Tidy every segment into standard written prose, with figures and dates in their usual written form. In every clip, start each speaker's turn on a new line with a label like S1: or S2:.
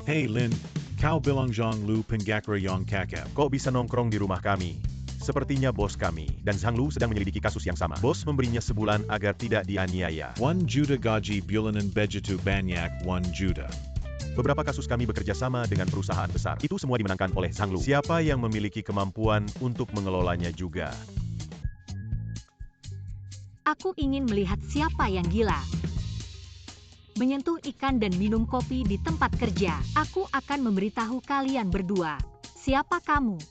S1: Hey Lin, kau bilang Zhang Lu penggakra yang kakap.
S2: Kok bisa nongkrong di rumah kami? Sepertinya bos kami dan Zhang Lu sedang menyelidiki kasus yang sama. Bos memberinya sebulan agar tidak dianiaya.
S1: 1 juta gaji bulanan begitu banyak 1 juta.
S2: Beberapa kasus kami bekerja sama dengan perusahaan besar. Itu semua dimenangkan oleh Zhang Lu. Siapa yang memiliki kemampuan untuk mengelolanya juga?
S3: Aku ingin melihat siapa yang gila. Menyentuh ikan dan minum kopi di tempat kerja. Aku akan memberitahu kalian berdua. Siapa kamu?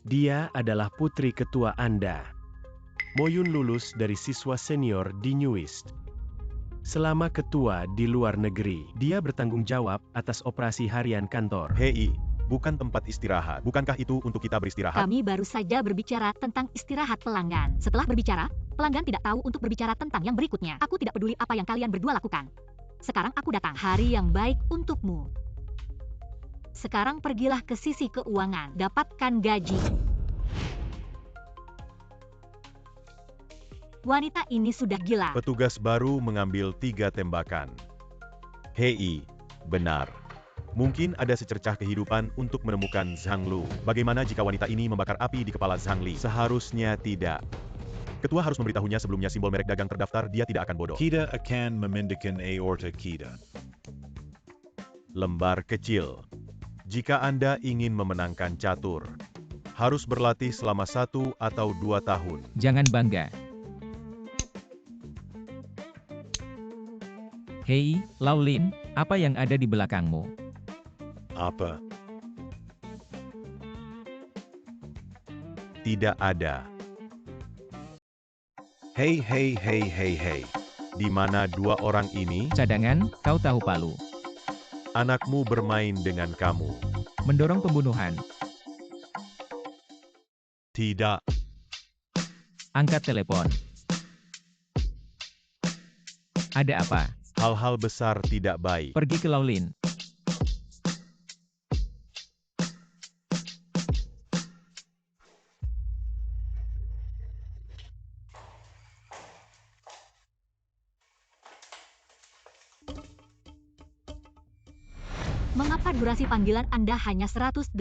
S4: Dia adalah putri ketua Anda. Mo Yun lulus dari siswa senior di Newist. Selama ketua di luar negeri, dia bertanggung jawab atas operasi harian kantor.
S2: Hei, bukan tempat istirahat. Bukankah itu untuk kita beristirahat?
S3: Kami baru saja berbicara tentang istirahat pelanggan. Setelah berbicara, pelanggan tidak tahu untuk berbicara tentang yang berikutnya. Aku tidak peduli apa yang kalian berdua lakukan. Sekarang aku datang. Hari yang baik untukmu. Sekarang pergilah ke sisi keuangan. Dapatkan gaji. Wanita ini sudah gila.
S2: Petugas baru mengambil 3 tembakan. Hei, benar. Mungkin ada secercah kehidupan untuk menemukan Zhang Lu. Bagaimana jika wanita ini membakar api di kepala Zhang Li? Seharusnya tidak. Ketua harus memberitahunya sebelumnya simbol merek dagang terdaftar, dia tidak akan bodoh.
S1: Kita akan memindahkan aorta kita.
S2: Lembar kecil. Jika Anda ingin memenangkan catur, harus berlatih selama 1 atau 2 tahun.
S5: Jangan bangga. Hei, Laulin, apa yang ada di belakangmu?
S1: Apa?
S2: Tidak ada. Hei, di mana 2 orang ini?
S5: Cadangan, kau tahu Palu.
S2: Anakmu bermain dengan kamu.
S5: Mendorong pembunuhan.
S2: Tidak.
S5: Angkat telepon. Ada apa?
S2: Hal-hal besar tidak baik.
S5: Pergi ke Laulin.
S3: Mengapa durasi panggilan Anda hanya 180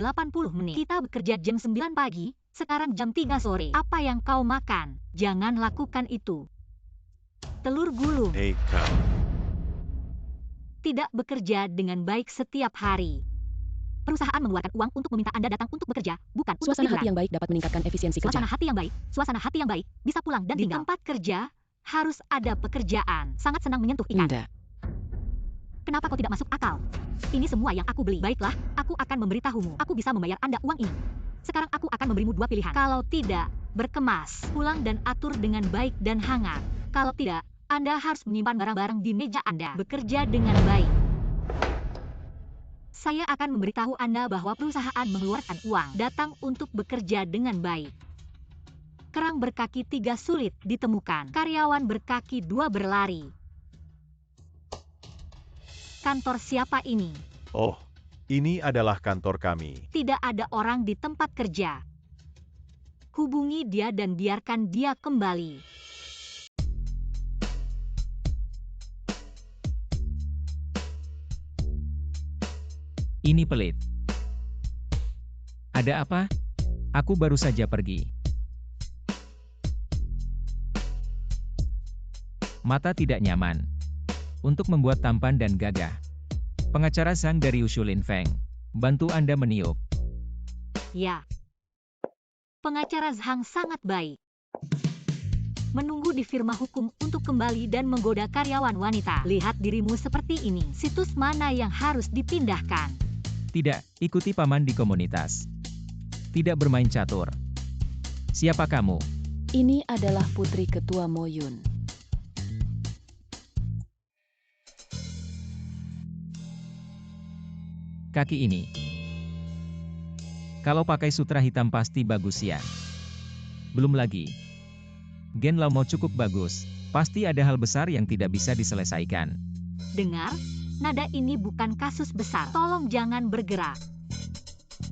S3: menit? Kita bekerja jam 9 pagi, sekarang jam 3 sore. Apa yang kau makan? Jangan lakukan itu. Telur gulung.
S2: Hei kau.
S3: Tidak bekerja dengan baik setiap hari. Perusahaan mengeluarkan uang untuk meminta Anda datang untuk bekerja, bukan untuk
S6: Suasana
S3: hiburan.
S6: hati yang baik dapat meningkatkan efisiensi kerja.
S3: Suasana hati yang baik, bisa pulang dan di tempat kerja, harus ada pekerjaan. Sangat senang menyentuh ikan.
S6: Tidak.
S3: Kenapa kau tidak masuk akal? Ini semua yang aku beli. Baiklah, aku akan memberitahumu. Aku bisa membayar Anda uang ini. Sekarang aku akan memberimu 2 pilihan. Kalau tidak, berkemas, pulang dan atur dengan baik dan hangat. Kalau tidak, Anda harus menyimpan barang-barang di meja Anda. Bekerja dengan baik. Saya akan memberitahu Anda bahwa perusahaan mengeluarkan uang datang untuk bekerja dengan baik. Kerang berkaki 3 sulit ditemukan. Karyawan berkaki 2 berlari. Kantor siapa ini?
S2: Oh, ini adalah kantor kami.
S3: Tidak ada orang di tempat kerja. Hubungi dia dan biarkan dia kembali.
S5: Ini pelit. Ada apa? Aku baru saja pergi. Mata tidak nyaman. Untuk membuat tampan dan gagah. Pengacara Zhang dari Ushulin Feng. Bantu Anda meniup.
S3: Ya. Pengacara Zhang sangat baik. Menunggu di firma hukum untuk kembali dan menggoda karyawan wanita. Lihat dirimu seperti ini. Situs mana yang harus dipindahkan?
S5: Tidak, ikuti paman di komunitas. Tidak bermain catur. Siapa kamu?
S6: Ini adalah putri ketua Mo Yun.
S5: Kaki ini. Kalau pakai sutra hitam pasti bagus ya. Belum lagi. Gen Lao mau cukup bagus. Pasti ada hal besar yang tidak bisa diselesaikan.
S3: Dengar, nada ini bukan kasus besar. Tolong jangan bergerak.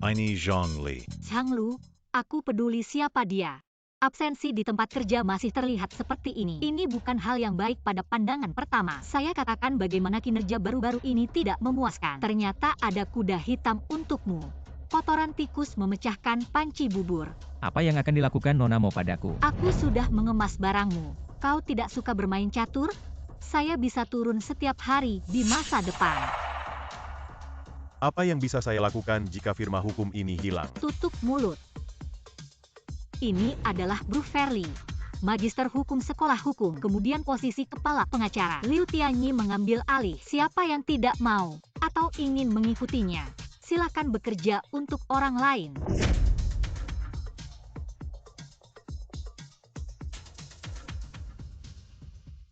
S1: Ini Zhang Li.
S3: Zhang Lu, aku peduli siapa dia. Absensi di tempat kerja masih terlihat seperti ini. Ini bukan hal yang baik pada pandangan pertama. Saya katakan bagaimana kinerja baru-baru ini tidak memuaskan. Ternyata ada kuda hitam untukmu. Kotoran tikus memecahkan panci bubur.
S5: Apa yang akan dilakukan Nona Mo padaku?
S3: Aku sudah mengemas barangmu. Kau tidak suka bermain catur? Saya bisa turun setiap hari di masa depan.
S2: Apa yang bisa saya lakukan jika firma hukum ini hilang?
S3: Tutup mulut. Ini adalah Bruce Fairley, Magister Hukum Sekolah Hukum, kemudian posisi Kepala Pengacara. Liu Tianyi mengambil alih. Siapa yang tidak mau atau ingin mengikutinya, silakan bekerja untuk orang lain.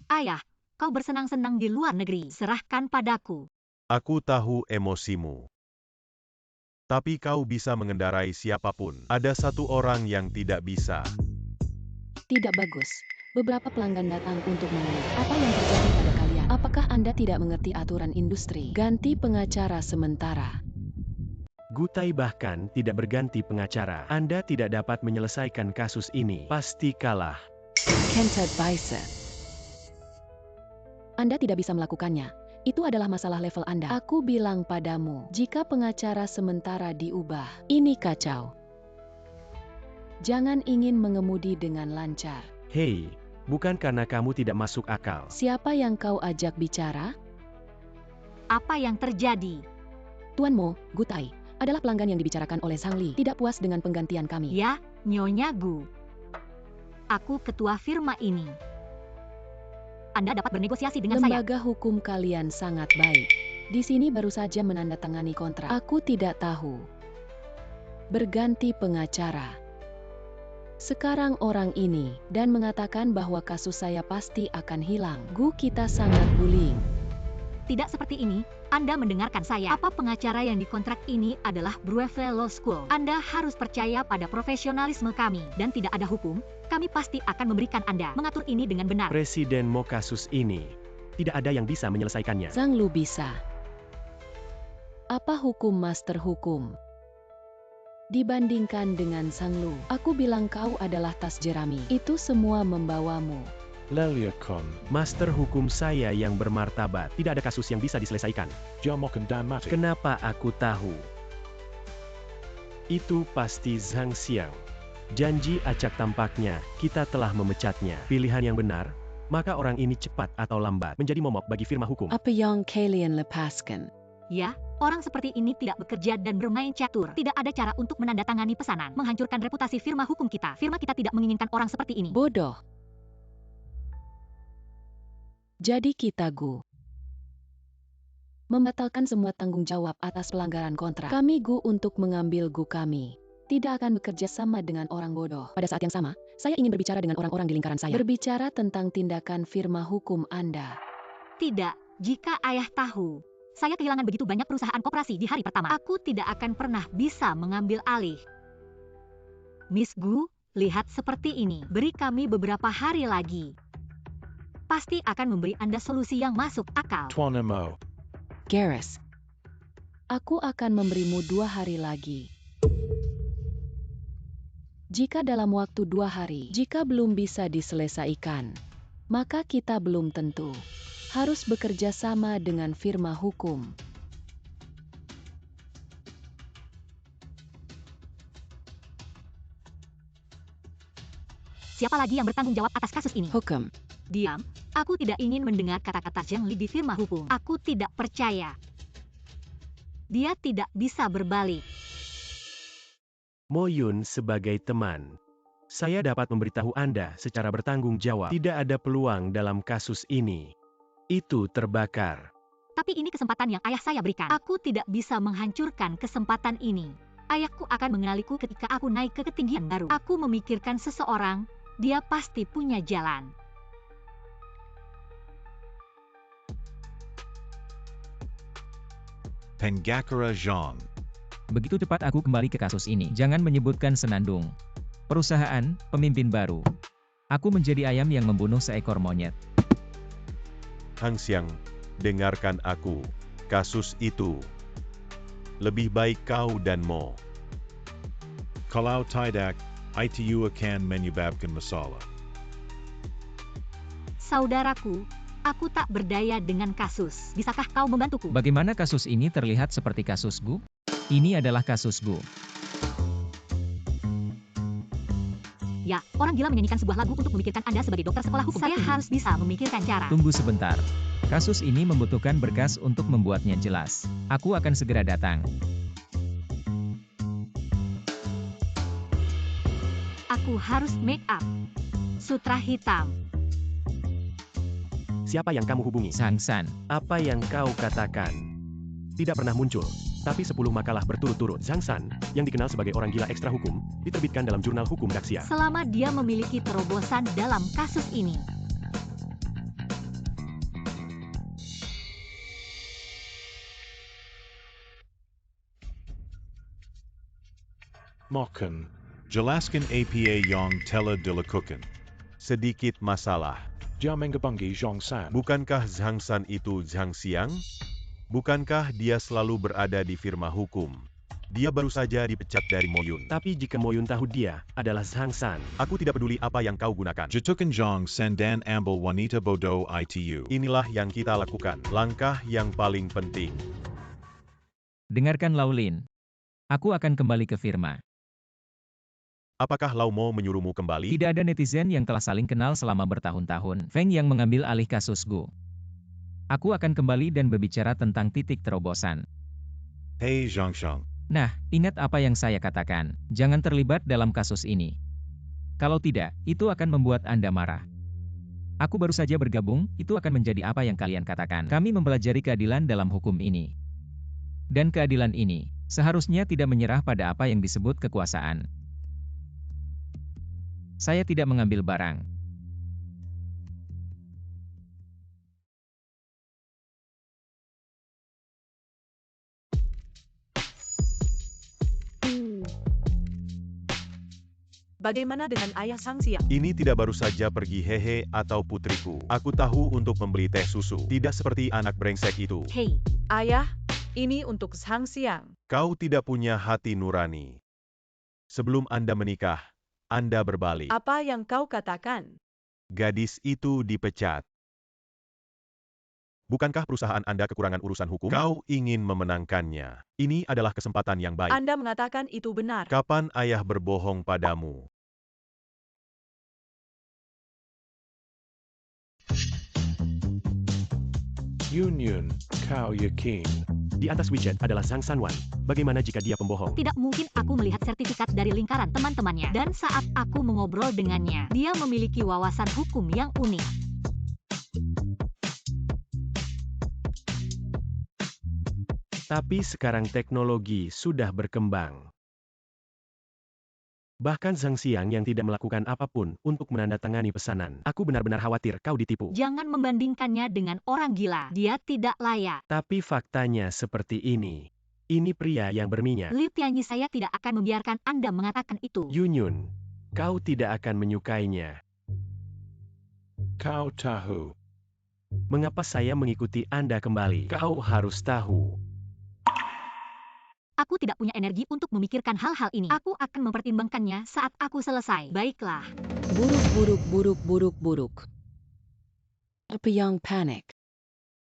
S3: Ayah, kau bersenang-senang di luar negeri. Serahkan padaku.
S2: Aku tahu emosimu. Tapi kau bisa mengendarai siapapun. Ada satu orang yang tidak bisa.
S6: Tidak bagus. Beberapa pelanggan datang untuk mengeluh. Apa yang terjadi pada kalian? Apakah Anda tidak mengerti aturan industri? Ganti pengacara sementara.
S4: Gutai bahkan tidak berganti pengacara. Anda tidak dapat menyelesaikan kasus ini. Pasti kalah.
S6: Kent Advisor. Anda tidak bisa melakukannya. Itu adalah masalah level Anda. Aku bilang padamu, jika pengacara sementara diubah, ini kacau. Jangan ingin mengemudi dengan lancar.
S4: Hei, bukan karena kamu tidak masuk akal.
S6: Siapa yang kau ajak bicara?
S3: Apa yang terjadi?
S6: Tuan Mo, Gutai, adalah pelanggan yang dibicarakan oleh Zhang Li. Tidak puas dengan penggantian kami.
S3: Ya, Nyonya Gu. Aku ketua firma ini. Anda dapat bernegosiasi dengan saya.
S6: Lembaga hukum kalian sangat baik. Di sini baru saja menandatangani kontrak. Aku tidak tahu. Berganti pengacara. Sekarang orang ini, dan mengatakan bahwa kasus saya pasti akan hilang. Gu, kita sangat bullying.
S3: Tidak seperti ini. Anda mendengarkan saya. Apa pengacara yang dikontrak ini adalah Bruevel Law School. Anda harus percaya pada profesionalisme kami. Dan tidak ada hukum, kami pasti akan memberikan Anda mengatur ini dengan benar.
S4: Presiden mau kasus ini. Tidak ada yang bisa menyelesaikannya.
S6: Zhang Lu bisa. Apa hukum master hukum? Dibandingkan dengan Zhang Lu, aku bilang kau adalah tas jerami. Itu semua membawamu.
S4: Leliakon, master hukum saya yang bermartabat. Tidak ada kasus yang bisa diselesaikan. Kenapa aku tahu? Itu pasti Zhang Xiang. Janji acak tampaknya, kita telah memecatnya. Pilihan yang benar, maka orang ini cepat atau lambat menjadi momok bagi firma hukum.
S6: Apa yang kalian lepaskan?
S3: Ya, orang seperti ini tidak bekerja dan bermain catur. Tidak ada cara untuk menandatangani pesanan. Menghancurkan reputasi firma hukum kita. Firma kita tidak menginginkan orang seperti ini.
S6: Bodoh. Jadi kita Gu. Membatalkan semua tanggung jawab atas pelanggaran kontrak. Kami Gu untuk mengambil Gu kami. Tidak akan bekerja sama dengan orang bodoh. Pada saat yang sama, saya ingin berbicara dengan orang-orang di lingkaran saya. Berbicara tentang tindakan firma hukum Anda.
S3: Tidak, jika ayah tahu. Saya kehilangan begitu banyak perusahaan koperasi di hari pertama. Aku tidak akan pernah bisa mengambil alih. Miss Gu, lihat seperti ini. Beri kami beberapa hari lagi. Pasti akan memberi Anda solusi yang masuk akal.
S6: Garrus. Aku akan memberimu 2 hari lagi. Jika dalam waktu 2 hari, jika belum bisa diselesaikan, maka kita belum tentu harus bekerja sama dengan firma hukum.
S3: Siapa lagi yang bertanggung jawab atas kasus ini?
S6: Hukum.
S3: Diam, aku tidak ingin mendengar kata-kata Zhang Li di firma hukum. Aku tidak percaya. Dia tidak bisa berbalik.
S4: Mo Yun sebagai teman. Saya dapat memberitahu Anda secara bertanggung jawab. Tidak ada peluang dalam kasus ini. Itu terbakar.
S3: Tapi ini kesempatan yang ayah saya berikan. Aku tidak bisa menghancurkan kesempatan ini. Ayahku akan mengenaliku ketika aku naik ke ketinggian baru. Aku memikirkan seseorang, dia pasti punya jalan.
S1: Pengacara Zhang.
S5: Begitu cepat aku kembali ke kasus ini. Jangan menyebutkan senandung. Perusahaan, pemimpin baru. Aku menjadi ayam yang membunuh seekor monyet.
S2: Hang Xiang, dengarkan aku. Kasus itu. Lebih baik kau dan Mo.
S1: Kalau tidak, ITU akan menyebabkan masalah.
S3: Saudaraku, aku tak berdaya dengan kasus. Bisakah kau membantuku?
S5: Bagaimana kasus ini terlihat seperti kasus Gu? Ini adalah kasus Gu.
S3: Ya, orang gila menyanyikan sebuah lagu untuk memikirkan Anda sebagai dokter sekolah hukum. Saya harus bisa memikirkan cara.
S5: Tunggu sebentar. Kasus ini membutuhkan berkas untuk membuatnya jelas. Aku akan segera datang.
S3: Aku harus make up. Sutra hitam.
S4: Siapa yang kamu hubungi?
S5: Zhang San.
S4: Apa yang kau katakan? Tidak pernah muncul. Tapi 10 makalah berturut-turut. Zhang San, yang dikenal sebagai orang gila ekstra hukum, diterbitkan dalam jurnal hukum Daxia.
S3: Selama dia memiliki terobosan dalam kasus ini.
S1: Moken. Jelaskan APA yang telah dilakukan.
S2: Sedikit masalah.
S7: Jamengabangi Zhongsan.
S2: Bukankah Zhang San itu Zhang Xiang? Bukankah dia selalu berada di firma hukum? Dia baru saja dipecat dari Moyun.
S4: Tapi jika Moyun tahu dia adalah Zhang San,
S2: Aku tidak peduli apa yang kau gunakan.
S1: Jatukan Jong Sandan Ambil Wanita Bodoh ITU.
S2: Inilah yang kita lakukan. Langkah yang paling penting.
S5: Dengarkan Laulin. Aku akan kembali ke firma.
S2: Apakah Lau Mo menyuruhmu kembali?
S5: Tidak ada netizen yang telah saling kenal selama bertahun-tahun. Feng yang mengambil alih kasus Gu. Aku akan kembali dan berbicara tentang titik terobosan.
S1: Hei Zhangshang.
S5: Nah, ingat apa yang saya katakan. Jangan terlibat dalam kasus ini. Kalau tidak, itu akan membuat Anda marah. Aku baru saja bergabung, itu akan menjadi apa yang kalian katakan. Kami mempelajari keadilan dalam hukum ini. Dan keadilan ini, seharusnya tidak menyerah pada apa yang disebut kekuasaan. Saya tidak mengambil barang.
S8: Bagaimana dengan ayah Sang Siang?
S2: Ini tidak baru saja pergi hehe atau putriku. Aku tahu untuk membeli teh susu. Tidak seperti anak brengsek itu.
S3: Hei,
S8: Ayah, ini untuk Sang Siang.
S2: Kau tidak punya hati nurani. Sebelum Anda menikah, Anda berbalik.
S8: Apa yang kau katakan?
S2: Gadis itu dipecat. Bukankah perusahaan Anda kekurangan urusan hukum? Kau ingin memenangkannya. Ini adalah kesempatan yang baik.
S8: Anda mengatakan itu benar.
S2: Kapan ayah berbohong padamu?
S7: Union, kau yakin?
S4: di atas widget adalah Zhang Sanwan. Bagaimana jika dia pembohong?
S3: Tidak mungkin aku melihat sertifikat dari lingkaran teman-temannya. Dan saat aku mengobrol dengannya, dia memiliki wawasan hukum yang unik.
S4: Tapi sekarang teknologi sudah berkembang. Bahkan Zhang Xiang yang tidak melakukan apapun untuk menandatangani pesanan. Aku benar-benar khawatir kau ditipu.
S3: Jangan membandingkannya dengan orang gila. Dia tidak layak.
S4: Tapi faktanya seperti ini. Ini pria yang berminyak.
S3: Liu Tianyi, saya tidak akan membiarkan Anda mengatakan itu.
S4: Yunyun, kau tidak akan menyukainya.
S7: Kau tahu.
S4: Mengapa saya mengikuti Anda kembali? Kau harus tahu.
S3: Aku tidak punya energi untuk memikirkan hal-hal ini. Aku akan mempertimbangkannya saat aku selesai. Baiklah.
S6: Buruk. Peyang Panic.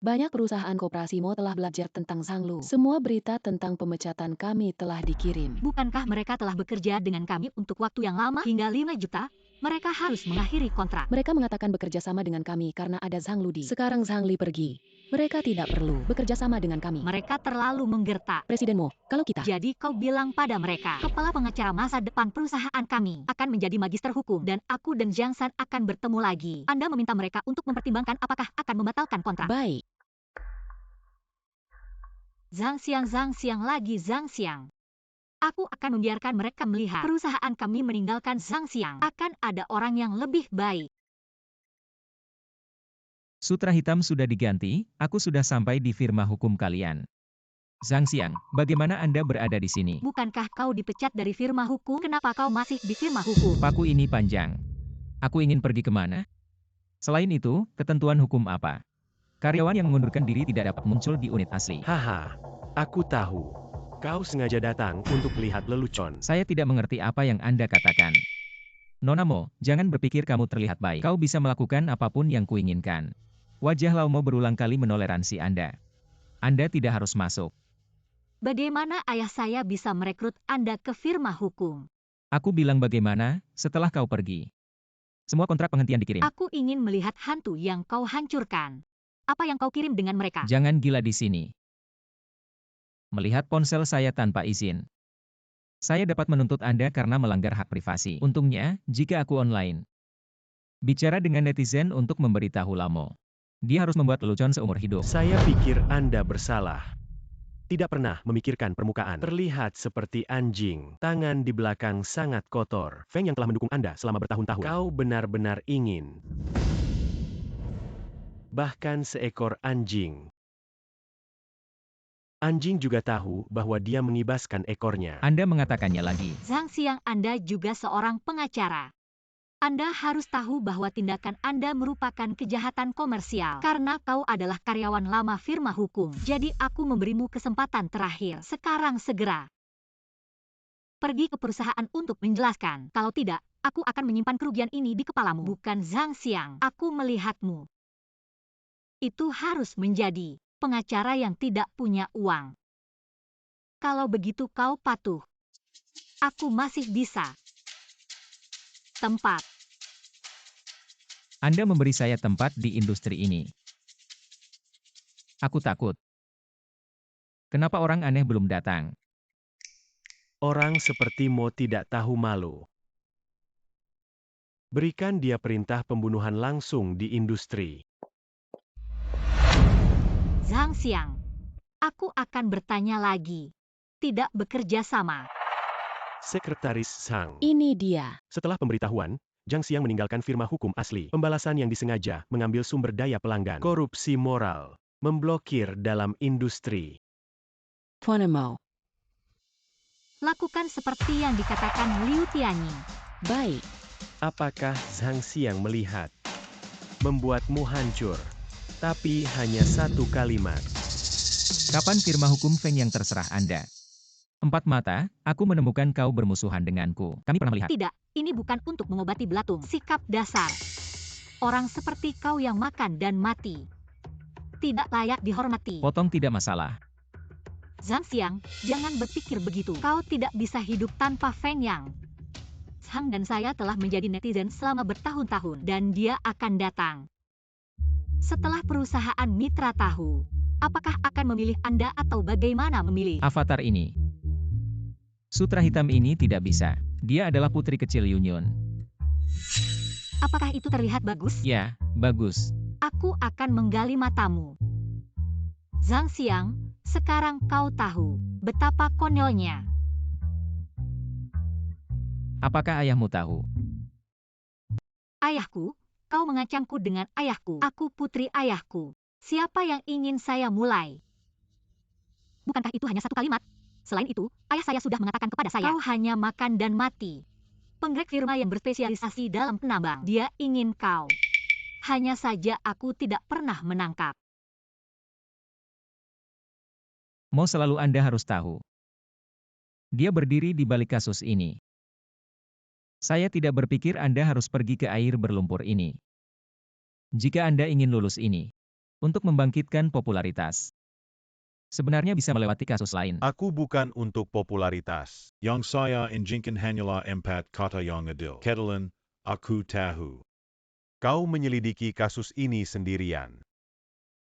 S6: Banyak perusahaan koperasi Mo telah belajar tentang Zhang Lu. Semua berita tentang pemecatan kami telah dikirim.
S3: Bukankah mereka telah bekerja dengan kami untuk waktu yang lama hingga 5 juta? Mereka harus mengakhiri kontrak.
S6: Mereka mengatakan bekerja sama dengan kami karena ada Zhang Lu di. Sekarang Zhang Li pergi. Mereka tidak perlu bekerja sama dengan kami.
S3: Mereka terlalu menggertak.
S6: Presiden Mo, kalau kita.
S3: Jadi kau bilang pada mereka, kepala pengacara masa depan perusahaan kami akan menjadi magister hukum dan aku dan Zhang San akan bertemu lagi. Anda meminta mereka untuk mempertimbangkan apakah akan membatalkan kontrak.
S6: Baik.
S3: Zhang Xiang lagi. Aku akan membiarkan mereka melihat perusahaan kami meninggalkan Zhang Xiang. Akan ada orang yang lebih baik.
S5: Sutra hitam sudah diganti, aku sudah sampai di firma hukum kalian. Zhang Xiang, bagaimana Anda berada di sini?
S3: Bukankah kau dipecat dari firma hukum? Kenapa kau masih di firma hukum?
S5: Paku ini panjang. Aku ingin pergi kemana? Selain itu, ketentuan hukum apa? Karyawan yang mengundurkan diri tidak dapat muncul di unit asli.
S4: Haha, aku tahu. Kau sengaja datang untuk melihat lelucon.
S5: Saya tidak mengerti apa yang Anda katakan. Nona Mo, jangan berpikir kamu terlihat baik. Kau bisa melakukan apapun yang kuinginkan. Wajah Lau Mo berulang kali menoleransi Anda. Anda tidak harus masuk.
S3: Bagaimana ayah saya bisa merekrut Anda ke firma hukum?
S5: Aku bilang bagaimana, setelah kau pergi. Semua kontrak penghentian dikirim.
S3: Aku ingin melihat hantu yang kau hancurkan. Apa yang kau kirim dengan mereka?
S5: Jangan gila di sini. Melihat ponsel saya tanpa izin. Saya dapat menuntut Anda karena melanggar hak privasi. Untungnya, jika aku online. Bicara dengan netizen untuk memberitahu Lamo. Dia harus membuat lelucon seumur hidup.
S4: Saya pikir Anda bersalah. Tidak pernah memikirkan permukaan. Terlihat seperti anjing. Tangan di belakang sangat kotor. Feng yang telah mendukung Anda selama bertahun-tahun. Kau benar-benar ingin. Bahkan seekor anjing. Anjing juga tahu bahwa dia mengibaskan ekornya.
S5: Anda mengatakannya lagi.
S3: Zhang Xiang, Anda juga seorang pengacara. Anda harus tahu bahwa tindakan Anda merupakan kejahatan komersial karena kau adalah karyawan lama firma hukum. Jadi aku memberimu kesempatan terakhir. Sekarang segera. Pergi ke perusahaan untuk menjelaskan. Kalau tidak, aku akan menyimpan kerugian ini di kepalamu. Bukan Zhang Xiang. Aku melihatmu. Itu harus menjadi pengacara yang tidak punya uang. Kalau begitu kau patuh. Aku masih bisa. Tempat.
S5: Anda memberi saya tempat di industri ini. Aku takut. Kenapa orang aneh belum datang?
S4: Orang seperti Mo tidak tahu malu. Berikan dia perintah pembunuhan langsung di industri.
S3: Zhang Xiang, aku akan bertanya lagi. Tidak bekerja sama.
S4: Sekretaris Zhang.
S6: Ini dia.
S4: Setelah pemberitahuan, Zhang Xiang meninggalkan firma hukum asli. Pembalasan yang disengaja mengambil sumber daya pelanggan. Korupsi moral. Memblokir dalam industri.
S6: Phonemo.
S3: Lakukan seperti yang dikatakan Liu Tianyi.
S6: Baik.
S4: Apakah Zhang Xiang melihat? Membuatmu hancur. Tapi hanya satu kalimat.
S5: Kapan firma hukum Feng yang terserah Anda? 4 mata, aku menemukan kau bermusuhan denganku. Kami pernah melihat.
S3: Tidak, ini bukan untuk mengobati belatung. Sikap dasar. Orang seperti kau yang makan dan mati. Tidak layak dihormati.
S5: Potong tidak masalah.
S3: Zhang Xiang, jangan berpikir begitu. Kau tidak bisa hidup tanpa Feng Yang. Zhang dan saya telah menjadi netizen selama bertahun-tahun dan dia akan datang. Setelah perusahaan mitra tahu, apakah akan memilih Anda atau bagaimana memilih?
S5: Avatar ini. Sutra hitam ini tidak bisa. Dia adalah putri kecil Yunyun.
S3: Apakah itu terlihat bagus?
S5: Ya, bagus.
S3: Aku akan menggali matamu. Zhang Xiang, sekarang kau tahu betapa konyolnya.
S5: Apakah ayahmu tahu?
S3: Ayahku? Kau mengancamku dengan ayahku. Aku putri ayahku. Siapa yang ingin saya mulai? Bukankah itu hanya satu kalimat? Selain itu, ayah saya sudah mengatakan kepada saya, kau hanya makan dan mati. Penggerak firma yang berspesialisasi dalam penambang. Dia ingin kau. Hanya saja aku tidak pernah menangkap.
S5: Mau selalu Anda harus tahu. Dia berdiri di balik kasus ini. Saya tidak berpikir Anda harus pergi ke air berlumpur ini. Jika Anda ingin lulus ini, untuk membangkitkan popularitas, sebenarnya bisa melewati kasus lain.
S2: Aku bukan untuk popularitas.
S1: Yang saya inginkan hanyalah empat kata yang adil. Kedalan, aku tahu.
S2: Kau menyelidiki kasus ini sendirian.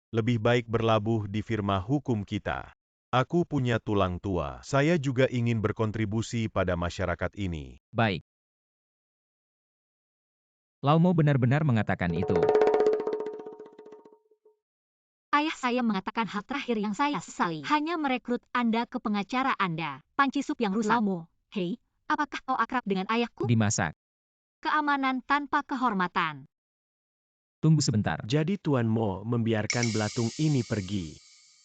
S2: Lebih baik berlabuh di firma hukum kita. Aku punya tulang tua. Saya juga ingin berkontribusi pada masyarakat ini.
S5: Baik. Lau Mo benar-benar mengatakan itu.
S3: Ayah saya mengatakan hal terakhir yang saya sesali. Hanya merekrut Anda ke pengacara Anda. Panci sup yang rusak. Lau Mo, hei, apakah kau akrab dengan ayahku?
S5: Dimasak.
S3: Keamanan tanpa kehormatan.
S5: Tunggu sebentar.
S4: Jadi Tuan Mo membiarkan belatung ini pergi.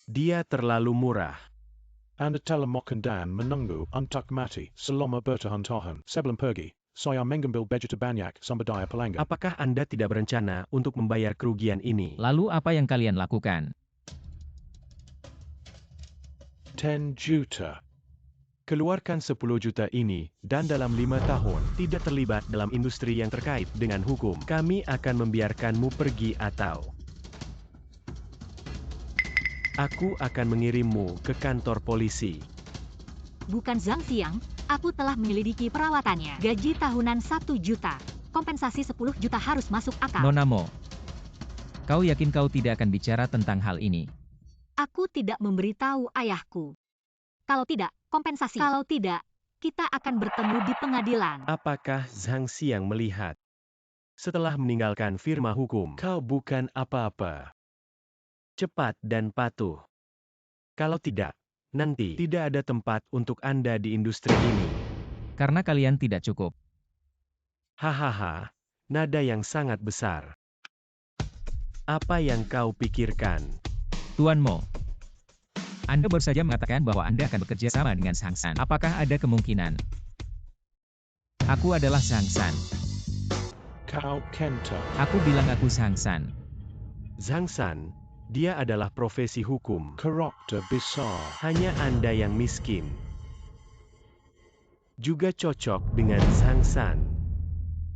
S4: Dia terlalu murah.
S7: Anda telah makan menunggu untuk mati selama bertahun-tahun sebelum pergi. Saya mengambil begitu banyak sumber daya pelanggan.
S4: Apakah Anda tidak berencana untuk membayar kerugian ini?
S5: Lalu apa yang kalian lakukan?
S7: 10 juta.
S4: keluarkan 10 juta ini, dan dalam 5 tahun, tidak terlibat dalam industri yang terkait dengan hukum. Kami akan membiarkanmu pergi atau aku akan mengirimmu ke kantor polisi.
S3: Bukan Zhang Xiang, aku telah menyelidiki perawatannya. Gaji tahunan 1 juta. Kompensasi 10 juta harus masuk akal.
S5: Nona Mo, kau yakin kau tidak akan bicara tentang hal ini?
S3: Aku tidak memberitahu ayahku. Kalau tidak, kompensasi. Kalau tidak, kita akan bertemu di pengadilan.
S4: Apakah Zhang Xiang melihat? Setelah meninggalkan firma hukum, kau bukan apa-apa. Cepat dan patuh. Kalau tidak, nanti tidak ada tempat untuk Anda di industri ini.
S5: Karena kalian tidak cukup.
S4: Hahaha, nada yang sangat besar. Apa yang kau pikirkan?
S5: Tuan Mo, Anda baru saja mengatakan bahwa Anda akan bekerja sama dengan Zhang San. Apakah ada kemungkinan? Aku adalah Zhang San.
S7: Kau Kenta.
S5: Aku bilang aku Zhang San.
S4: Zhang San, dia adalah profesi hukum.
S7: Karakter besar.
S4: Hanya Anda yang miskin. Juga cocok dengan Zhang San.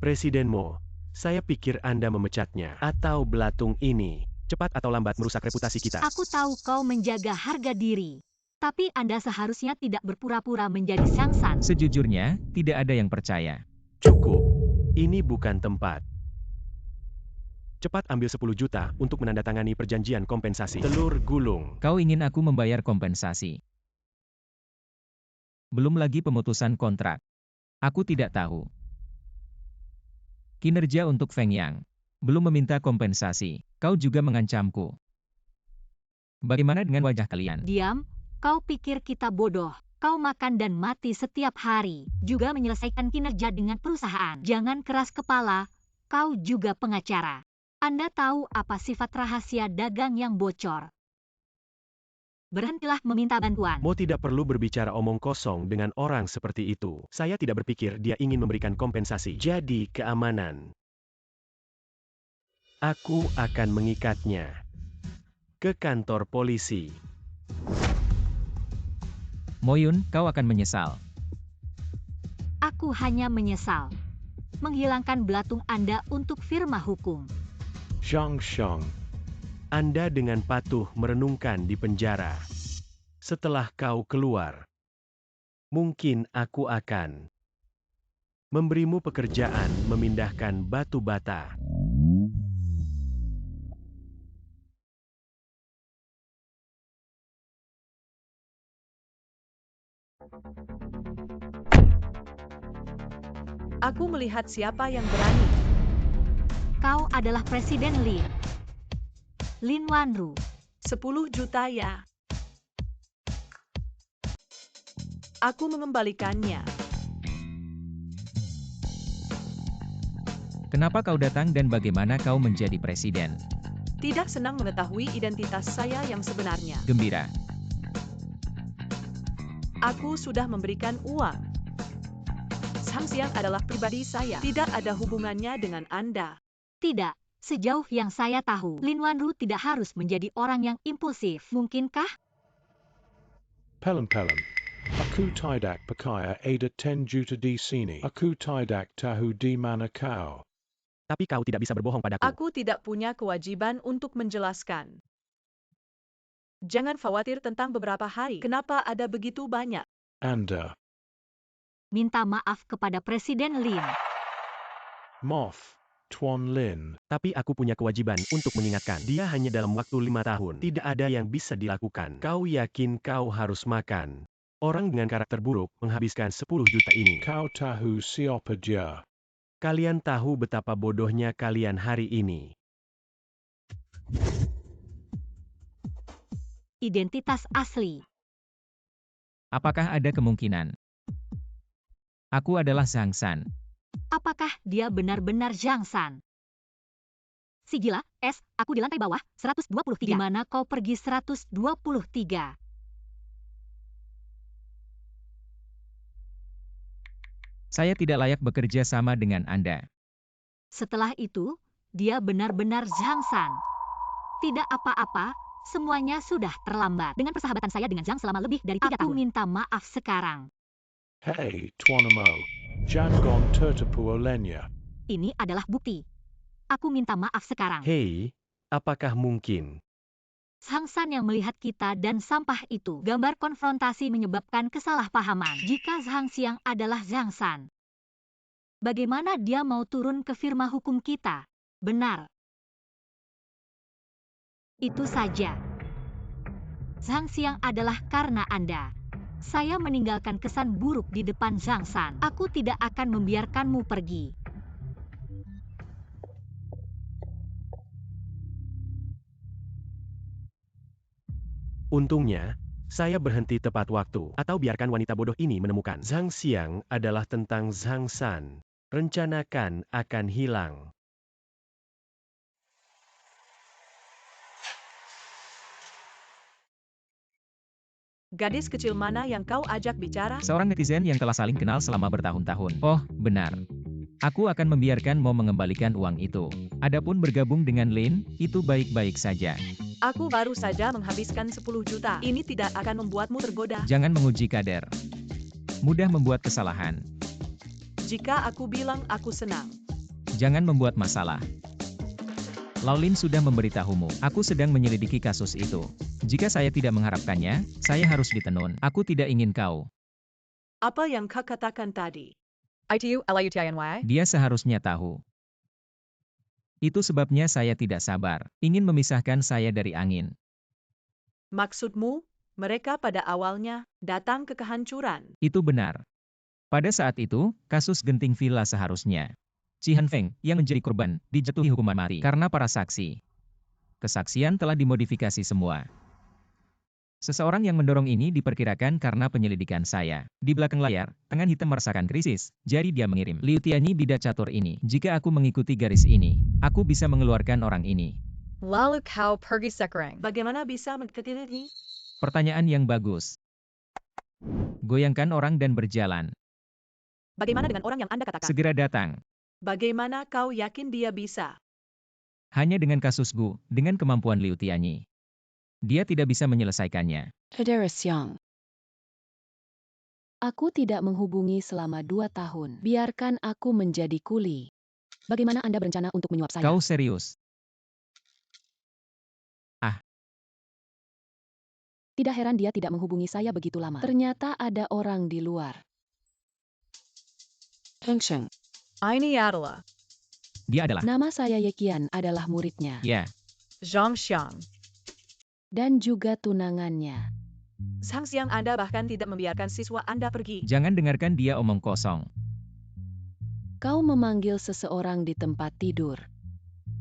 S4: Presiden Mo, saya pikir Anda memecatnya. Atau belatung ini, cepat atau lambat merusak reputasi kita.
S3: Aku tahu kau menjaga harga diri. Tapi Anda seharusnya tidak berpura-pura menjadi Zhang San.
S5: Sejujurnya, tidak ada yang percaya.
S4: Cukup. Ini bukan tempat. Cepat ambil 10 juta untuk menandatangani perjanjian kompensasi. Telur gulung.
S5: Kau ingin aku membayar kompensasi. Belum lagi pemutusan kontrak. Aku tidak tahu. Kinerja untuk Feng Yang. Belum meminta kompensasi. Kau juga mengancamku. Bagaimana dengan wajah kalian?
S3: Diam, kau pikir kita bodoh. Kau makan dan mati setiap hari. Juga menyelesaikan kinerja dengan perusahaan. Jangan keras kepala, kau juga pengacara. Anda tahu apa sifat rahasia dagang yang bocor. Berhentilah meminta bantuan.
S4: Mo tidak perlu berbicara omong kosong dengan orang seperti itu. Saya tidak berpikir dia ingin memberikan kompensasi. Jadi keamanan. Aku akan mengikatnya ke kantor polisi.
S5: Moyun, kau akan menyesal.
S3: Aku hanya menyesal. Menghilangkan belatung Anda untuk firma hukum.
S7: Zhang Xiang.
S4: Anda dengan patuh merenungkan di penjara. Setelah kau keluar, mungkin aku akan memberimu pekerjaan memindahkan batu bata.
S8: Aku melihat siapa yang berani.
S3: Kau adalah Presiden Lin. Lin Wanru.
S8: 10 juta ya. Aku mengembalikannya.
S5: Kenapa kau datang dan bagaimana kau menjadi presiden?
S8: Tidak senang mengetahui identitas saya yang sebenarnya.
S5: Gembira.
S8: Aku sudah memberikan uang. Zhang Xiang adalah pribadi saya. Tidak ada hubungannya dengan Anda.
S3: Tidak, sejauh yang saya tahu, Lin Wanru tidak harus menjadi orang yang impulsif. Mungkinkah?
S7: Pelem. Aku tidak percaya ada 10 juta di sini. Aku tidak tahu di mana kau.
S4: Tapi kau tidak bisa berbohong padaku.
S8: Aku tidak punya kewajiban untuk menjelaskan. Jangan khawatir tentang beberapa hari. Kenapa ada begitu banyak?
S7: Anda.
S3: Minta maaf kepada Presiden Lin.
S7: Moth. Tuan Lin.
S4: Tapi aku punya kewajiban untuk mengingatkan. Dia hanya dalam waktu 5 tahun. Tidak ada yang bisa dilakukan. Kau yakin kau harus makan? Orang dengan karakter buruk menghabiskan 10 juta ini.
S7: Kau tahu siapa dia?
S4: Kalian tahu betapa bodohnya kalian hari ini.
S3: Identitas asli.
S5: Apakah ada kemungkinan? Aku adalah Zhang San.
S3: Apakah dia benar-benar Zhang San? Si gila, aku di lantai bawah, 123. Di mana kau pergi 123?
S5: Saya tidak layak bekerja sama dengan Anda.
S3: Setelah itu, dia benar-benar Zhang San. Tidak apa-apa, semuanya sudah terlambat. Dengan persahabatan saya dengan Zhang selama lebih dari 3 tahun. Aku minta maaf sekarang.
S7: Hey, Tuanamo. Jangon tertipu olehnya.
S3: Ini adalah bukti. Aku minta maaf sekarang.
S4: Hei, apakah mungkin?
S3: Zhang San yang melihat kita dan sampah itu. Gambar konfrontasi menyebabkan kesalahpahaman. Jika Zhang Xiang adalah Zhang San, bagaimana dia mau turun ke firma hukum kita? Benar. Itu saja. Zhang Xiang adalah karena Anda. Saya meninggalkan kesan buruk di depan Zhang San. Aku tidak akan membiarkanmu pergi.
S4: Untungnya, saya berhenti tepat waktu, atau biarkan wanita bodoh ini menemukan. Zhang Xiang adalah tentang Zhang San. Rencanakan akan hilang.
S8: Gadis kecil mana yang kau ajak bicara?
S5: Seorang netizen yang telah saling kenal selama bertahun-tahun. Oh, benar. Aku akan membiarkan Mo mengembalikan uang itu. Adapun bergabung dengan Lin, itu baik-baik saja.
S8: Aku baru saja menghabiskan 10 juta. Ini tidak akan membuatmu tergoda.
S5: Jangan menguji kader. Mudah membuat kesalahan.
S8: Jika aku bilang aku senang.
S5: Jangan membuat masalah. Laulin sudah memberitahumu. Aku sedang menyelidiki kasus itu. Jika saya tidak mengharapkannya, saya harus ditenun. Aku tidak ingin kau.
S8: Apa yang kau katakan tadi? ITU-LAUTINY?
S5: Dia seharusnya tahu. Itu sebabnya saya tidak sabar, ingin memisahkan saya dari angin.
S8: Maksudmu, mereka pada awalnya datang ke kehancuran.
S5: Itu benar. Pada saat itu, kasus genting villa seharusnya. Cihan Feng, yang menjadi korban, dijatuhi hukuman mati karena para saksi. Kesaksian telah dimodifikasi semua. Seseorang yang mendorong ini diperkirakan karena penyelidikan saya. Di belakang layar, tangan hitam merasakan krisis, jadi dia mengirim. Liu Tianyi bidak catur ini. Jika aku mengikuti garis ini, aku bisa mengeluarkan orang ini.
S8: Lalu kau pergi sekarang. Bagaimana bisa mengikuti ini?
S5: Pertanyaan yang bagus. Goyangkan orang dan berjalan.
S8: Bagaimana dengan orang yang Anda katakan?
S5: Segera datang.
S8: Bagaimana kau yakin dia bisa?
S5: Hanya dengan kasus Gu, dengan kemampuan Liu Tianyi. Dia tidak bisa menyelesaikannya.
S6: Saudara Xiang. Aku tidak menghubungi selama 2 tahun. Biarkan aku menjadi kuli. Bagaimana Anda berencana untuk menyuap saya?
S5: Kau serius?
S6: Tidak heran dia tidak menghubungi saya begitu lama. Ternyata ada orang di luar. Heng Sheng.
S8: Ini adalah
S5: Dia adalah.
S6: Nama saya Yekian adalah muridnya.
S5: Ya,
S8: Zhang Xiang.
S6: Dan juga tunangannya.
S8: Zhang Xiang Anda bahkan tidak membiarkan siswa Anda pergi.
S5: jangan dengarkan dia omong kosong.
S6: Kau memanggil seseorang di tempat tidur.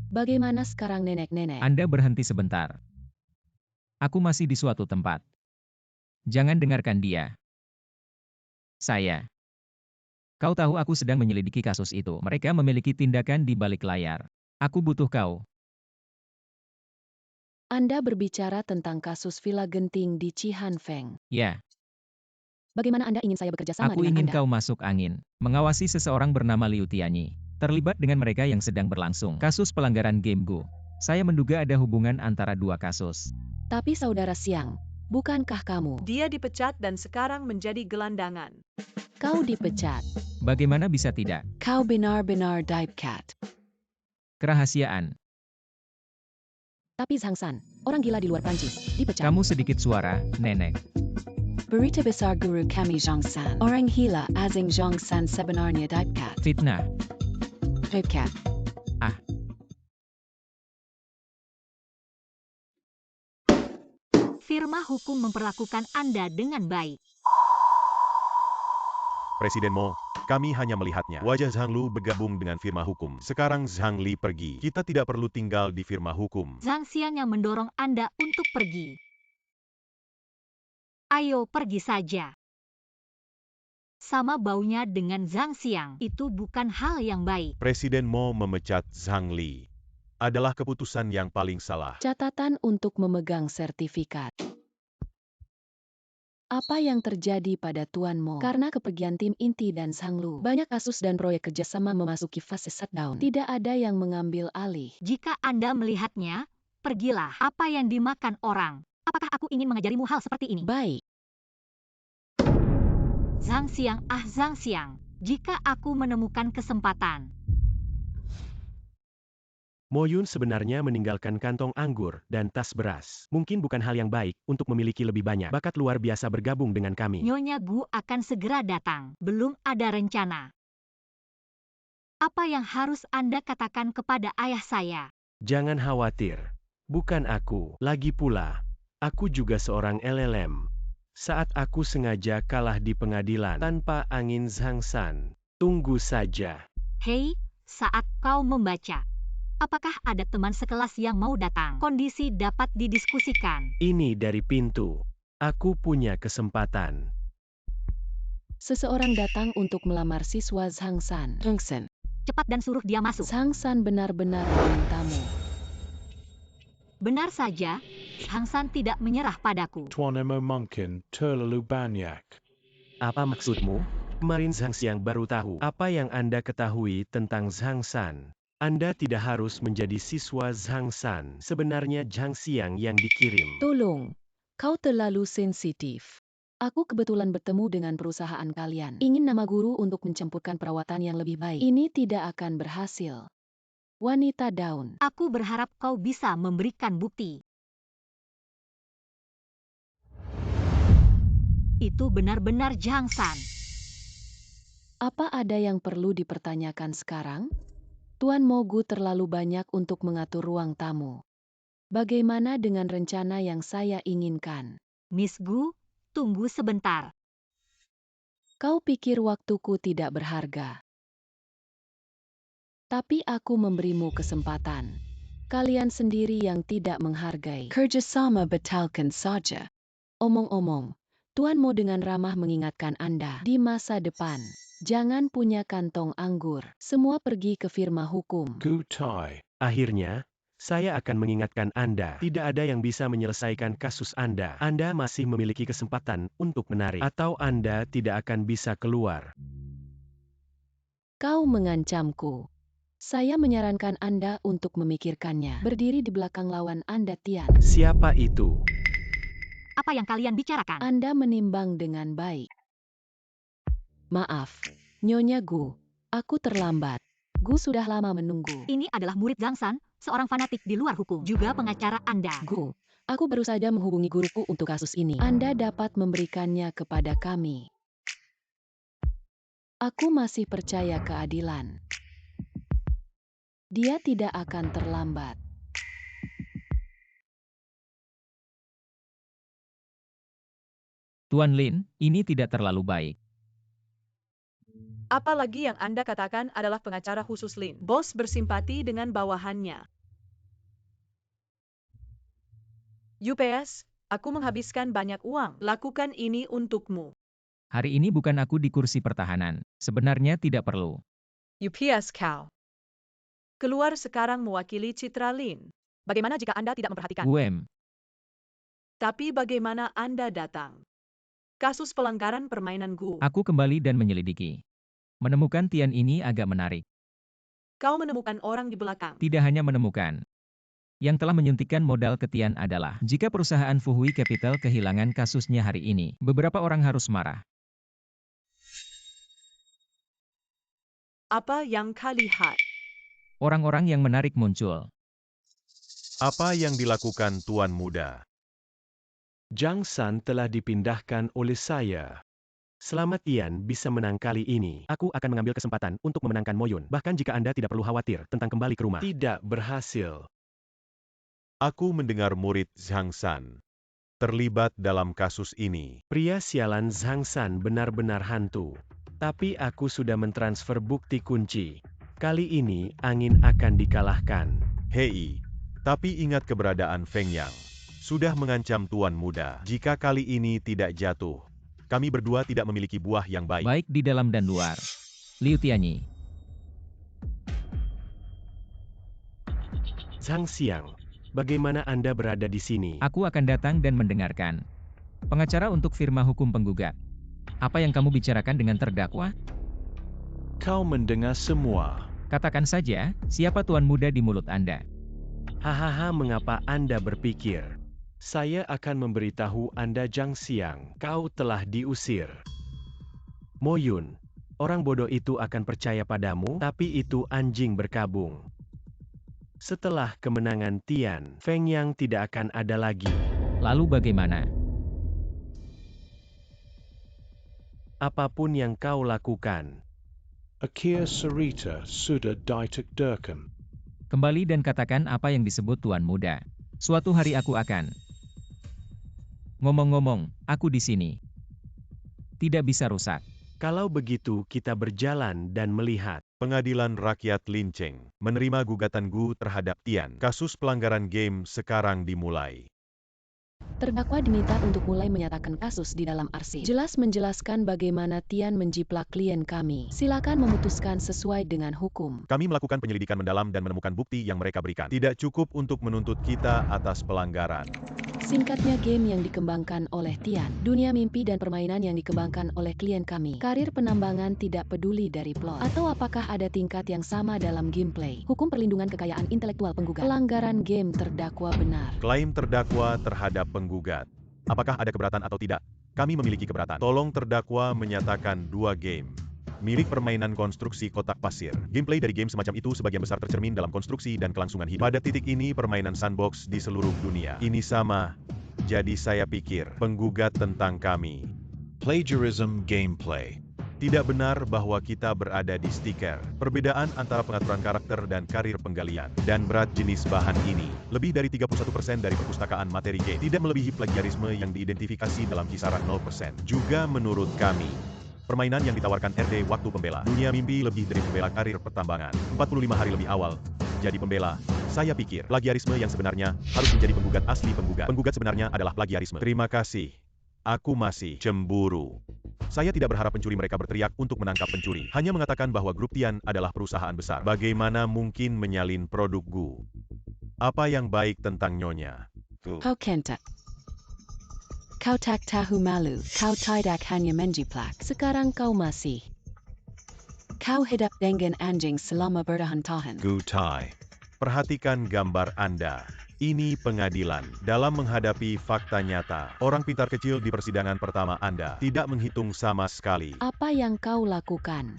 S6: Bagaimana sekarang nenek-nenek?
S5: Anda berhenti sebentar. Aku masih di suatu tempat. Jangan dengarkan dia. Saya. Kau tahu aku sedang menyelidiki kasus itu. Mereka memiliki tindakan di balik layar. Aku butuh kau.
S6: Anda berbicara tentang kasus villa genting di Cihan Feng.
S5: Ya,
S6: Bagaimana Anda ingin saya bekerja sama
S5: aku
S6: dengan
S5: ingin
S6: Anda?
S5: kau masuk angin. Mengawasi seseorang bernama Liu Tianyi. Terlibat dengan mereka yang sedang berlangsung. Kasus pelanggaran game Go. Saya menduga ada hubungan antara dua kasus.
S6: Tapi saudara Xiang, bukankah kamu?
S8: Dia dipecat dan sekarang menjadi gelandangan.
S6: Kau dipecat.
S5: Bagaimana bisa tidak?
S6: Kau benar-benar dipecat.
S5: Kerahasiaan.
S6: Tapi Zhang San, orang gila di luar Prancis, dipecat.
S5: Kamu sedikit suara, nenek.
S6: Berita besar guru kami Zhang San. Orang gila asing Zhang San sebenarnya dipecat.
S5: Fitnah.
S6: Dipecat.
S3: Firma hukum memperlakukan Anda dengan baik.
S2: Presiden Mo, kami hanya melihatnya. Wajah Zhang Lu bergabung dengan firma hukum. Sekarang Zhang Li pergi. Kita tidak perlu tinggal di firma hukum.
S3: Zhang Xiang yang mendorong Anda untuk pergi. Ayo pergi saja. Sama baunya dengan Zhang Xiang. Itu bukan hal yang baik.
S2: Presiden Mo memecat Zhang Li. Adalah keputusan yang paling salah.
S6: Catatan untuk memegang sertifikat. Apa yang terjadi pada Tuan Mo? Karena kepergian tim inti dan Zhang Lu, banyak kasus dan proyek kerjasama memasuki fase shutdown. Tidak ada yang mengambil alih.
S3: Jika Anda melihatnya, pergilah. Apa yang dimakan orang? Apakah aku ingin mengajarimu hal seperti ini?
S6: Baik.
S3: Zhang Zhang Xiang, jika aku menemukan kesempatan.
S4: Moyun sebenarnya meninggalkan kantong anggur dan tas beras. Mungkin bukan hal yang baik untuk memiliki lebih banyak bakat luar biasa bergabung dengan kami.
S3: Nyonya Gu akan segera datang. Belum ada rencana. Apa yang harus Anda katakan kepada ayah saya?
S4: Jangan khawatir. Bukan aku. Lagi pula, aku juga seorang LLM. Saat aku sengaja kalah di pengadilan tanpa angin Zhang San. Tunggu saja.
S3: Hei, saat kau membaca. Apakah ada teman sekelas yang mau datang? Kondisi dapat didiskusikan.
S4: Ini dari pintu. Aku punya kesempatan.
S6: Seseorang datang untuk melamar siswa Zhang San.
S3: Cepat dan suruh dia masuk.
S6: Zhang San benar-benar memintamu.
S3: Benar saja, Zhang San tidak menyerah padaku.
S7: Tuanemo mungkin terlalu banyak.
S4: Apa maksudmu? Kemarin Zhang Xiang baru tahu. Apa yang Anda ketahui tentang Zhang San? Anda tidak harus menjadi siswa Zhang San. Sebenarnya Zhang Xiang yang dikirim.
S6: Tolong, kau terlalu sensitif. Aku kebetulan bertemu dengan perusahaan kalian. Ingin nama guru untuk mencampurkan perawatan yang lebih baik. Ini tidak akan berhasil. Wanita daun.
S3: Aku berharap kau bisa memberikan bukti. Itu benar-benar Zhang San.
S6: Apa ada yang perlu dipertanyakan sekarang? Tuan Mogu terlalu banyak untuk mengatur ruang tamu. Bagaimana dengan rencana yang saya inginkan?
S3: Miss Gu, tunggu sebentar.
S6: Kau pikir waktuku tidak berharga. Tapi aku memberimu kesempatan. Kalian sendiri yang tidak menghargai. Kerjasama batalkan saja. Omong-omong, Tuan Mo dengan ramah mengingatkan Anda di masa depan. Jangan punya kantong anggur. Semua pergi ke firma hukum.
S7: Gu Tai.
S4: Akhirnya, saya akan mengingatkan Anda. Tidak ada yang bisa menyelesaikan kasus Anda. Anda masih memiliki kesempatan untuk menarik. Atau Anda tidak akan bisa keluar.
S6: Kau mengancamku. Saya menyarankan Anda untuk memikirkannya. Berdiri di belakang lawan Anda, Tian.
S4: Siapa itu?
S3: Apa yang kalian bicarakan?
S6: Anda menimbang dengan baik. Maaf, Nyonya Gu. Aku terlambat. Gu sudah lama menunggu.
S3: Ini adalah murid Zhang San, seorang fanatik di luar hukum. Juga pengacara Anda.
S6: Gu, aku baru saja menghubungi guruku untuk kasus ini. Anda dapat memberikannya kepada kami. Aku masih percaya keadilan. Dia tidak akan terlambat.
S5: Tuan Lin, ini tidak terlalu baik.
S8: Apalagi yang Anda katakan adalah pengacara khusus Lin. Bos bersimpati dengan bawahannya. UPS, aku menghabiskan banyak uang. Lakukan ini untukmu.
S5: Hari ini bukan aku di kursi pertahanan. Sebenarnya tidak perlu.
S8: UPS kau. Keluar sekarang mewakili Citra Lin. Bagaimana jika Anda tidak memperhatikan? Tapi bagaimana Anda datang? Kasus pelanggaran permainan Gu.
S5: Aku kembali dan menyelidiki. Menemukan Tian ini agak menarik.
S8: Kau menemukan orang di belakang.
S5: Tidak hanya menemukan. Yang telah menyuntikkan modal ke Tian adalah, jika perusahaan Fuhui Capital kehilangan kasusnya hari ini, beberapa orang harus marah.
S8: Apa yang kau lihat?
S5: Orang-orang yang menarik muncul.
S2: Apa yang dilakukan Tuan Muda?
S4: Zhang San telah dipindahkan oleh saya. Selama Tian bisa menang kali ini, aku akan mengambil kesempatan untuk memenangkan Moyun. Bahkan jika Anda tidak perlu khawatir tentang kembali ke rumah. Tidak berhasil.
S2: Aku mendengar murid Zhang San terlibat dalam kasus ini.
S4: Pria sialan Zhang San benar-benar hantu. Tapi aku sudah mentransfer bukti kunci. Kali ini angin akan dikalahkan.
S2: Hei, tapi ingat keberadaan Feng Yang. Sudah mengancam Tuan Muda. Jika kali ini tidak jatuh, kami berdua tidak memiliki buah yang baik.
S5: Baik di dalam dan luar. Liu Tianyi.
S4: Zhang Xiang, bagaimana Anda berada di sini?
S5: Aku akan datang dan mendengarkan. Pengacara untuk firma hukum penggugat. Apa yang kamu bicarakan dengan terdakwa?
S7: Kau mendengar semua.
S5: Katakan saja, siapa Tuan Muda di mulut Anda?
S4: Hahaha, mengapa Anda berpikir? Saya akan memberitahu Anda Zhang Xiang, kau telah diusir. Moyun, orang bodoh itu akan percaya padamu, tapi itu anjing berkabung. Setelah kemenangan Tian, Feng Yang tidak akan ada lagi.
S5: Lalu bagaimana?
S4: Apapun yang kau lakukan.
S7: Akia Sarita Suda Ditek Durkan.
S5: Kembali dan katakan apa yang disebut Tuan Muda. Suatu hari aku akan. Ngomong-ngomong, aku di sini. Tidak bisa rusak.
S4: Kalau begitu kita berjalan dan melihat.
S2: Pengadilan Rakyat Linceng menerima gugatan Gu terhadap Tian. Kasus pelanggaran game sekarang dimulai.
S6: Terdakwa diminta untuk mulai menyatakan kasus di dalam arsip. Jelas menjelaskan bagaimana Tian menjiplak klien kami. Silakan memutuskan sesuai dengan hukum.
S2: Kami melakukan penyelidikan mendalam dan menemukan bukti yang mereka berikan. Tidak cukup untuk menuntut kita atas pelanggaran.
S6: Singkatnya, game yang dikembangkan oleh Tian, dunia mimpi dan permainan yang dikembangkan oleh klien kami, karir penambangan tidak peduli dari plot, atau apakah ada tingkat yang sama dalam gameplay, hukum perlindungan kekayaan intelektual penggugat, pelanggaran game terdakwa benar.
S2: Klaim terdakwa terhadap penggugat. Apakah ada keberatan atau tidak? Kami memiliki keberatan. Tolong terdakwa menyatakan 2 game. Milik permainan konstruksi kotak pasir. Gameplay dari game semacam itu sebagian besar tercermin dalam konstruksi dan kelangsungan hidup. Pada titik ini permainan sandbox di seluruh dunia. Ini sama. Jadi saya pikir, penggugat tentang kami.
S1: Plagiarism gameplay.
S2: Tidak benar bahwa kita berada di stiker. Perbedaan antara pengaturan karakter dan karir penggalian. Dan berat jenis bahan ini. Lebih dari 31% dari perpustakaan materi game. Tidak melebihi plagiarisme yang diidentifikasi dalam kisaran 0%. Juga menurut kami. Permainan yang ditawarkan RD waktu pembela. Dunia mimpi lebih dari pembela karir pertambangan. 45 hari lebih awal. Jadi pembela. Saya pikir, plagiarisme yang sebenarnya harus menjadi penggugat asli penggugat. Penggugat sebenarnya adalah plagiarisme. Terima kasih. Aku masih cemburu. Saya tidak berharap pencuri mereka berteriak untuk menangkap pencuri. Hanya mengatakan bahwa grup Tian adalah perusahaan besar. Bagaimana mungkin menyalin produk Gu? Apa yang baik tentang Nyonya?
S6: Kau kentak. Kau tak tahu malu, kau tidak hanya menjiplak. Sekarang kau masih. Kau hidup dengan anjing selama bertahun-tahun.
S1: Gu Tai.
S2: Perhatikan gambar Anda. Ini pengadilan. Dalam menghadapi fakta nyata, orang pintar kecil di persidangan pertama Anda tidak menghitung sama sekali.
S6: Apa yang kau lakukan?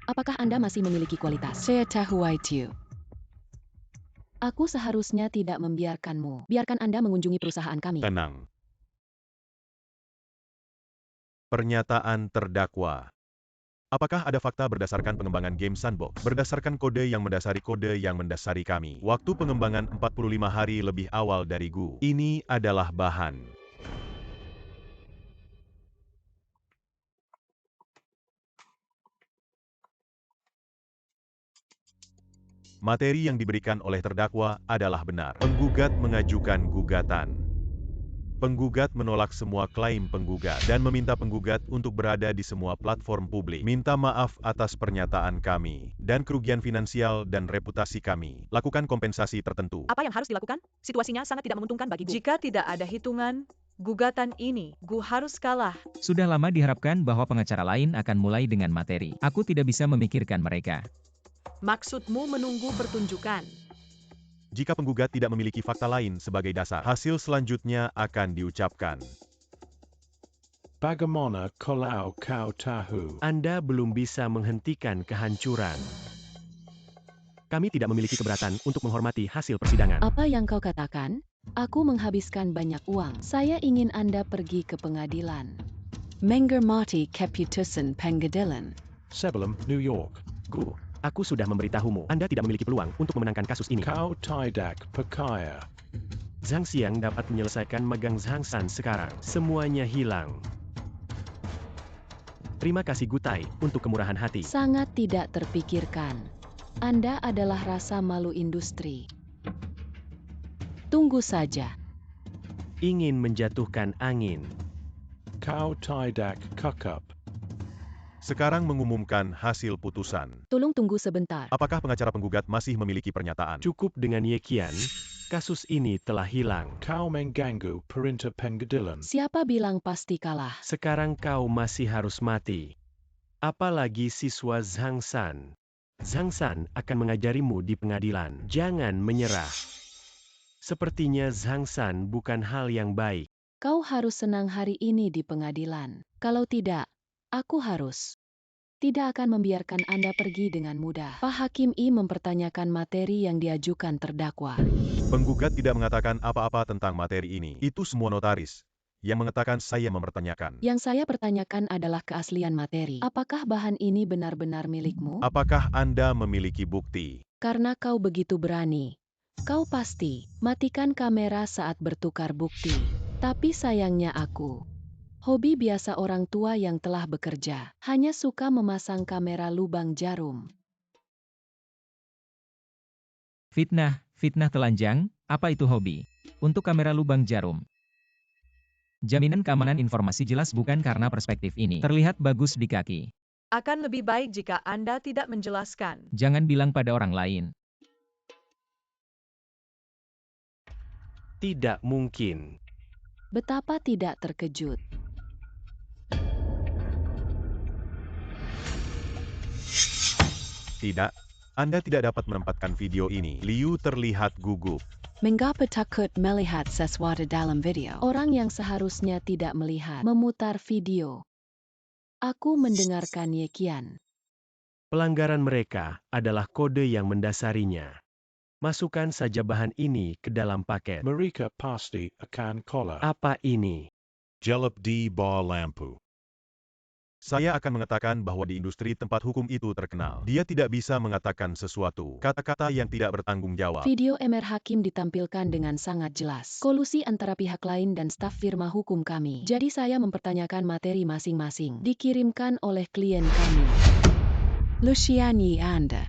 S6: Apakah Anda masih memiliki kualitas? Saya tahu itu. Aku seharusnya tidak membiarkanmu. Biarkan Anda mengunjungi perusahaan kami.
S2: Tenang. Pernyataan terdakwa. Apakah ada fakta berdasarkan pengembangan game sandbox? Berdasarkan kode yang mendasari kami. Waktu pengembangan 45 hari lebih awal dari Gu. Ini adalah bahan. Materi yang diberikan oleh terdakwa adalah benar. Penggugat mengajukan gugatan. Penggugat menolak semua klaim penggugat dan meminta penggugat untuk berada di semua platform publik. Minta maaf atas pernyataan kami dan kerugian finansial dan reputasi kami. Lakukan kompensasi tertentu.
S8: Apa yang harus dilakukan? Situasinya sangat tidak menguntungkan bagi Gu. Jika tidak ada hitungan, gugatan ini, Gu harus kalah.
S5: Sudah lama diharapkan bahwa pengacara lain akan mulai dengan materi. Aku tidak bisa memikirkan mereka.
S8: Maksudmu menunggu pertunjukan?
S2: Jika penggugat tidak memiliki fakta lain sebagai dasar, hasil selanjutnya akan diucapkan.
S7: Bagaimana kalau kau tahu?
S4: Anda belum bisa menghentikan kehancuran. Kami tidak memiliki keberatan untuk menghormati hasil persidangan.
S6: Apa yang kau katakan? Aku menghabiskan banyak uang. Saya ingin Anda pergi ke pengadilan. Menghormati keputusan pengadilan.
S7: Sebelum, New York.
S4: Gu, aku sudah memberitahumu, Anda tidak memiliki peluang untuk memenangkan kasus ini.
S7: Kau tidak percaya.
S4: Zhang Xiang dapat menyelesaikan megang Zhang San sekarang. Semuanya hilang. Terima kasih Gu Tai untuk kemurahan hati.
S6: Sangat tidak terpikirkan. Anda adalah rasa malu industri. Tunggu saja.
S4: Ingin menjatuhkan angin.
S7: Kau tidak kukup.
S2: Sekarang mengumumkan hasil putusan.
S6: Tolong tunggu sebentar.
S2: Apakah pengacara penggugat masih memiliki pernyataan?
S4: Cukup dengan Ye Qian. Kasus ini telah hilang.
S7: Kau mengganggu perintah pengadilan.
S6: Siapa bilang pasti kalah?
S4: Sekarang kau masih harus mati. Apalagi siswa Zhang San. Zhang San akan mengajarimu di pengadilan. Jangan menyerah. Sepertinya Zhang San bukan hal yang baik.
S6: Kau harus senang hari ini di pengadilan. Kalau tidak, Aku harus tidak akan membiarkan Anda pergi dengan mudah. Pak Hakim I mempertanyakan materi yang diajukan terdakwa.
S2: Penggugat tidak mengatakan apa-apa tentang materi ini. Itu semua notaris yang mengatakan saya mempertanyakan.
S6: Yang saya pertanyakan adalah keaslian materi. Apakah bahan ini benar-benar milikmu?
S2: Apakah Anda memiliki bukti?
S6: Karena kau begitu berani, kau pasti matikan kamera saat bertukar bukti. Tapi sayangnya aku, hobi biasa orang tua yang telah bekerja, hanya suka memasang kamera lubang jarum.
S5: Fitnah telanjang, apa itu hobi? Untuk kamera lubang jarum. Jaminan keamanan informasi jelas bukan karena perspektif ini. Terlihat bagus di kaki.
S8: Akan lebih baik jika Anda tidak menjelaskan.
S5: Jangan bilang pada orang lain.
S4: Tidak mungkin.
S6: Betapa tidak terkejut.
S2: Tidak, Anda tidak dapat menempatkan video ini. Liu terlihat gugup.
S6: Mengapa takut melihat sesuatu dalam video? Orang yang seharusnya tidak melihat memutar video. Aku mendengarkan Yekian.
S4: Pelanggaran mereka adalah kode yang mendasarinya. Masukkan saja bahan ini ke dalam paket.
S7: Mereka pasti akan kola.
S4: Apa ini?
S1: Jelap di bawah lampu.
S2: Saya akan mengatakan bahwa di industri tempat hukum itu terkenal. Dia tidak bisa mengatakan sesuatu. Kata-kata yang tidak bertanggung jawab.
S6: Video MR Hakim ditampilkan dengan sangat jelas. Kolusi antara pihak lain dan staf firma hukum kami. Jadi saya mempertanyakan materi masing-masing. Dikirimkan oleh klien kami. Luciani Anda.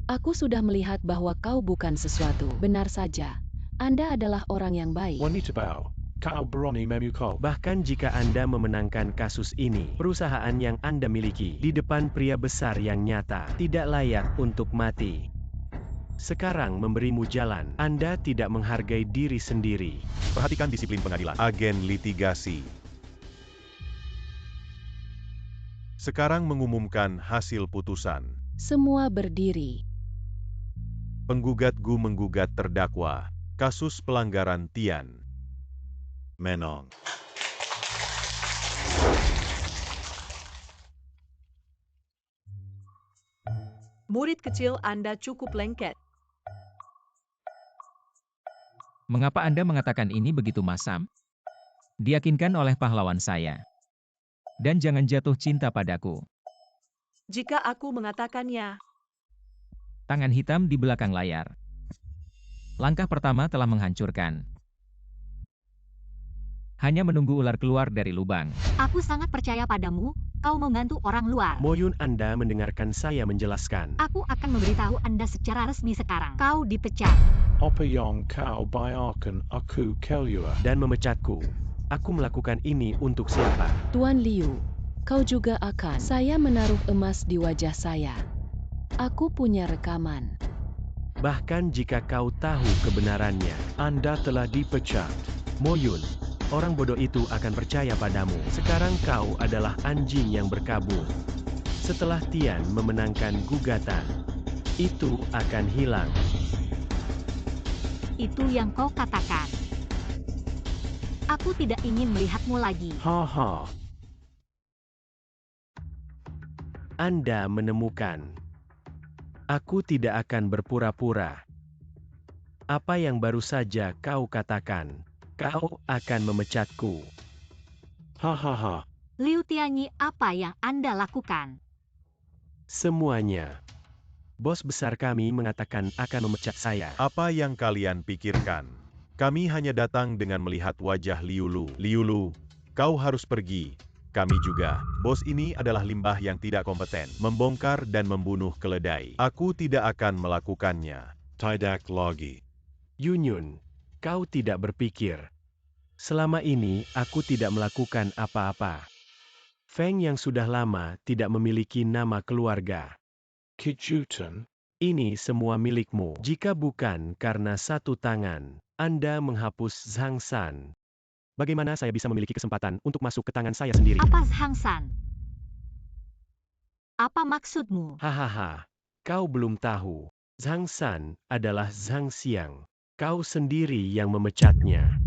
S6: Aku sudah melihat bahwa kau bukan sesuatu. Benar saja. Anda adalah orang yang baik.
S7: Wanita bau. Kau berani memukul.
S4: Bahkan jika Anda memenangkan kasus ini, perusahaan yang Anda miliki di depan pria besar yang nyata tidak layak untuk mati. Sekarang memberimu jalan, Anda tidak menghargai diri sendiri.
S2: Perhatikan disiplin pengadilan. Agen litigasi. Sekarang mengumumkan hasil putusan.
S6: Semua berdiri.
S2: Penggugat Gu menggugat terdakwa. Kasus pelanggaran Tian.
S1: Menong.
S8: Murid kecil Anda cukup lengket.
S5: Mengapa Anda mengatakan ini begitu masam? Diyakinkan oleh pahlawan saya. Dan jangan jatuh cinta padaku.
S8: Jika aku mengatakannya,
S5: Tangan hitam di belakang layar. Langkah pertama telah menghancurkan. Hanya menunggu ular keluar dari lubang.
S3: Aku sangat percaya padamu, kau membantu orang luar.
S4: Moyun, Anda mendengarkan saya menjelaskan.
S3: Aku akan memberitahu Anda secara resmi sekarang. Kau dipecat.
S7: Apa yang kau bayarkan aku keluar?
S4: Dan memecatku. Aku melakukan ini untuk siapa?
S6: Tuan Liu, kau juga akan. Saya menaruh emas di wajah saya. Aku punya rekaman.
S4: Bahkan jika kau tahu kebenarannya,
S7: Anda telah dipecat.
S4: Moyun, orang bodoh itu akan percaya padamu. Sekarang kau adalah anjing yang berkabung. Setelah Tian memenangkan gugatan, itu akan hilang.
S3: Itu yang kau katakan. Aku tidak ingin melihatmu lagi.
S7: Ha.
S4: Anda menemukan. Aku tidak akan berpura-pura. Apa yang baru saja kau katakan? Kau akan memecatku.
S7: Ha.
S3: Liu Tianyi, apa yang Anda lakukan?
S4: Semuanya. Bos besar kami mengatakan akan memecat saya.
S2: Apa yang kalian pikirkan? Kami hanya datang dengan melihat wajah Liu Lu. Liu Lu, kau harus pergi. Kami juga. Bos ini adalah limbah yang tidak kompeten. Membongkar dan membunuh keledai. Aku tidak akan melakukannya.
S1: Tidak lagi.
S4: Yunyun, kau tidak berpikir. Selama ini aku tidak melakukan apa-apa. Feng yang sudah lama tidak memiliki nama keluarga.
S7: Kejutan.
S4: Ini semua milikmu. Jika bukan karena satu tangan, Anda menghapus Zhang San. Bagaimana saya bisa memiliki kesempatan untuk masuk ke tangan saya sendiri?
S3: Apa Hang San? Apa maksudmu?
S4: Hahaha, kau belum tahu. Zhang San adalah Zhang Xiang. Kau sendiri yang memecatnya.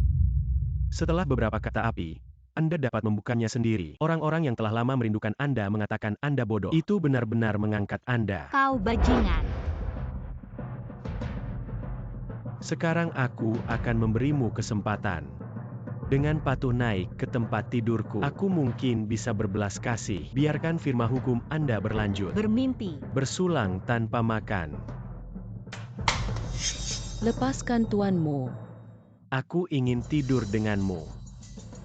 S4: Setelah beberapa kata api, Anda dapat membukanya sendiri. Orang-orang yang telah lama merindukan Anda mengatakan Anda bodoh. Itu benar-benar mengangkat Anda.
S3: Kau bajingan.
S4: Sekarang aku akan memberimu kesempatan. Dengan patuh naik ke tempat tidurku, aku mungkin bisa berbelas kasih. Biarkan firma hukum Anda berlanjut.
S3: Bermimpi.
S4: Bersulang tanpa makan.
S6: Lepaskan tuanmu.
S4: Aku ingin tidur denganmu.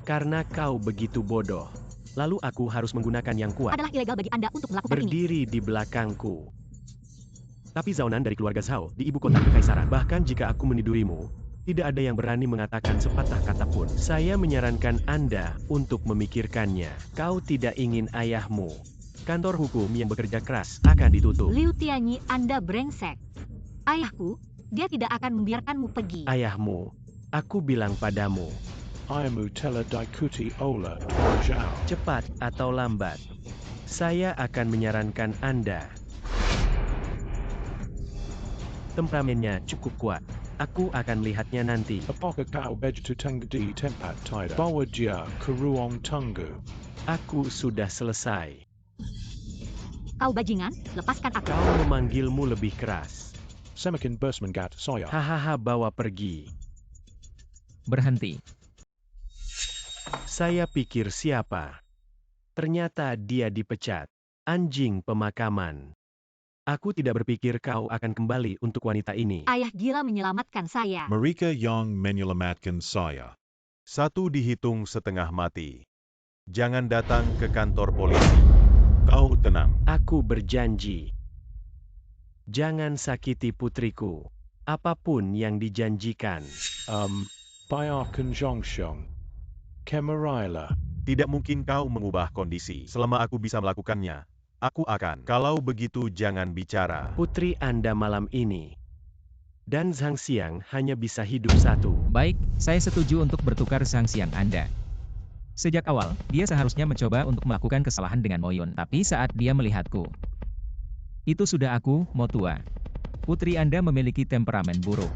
S4: Karena kau begitu bodoh. Lalu aku harus menggunakan yang kuat.
S3: Adalah ilegal bagi Anda untuk melakukan ini.
S4: Berdiri di belakangku. Tapi Zhaonan dari keluarga Zhao di ibu kota kekaisaran. Bahkan jika aku menidurimu, tidak ada yang berani mengatakan sepatah kata pun. Saya menyarankan Anda untuk memikirkannya. Kau tidak ingin ayahmu. Kantor hukum yang bekerja keras akan ditutup.
S3: Liu Tianyi, Anda brengsek. Ayahku, dia tidak akan membiarkanmu pergi.
S4: Ayahmu, aku bilang padamu.
S7: Ayamu tela daikuti ola Zhao.
S4: Cepat atau lambat, saya akan menyarankan Anda. Temperamennya cukup kuat. Aku akan lihatnya nanti.
S7: Apakah kau begitu di tempat tidak? Bawa dia ke ruang tunggu.
S4: Aku sudah selesai.
S3: Kau bajingan, lepaskan aku.
S4: Kau memanggilmu lebih keras.
S7: Semakin bersemangat saya.
S4: Hahaha, bawa pergi.
S5: Berhenti.
S4: Saya pikir siapa? Ternyata dia dipecat. Anjing pemakaman. Aku tidak berpikir kau akan kembali untuk wanita ini.
S3: Ayah gila menyelamatkan saya.
S1: Mereka yang menyelamatkan saya.
S2: 1 dihitung setengah mati. Jangan datang ke kantor polisi. Kau tenang.
S4: Aku berjanji. Jangan sakiti putriku. Apapun yang dijanjikan.
S7: Bayarkan Zhongxiong. Kemaraila.
S2: Tidak mungkin kau mengubah kondisi. Selama aku bisa melakukannya, aku akan. Kalau begitu jangan bicara.
S4: Putri Anda malam ini. Dan Zhang Xiang hanya bisa hidup satu.
S5: Baik, saya setuju untuk bertukar sanksian Anda. Sejak awal, dia seharusnya mencoba untuk melakukan kesalahan dengan Moyun. Tapi saat dia melihatku, itu sudah aku, Motua. Putri Anda memiliki temperamen buruk.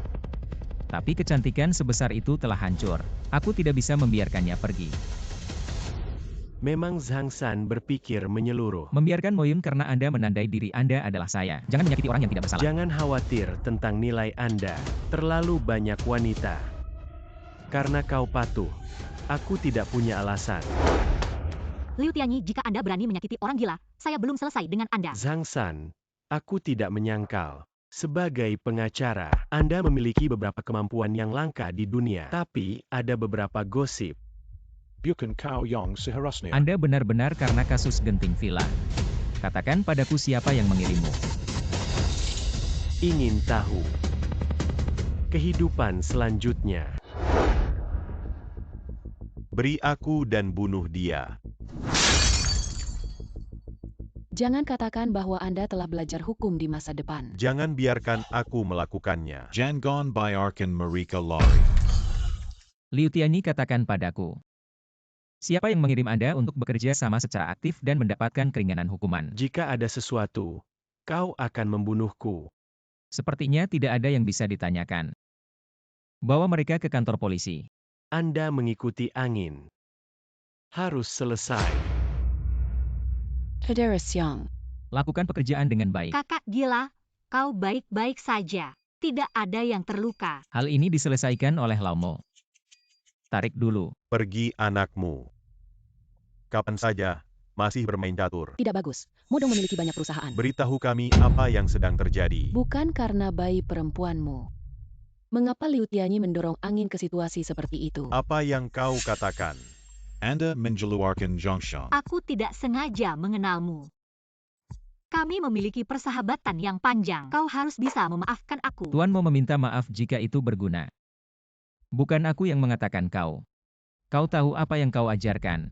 S5: Tapi kecantikan sebesar itu telah hancur. Aku tidak bisa membiarkannya pergi.
S4: Memang Zhang San berpikir menyeluruh.
S5: Membiarkan Moyun karena Anda menandai diri Anda adalah saya. Jangan menyakiti orang yang tidak bersalah.
S4: Jangan khawatir tentang nilai Anda. Terlalu banyak wanita. Karena kau patuh. Aku tidak punya alasan.
S3: Liu Tianyi, jika Anda berani menyakiti orang gila, saya belum selesai dengan Anda.
S4: Zhang San, aku tidak menyangkal. Sebagai pengacara, Anda memiliki beberapa kemampuan yang langka di dunia. Tapi, ada beberapa gosip.
S7: Bukan kau yang seharusnya.
S5: Anda benar-benar karena kasus genting villa. Katakan padaku siapa yang mengirimmu.
S4: Ingin tahu kehidupan selanjutnya.
S2: Beri aku dan bunuh dia.
S6: Jangan katakan bahwa Anda telah belajar hukum di masa depan.
S2: Jangan biarkan aku melakukannya.
S1: Jangan bayarkan mereka lari.
S5: Liu Tianyi, katakan padaku. Siapa yang mengirim Anda untuk bekerja sama secara aktif dan mendapatkan keringanan hukuman?
S4: Jika ada sesuatu, kau akan membunuhku.
S5: Sepertinya tidak ada yang bisa ditanyakan. Bawa mereka ke kantor polisi.
S4: Anda mengikuti angin. Harus selesai.
S6: Saudara Xiang,
S5: Lakukan pekerjaan dengan baik.
S3: Kakak gila, kau baik-baik saja. Tidak ada yang terluka.
S5: Hal ini diselesaikan oleh Laumo. Tarik dulu.
S2: Pergi anakmu. Kapan saja, masih bermain catur.
S6: tidak bagus. Modong memiliki banyak perusahaan.
S2: Beritahu kami apa yang sedang terjadi.
S6: Bukan karena bayi perempuanmu. Mengapa Liu Tianyi mendorong angin ke situasi seperti itu?
S2: Apa yang kau katakan?
S1: Anda mengeluarkan Zhongxiang.
S3: Aku tidak sengaja mengenalmu. Kami memiliki persahabatan yang panjang. Kau harus bisa memaafkan aku.
S5: Tuan mau meminta maaf jika itu berguna. Bukan aku yang mengatakan kau. Kau tahu apa yang kau ajarkan.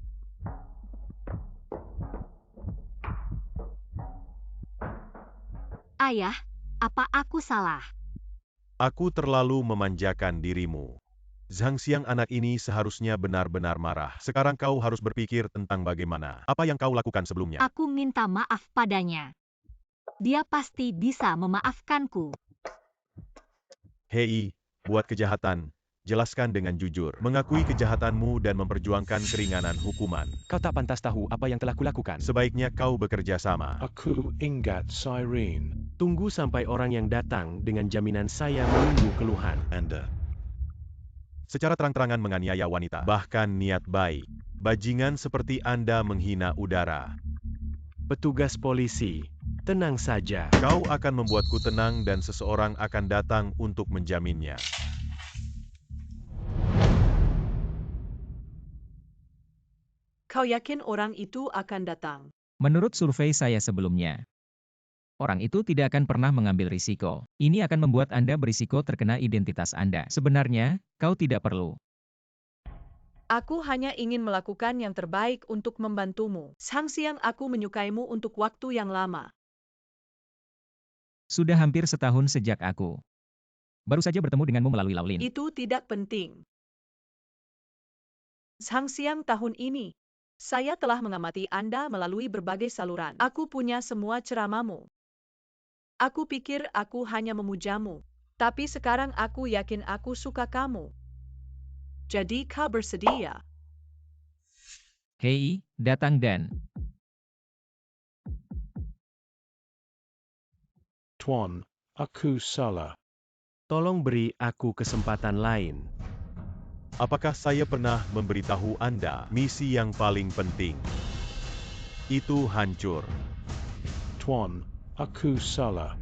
S3: Ayah, apa aku salah?
S2: Aku terlalu memanjakan dirimu. Zhang Xiang anak ini seharusnya benar-benar marah. Sekarang kau harus berpikir tentang bagaimana. Apa yang kau lakukan sebelumnya?
S3: Aku minta maaf padanya. Dia pasti bisa memaafkanku.
S2: Hei, buat kejahatan, Jelaskan dengan jujur, mengakui kejahatanmu dan memperjuangkan keringanan hukuman.
S4: Kau tak pantas tahu apa yang telah kulakukan.
S2: Sebaiknya kau bekerja sama.
S7: Aku ingat Cyrene.
S4: Tunggu sampai orang yang datang dengan jaminan saya menunggu keluhan.
S1: Anda.
S2: Secara terang-terangan menganiaya wanita, bahkan niat baik. Bajingan seperti Anda menghina udara.
S4: Petugas polisi, tenang saja.
S2: Kau akan membuatku tenang dan seseorang akan datang untuk menjaminnya.
S8: Kau yakin orang itu akan datang?
S5: Menurut survei saya sebelumnya, orang itu tidak akan pernah mengambil risiko. Ini akan membuat Anda berisiko terkena identitas Anda. Sebenarnya, kau tidak perlu.
S8: Aku hanya ingin melakukan yang terbaik untuk membantumu. Sang siang aku menyukaimu untuk waktu yang lama.
S5: Sudah hampir setahun sejak aku baru saja bertemu denganmu melalui Laulin.
S8: Itu tidak penting. Sang siang tahun ini, saya telah mengamati Anda melalui berbagai saluran. Aku punya semua ceramahmu. Aku pikir aku hanya memujamu. Tapi sekarang aku yakin aku suka kamu. Jadi kau bersedia?
S5: Hei, datang dan
S7: Tuan, aku salah.
S4: Tolong beri aku kesempatan lain.
S2: Apakah saya pernah memberitahu Anda misi yang paling penting? Itu hancur.
S7: Tuan, aku salah.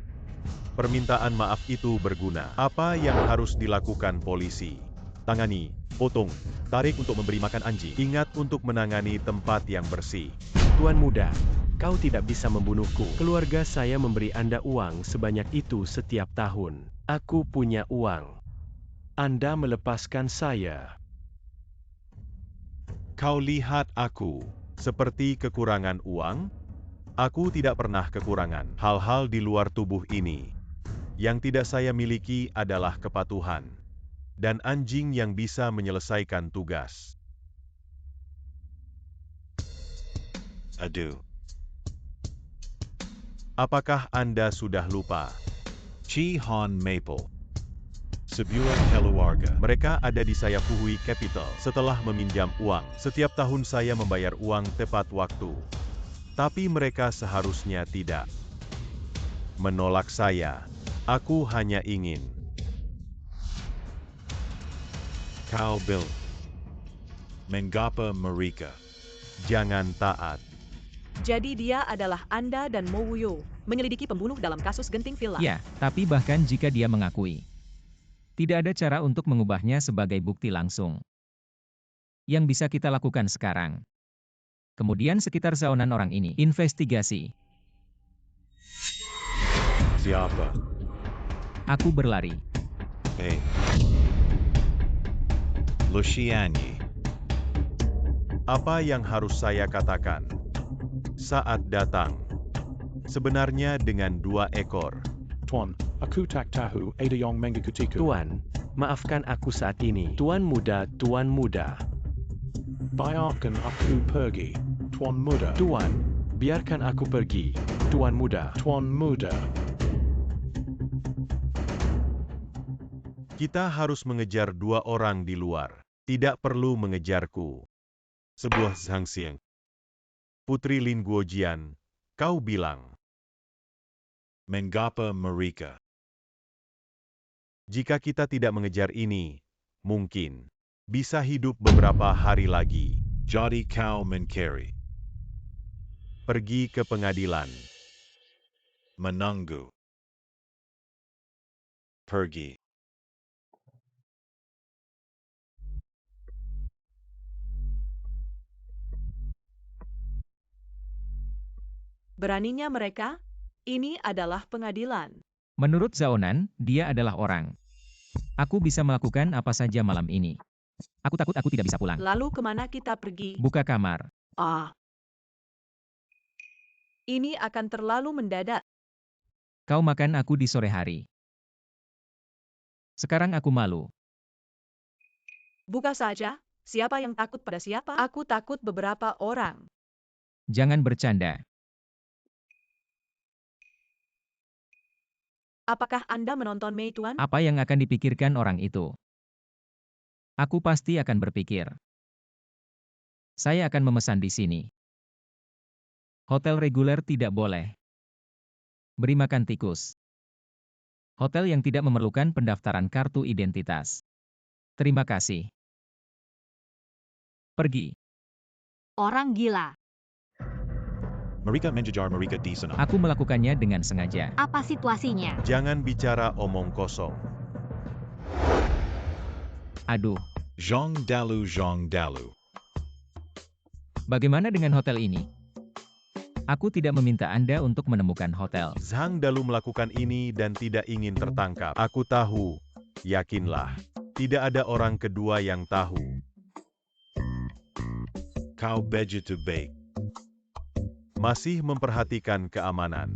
S2: Permintaan maaf itu berguna. Apa yang harus dilakukan polisi? Tangani, potong, tarik untuk memberi makan anjing. Ingat untuk menangani tempat yang bersih.
S4: Tuan muda, kau tidak bisa membunuhku. Keluarga saya memberi Anda uang sebanyak itu setiap tahun. Aku punya uang. Anda melepaskan saya.
S2: Kau lihat aku seperti kekurangan uang? Aku tidak pernah kekurangan hal-hal di luar tubuh ini. Yang tidak saya miliki adalah kepatuhan dan anjing yang bisa menyelesaikan tugas.
S1: Adu.
S2: Apakah Anda sudah lupa?
S1: Chi-Han Maple. Sebuah keluarga.
S2: Mereka ada di saya Fuhui Capital setelah meminjam uang. Setiap tahun saya membayar uang tepat waktu. Tapi mereka seharusnya tidak menolak saya. Aku hanya ingin.
S1: Kau Bill. Mengapa mereka?
S2: Jangan taat.
S8: Jadi dia adalah Anda dan Mo Wuyo, menyelidiki pembunuh dalam kasus genting villa.
S5: ya, tapi bahkan jika dia mengakui, tidak ada cara untuk mengubahnya sebagai bukti langsung. Yang bisa kita lakukan sekarang. Kemudian sekitar zaonan orang ini, investigasi.
S1: Siapa?
S5: Aku berlari.
S1: Hey. Luciani.
S2: Apa yang harus saya katakan? Saat datang. Sebenarnya dengan 2 ekor.
S7: Tuan, aku tak tahu ada yang mengikutiku.
S4: Tuan, maafkan aku saat ini. Tuan muda, Tuan muda.
S7: Biarkan aku pergi. Tuan muda.
S4: Tuan, biarkan aku pergi. Tuan muda.
S7: Tuan muda.
S2: Kita harus mengejar 2 orang di luar. Tidak perlu mengejarku. Sebuah zhangxiang. Putri Lin Guojian, kau bilang.
S1: Mengapa mereka?
S2: Jika kita tidak mengejar ini, mungkin bisa hidup beberapa hari lagi.
S1: Jadi kau mencari.
S2: Pergi ke pengadilan.
S1: Menunggu. Pergi.
S8: Beraninya mereka? Ini adalah pengadilan.
S5: Menurut zaonan, dia adalah orang. Aku bisa melakukan apa saja malam ini. Aku takut aku tidak bisa pulang.
S8: Lalu kemana kita pergi?
S5: Buka kamar.
S8: Ini akan terlalu mendadak.
S5: Kau makan aku di sore hari. Sekarang aku malu.
S8: Buka saja. Siapa yang takut pada siapa? Aku takut beberapa orang.
S5: Jangan bercanda.
S8: Apakah Anda menonton Mei Tuan?
S5: Apa yang akan dipikirkan orang itu? Aku pasti akan berpikir. Saya akan memesan di sini. Hotel reguler tidak boleh. Beri makan tikus. Hotel yang tidak memerlukan pendaftaran kartu identitas. Terima kasih. Pergi.
S3: Orang gila.
S1: Mereka menjejar mereka di sana.
S5: Aku melakukannya dengan sengaja.
S3: Apa situasinya?
S2: Jangan bicara omong kosong.
S5: Aduh,
S1: Zhang Dalu.
S5: bagaimana dengan hotel ini? Aku tidak meminta Anda untuk menemukan hotel.
S2: Zhang Dalu melakukan ini dan tidak ingin tertangkap. Aku tahu, yakinlah. Tidak ada orang kedua yang tahu.
S1: Kau begitu baik.
S2: Masih memperhatikan keamanan.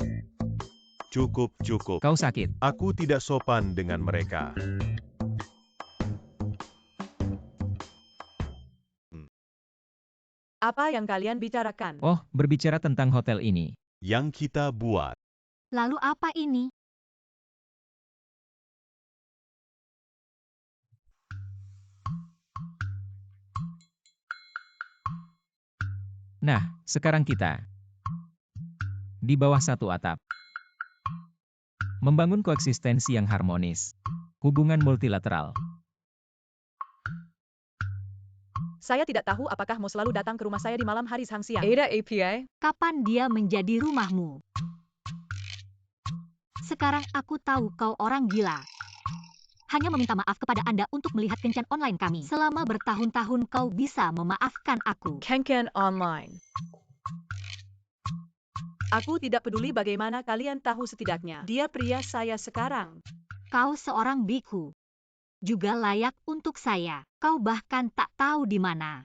S2: Cukup.
S5: Kau sakit.
S2: Aku tidak sopan dengan mereka.
S8: Apa yang kalian bicarakan?
S5: Oh, berbicara tentang hotel ini.
S2: Yang kita buat.
S3: Lalu apa ini?
S5: Nah, sekarang kita di bawah satu atap. Membangun koeksistensi yang harmonis. Hubungan multilateral.
S8: Saya tidak tahu apakah mau selalu datang ke rumah saya di malam hari sang siang. Ada API?
S3: Kapan dia menjadi rumahmu? Sekarang aku tahu kau orang gila. Hanya meminta maaf kepada Anda untuk melihat kencan online kami. Selama bertahun-tahun kau bisa memaafkan aku.
S8: Kencan online. Aku tidak peduli bagaimana kalian tahu setidaknya. Dia pria saya sekarang.
S3: Kau seorang biku. Juga layak untuk saya. Kau bahkan tak tahu di mana.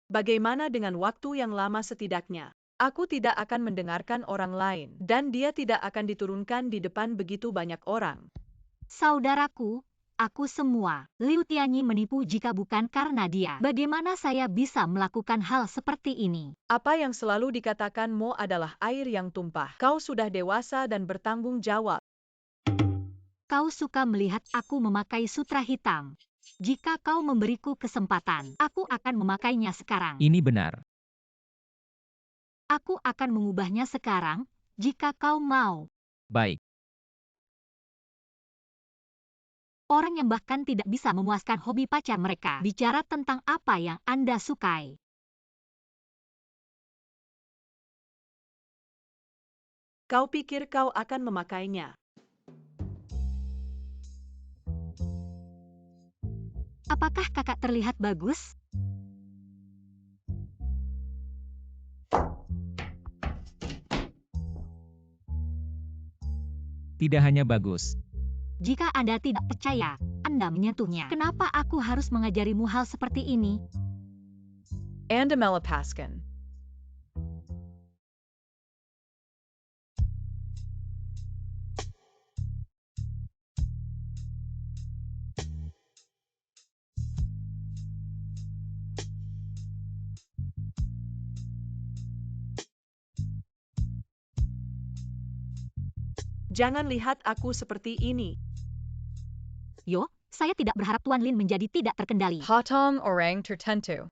S8: Bagaimana dengan waktu yang lama setidaknya? Aku tidak akan mendengarkan orang lain. Dan dia tidak akan diturunkan di depan begitu banyak orang.
S3: Saudaraku, aku semua. Liu Tianyi menipu jika bukan karena dia. Bagaimana saya bisa melakukan hal seperti ini?
S8: Apa yang selalu dikatakan Mo adalah air yang tumpah. Kau sudah dewasa dan bertanggung jawab.
S3: Kau suka melihat aku memakai sutra hitam. Jika kau memberiku kesempatan, aku akan memakainya sekarang.
S5: Ini benar.
S3: Aku akan mengubahnya sekarang, jika kau mau.
S5: Baik.
S3: Orang yang bahkan tidak bisa memuaskan hobi pacar mereka. Bicara tentang apa yang Anda sukai.
S8: Kau pikir kau akan memakainya.
S3: Apakah kakak terlihat bagus?
S5: Tidak hanya bagus.
S3: Jika Anda tidak percaya, Anda menyentuhnya. Kenapa aku harus mengajarimu hal seperti ini?
S8: Anda melepaskan. Jangan lihat aku seperti ini.
S3: Yo, saya tidak berharap Tuan Lin menjadi tidak terkendali.
S8: Potong orang tertentu.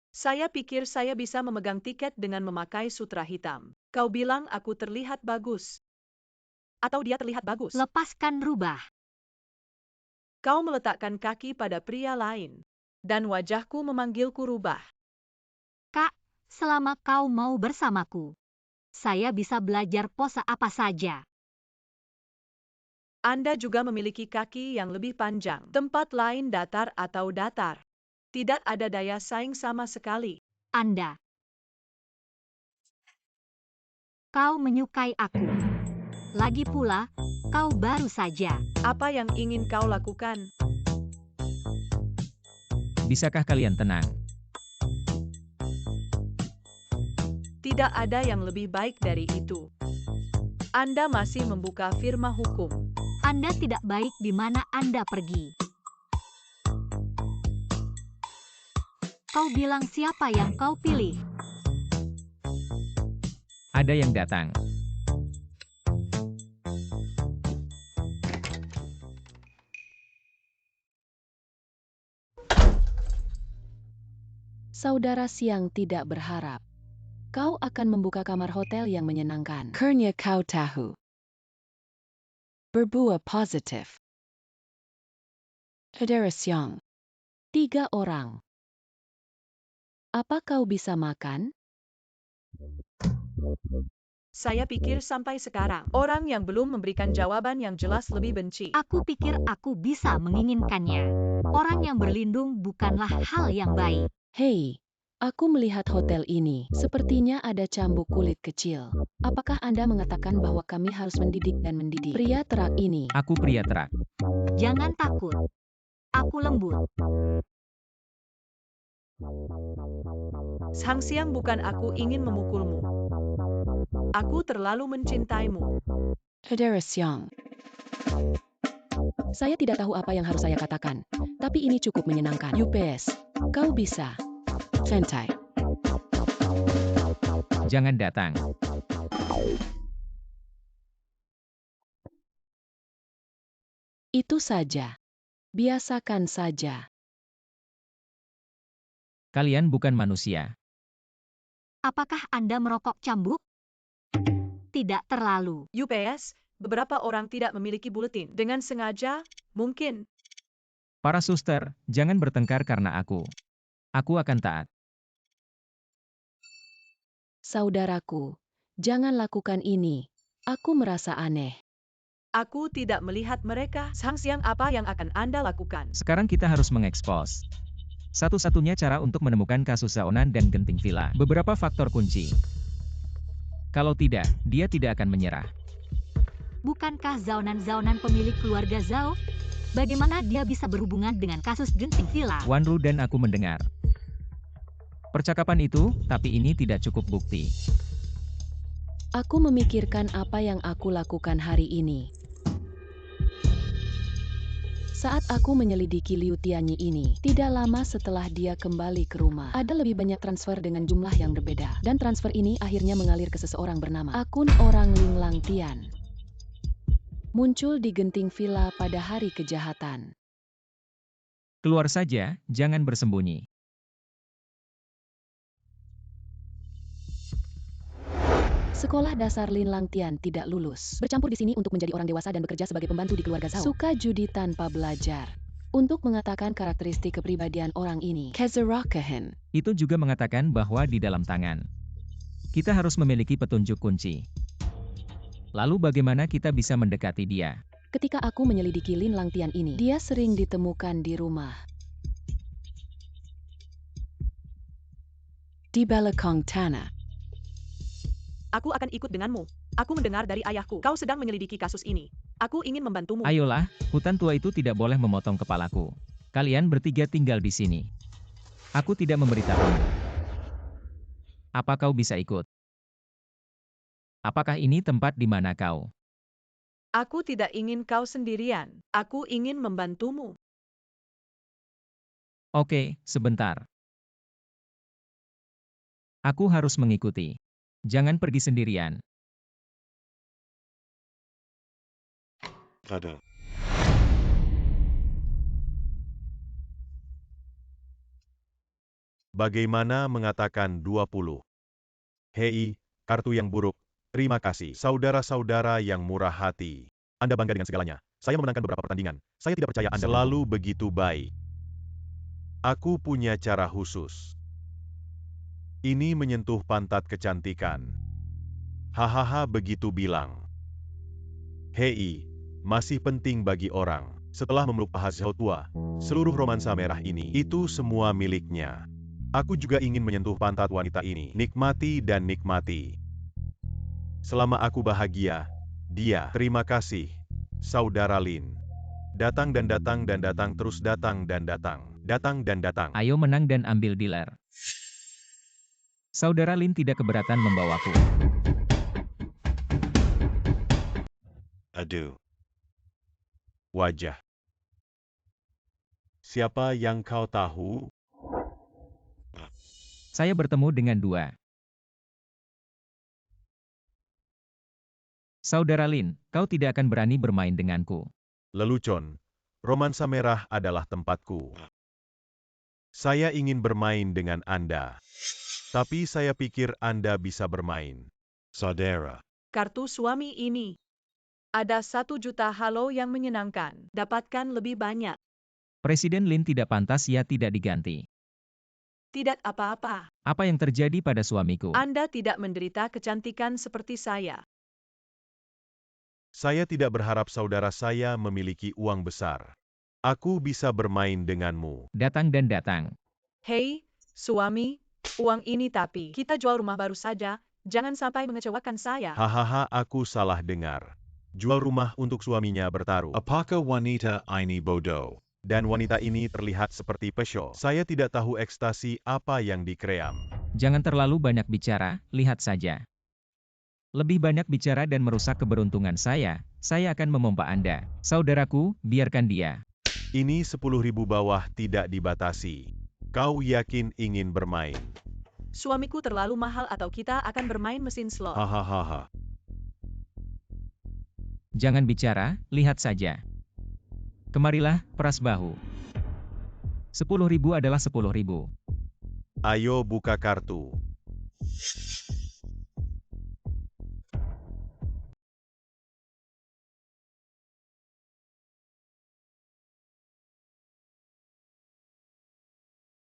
S8: Saya pikir saya bisa memegang tiket dengan memakai sutra hitam. Kau bilang aku terlihat bagus. Atau dia terlihat bagus.
S3: Lepaskan rubah.
S8: Kau meletakkan kaki pada pria lain. Dan wajahku memanggilku rubah.
S3: Kak, selama kau mau bersamaku, saya bisa belajar pose apa saja.
S8: Anda juga memiliki kaki yang lebih panjang. Tempat lain datar atau datar. Tidak ada daya saing sama sekali.
S3: Anda. Kau menyukai aku. Lagi pula, kau baru saja.
S8: Apa yang ingin kau lakukan?
S5: Bisakah kalian tenang?
S8: Tidak ada yang lebih baik dari itu. Anda masih membuka firma hukum.
S3: Anda tidak baik di mana Anda pergi. Kau bilang siapa yang kau pilih?
S5: Ada yang datang.
S6: Saudara Siang tidak berharap kau akan membuka kamar hotel yang menyenangkan. Karena kau tahu berbuah positif. Saudara Siang, 3 orang. Apa kau bisa makan?
S8: Saya pikir sampai sekarang, orang yang belum memberikan jawaban yang jelas lebih benci.
S3: Aku pikir aku bisa menginginkannya. Orang yang berlindung bukanlah hal yang baik.
S6: Hei, aku melihat hotel ini. Sepertinya ada cambuk kulit kecil. Apakah Anda mengatakan bahwa kami harus mendidik dan mendidik pria terak ini?
S5: Aku pria terak.
S3: Jangan takut. Aku lembut.
S8: Sang Siang, bukan aku ingin memukulmu. Aku terlalu mencintaimu.
S6: Saudara Siang. Saya tidak tahu apa yang harus saya katakan, tapi ini cukup menyenangkan. Yupes, kau bisa. Santai.
S5: Jangan datang.
S6: Itu saja. Biasakan saja.
S5: Kalian bukan manusia.
S3: Apakah Anda merokok cambuk? Tidak terlalu.
S8: UPS, beberapa orang tidak memiliki buletin. Dengan sengaja, mungkin.
S5: Para suster, jangan bertengkar karena aku. Aku akan taat.
S6: Saudaraku, jangan lakukan ini. Aku merasa aneh.
S8: Aku tidak melihat mereka. Sang Siang, apa yang akan Anda lakukan?
S5: Sekarang kita harus mengekspos. Satu-satunya cara untuk menemukan kasus Zaonan dan Genting Villa. Beberapa faktor kunci. Kalau tidak, dia tidak akan menyerah.
S3: Bukankah Zaonan pemilik keluarga Zhao? Bagaimana dia bisa berhubungan dengan kasus Genting Villa?
S5: Wanru dan aku mendengar percakapan itu, tapi ini tidak cukup bukti.
S6: Aku memikirkan apa yang aku lakukan hari ini. Saat aku menyelidiki Liu Tianyi ini, tidak lama setelah dia kembali ke rumah, ada lebih banyak transfer dengan jumlah yang berbeda. Dan transfer ini akhirnya mengalir ke seseorang bernama akun orang Ling Lang Tian. Muncul di Genting Villa pada hari kejahatan.
S5: Keluar saja, jangan bersembunyi.
S6: Sekolah dasar Lin Lang Tian tidak lulus. Bercampur di sini untuk menjadi orang dewasa dan bekerja sebagai pembantu di keluarga Zhao. Suka judi tanpa belajar. Untuk mengatakan karakteristik kepribadian orang ini, Kezerakahan.
S5: Itu juga mengatakan bahwa di dalam tangan kita harus memiliki petunjuk kunci. Lalu bagaimana kita bisa mendekati dia?
S6: Ketika aku menyelidiki Lin Lang Tian ini, dia sering ditemukan di rumah. Di belakang tanah.
S8: Aku akan ikut denganmu. Aku mendengar dari ayahku, kau sedang menyelidiki kasus ini. Aku ingin membantumu.
S5: Ayolah, hutan tua itu tidak boleh memotong kepalaku. Kalian bertiga tinggal di sini. Aku tidak memberitahumu. Apa kau bisa ikut? Apakah ini tempat di mana kau?
S8: Aku tidak ingin kau sendirian. Aku ingin membantumu.
S5: Oke, sebentar. Aku harus mengikuti. Jangan pergi sendirian.
S1: Ada.
S2: Bagaimana mengatakan 20? Hei, kartu yang buruk. Terima kasih. Saudara-saudara yang murah hati. Anda bangga dengan segalanya. Saya memenangkan beberapa pertandingan. Saya tidak percaya Anda selalu begitu baik. Aku punya cara khusus. Ini menyentuh pantat kecantikan. Hahaha, begitu bilang. Hei, masih penting bagi orang. Setelah memeluk paha Zhao tua, seluruh romansa merah ini, itu semua miliknya. Aku juga ingin menyentuh pantat wanita ini. Nikmati dan nikmati. Selama aku bahagia, dia. Terima kasih, Saudara Lin. Datang dan datang dan datang terus datang dan datang. Datang dan datang.
S5: Ayo menang dan ambil dealer. Saudara Lin tidak keberatan membawaku.
S1: Aduh.
S2: Wajah. Siapa yang kau tahu?
S5: Saya bertemu dengan 2. Saudara Lin, kau tidak akan berani bermain denganku.
S2: Lelucon. Romansa merah adalah tempatku. Saya ingin bermain dengan Anda. Tapi saya pikir Anda bisa bermain.
S1: Saudara.
S8: Kartu suami ini. Ada 1 juta halo yang menyenangkan. Dapatkan lebih banyak.
S5: Presiden Lin tidak pantas ya tidak diganti.
S8: Tidak apa-apa.
S5: Apa yang terjadi pada suamiku?
S8: Anda tidak menderita kecantikan seperti saya.
S2: Saya tidak berharap saudara saya memiliki uang besar. Aku bisa bermain denganmu.
S5: Datang dan datang.
S8: Hei, suami, uang ini tapi kita jual rumah baru saja, jangan sampai mengecewakan saya.
S2: Hahaha, aku salah dengar. Jual rumah untuk suaminya bertaruh.
S1: Apakah wanita ini bodoh?
S2: Dan wanita ini terlihat seperti pesho. Saya tidak tahu ekstasi apa yang dikream.
S5: Jangan terlalu banyak bicara, lihat saja. Lebih banyak bicara dan merusak keberuntungan saya akan memompa Anda. Saudaraku, biarkan dia.
S2: Ini 10.000 bawah tidak dibatasi. Kau yakin ingin bermain?
S8: Suamiku terlalu mahal atau kita akan bermain mesin slot.
S1: Hahaha.
S5: Jangan bicara, lihat saja. Kemarilah, peras bahu. 10.000 adalah 10.000.
S2: Ayo buka kartu.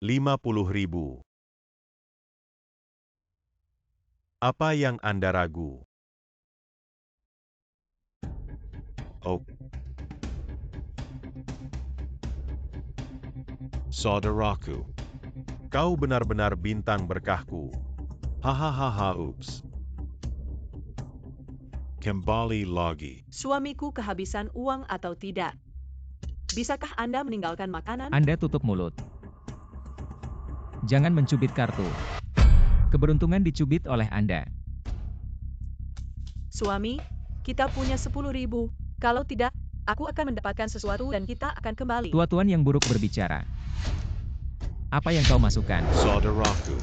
S2: Rp50.000. Apa yang Anda ragu?
S1: Oh. Saudaraku.
S2: Kau benar-benar bintang berkahku.
S1: Hahaha, ups. Kembali lagi.
S8: Suamiku kehabisan uang atau tidak? Bisakah Anda meninggalkan makanan?
S5: Anda tutup mulut. Jangan mencubit kartu. Keberuntungan dicubit oleh Anda.
S8: Suami, kita punya 10.000. Kalau tidak, aku akan mendapatkan sesuatu dan kita akan kembali.
S5: Tua-tuan yang buruk berbicara. Apa yang kau masukkan?
S1: Saudaraku.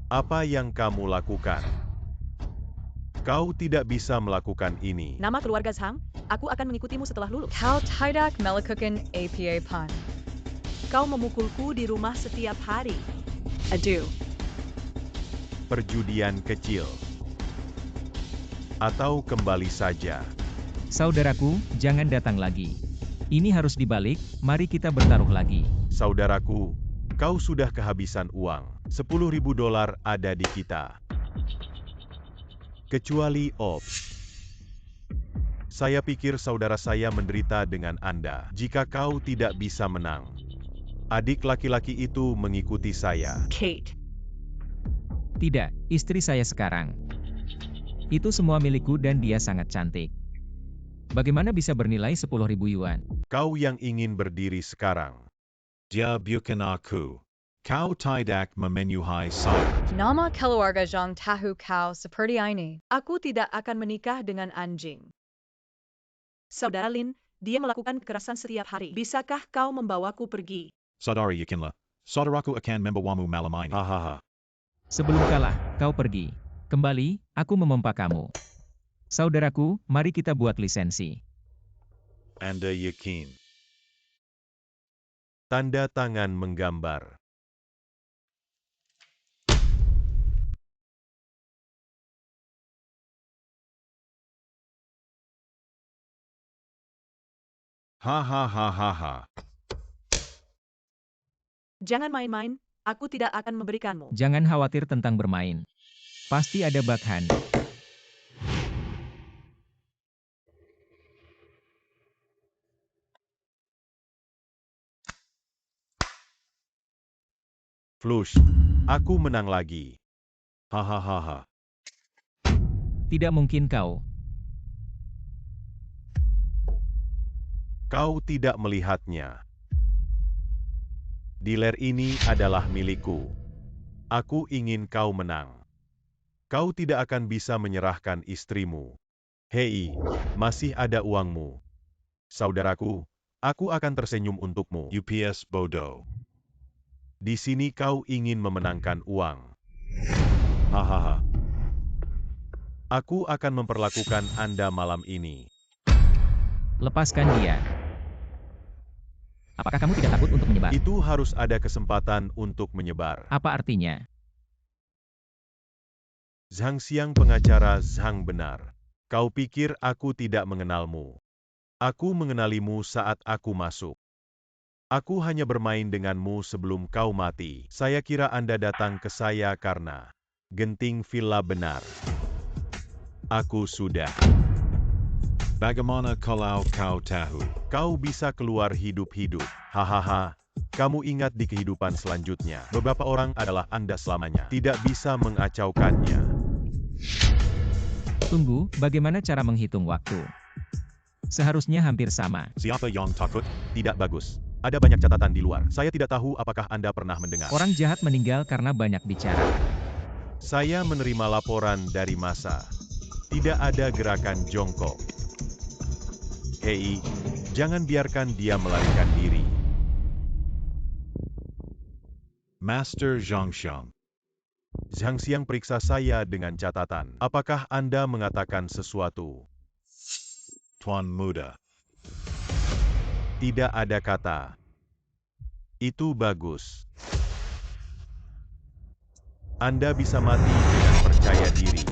S2: Apa yang kamu lakukan? Kau tidak bisa melakukan ini.
S8: Nama keluarga Zhang, aku akan mengikutimu setelah lulus.
S9: Kau tidak melakukan apa-apa.
S8: Kau memukulku di rumah setiap hari. Adieu.
S2: Perjudian kecil. Atau kembali saja.
S5: Saudaraku, jangan datang lagi. Ini harus dibalik, mari kita bertaruh lagi.
S2: Saudaraku, kau sudah kehabisan uang. $10.000 ada di kita. Kecuali Ops. Saya pikir saudara saya menderita dengan Anda. Jika kau tidak bisa menang. Adik laki-laki itu mengikuti saya.
S8: Kate.
S5: Tidak, istri saya sekarang. Itu semua milikku dan dia sangat cantik. Bagaimana bisa bernilai 10.000 yuan?
S2: Kau yang ingin berdiri sekarang.
S1: Dia bukan aku. Kau tidak memenuhi syarat.
S9: Nama keluarga Zhang tahu kau seperti ini.
S8: Aku tidak akan menikah dengan anjing. Saudara Lin, dia melakukan kekerasan setiap hari. Bisakah kau membawaku pergi?
S1: Saudara yakinlah. Saudaraku akan membawamu malam ini.
S2: Hahaha.
S5: Sebelum kalah, kau pergi. Kembali, aku memompa kamu. Saudaraku, mari kita buat lisensi.
S2: Anda yakin? Tanda tangan menggambar.
S1: Hahaha.
S8: Jangan main-main, aku tidak akan memberikanmu.
S5: Jangan khawatir tentang bermain. Pasti ada backhand.
S2: Flush. Aku menang lagi. Hahaha.
S5: Tidak mungkin kau.
S2: Kau tidak melihatnya. Dealer ini adalah milikku. Aku ingin kau menang. Kau tidak akan bisa menyerahkan istrimu. Hei, masih ada uangmu. Saudaraku, aku akan tersenyum untukmu.
S1: UPS bodoh.
S2: Di sini kau ingin memenangkan uang. Hahaha. Aku akan memperlakukan Anda malam ini.
S5: Lepaskan dia. Apakah kamu tidak takut untuk menyebar?
S2: Itu harus ada kesempatan untuk menyebar.
S5: Apa artinya?
S2: Zhang Xiang pengacara Zhang benar. Kau pikir aku tidak mengenalmu? Aku mengenalimu saat aku masuk. Aku hanya bermain denganmu sebelum kau mati. Saya kira Anda datang ke saya karena genting villa benar. Aku sudah.
S1: Bagaimana kalau kau tahu?
S2: Kau bisa keluar hidup-hidup. Hahaha. Kamu ingat di kehidupan selanjutnya, beberapa orang adalah Anda selamanya. Tidak bisa mengacaukannya.
S5: Tunggu, bagaimana cara menghitung waktu? Seharusnya hampir sama.
S1: Siapa yang takut?
S2: Tidak bagus. Ada banyak catatan di luar. Saya tidak tahu apakah Anda pernah mendengar.
S5: Orang jahat meninggal karena banyak bicara.
S2: Saya menerima laporan dari massa. Tidak ada gerakan jongkok. Hei, jangan biarkan dia melarikan diri.
S1: Master Zhang Xiang.
S2: Zhang Xiang periksa saya dengan catatan. Apakah Anda mengatakan sesuatu?
S1: Tuan Muda.
S2: Tidak ada kata. Itu bagus. Anda bisa mati dengan percaya diri.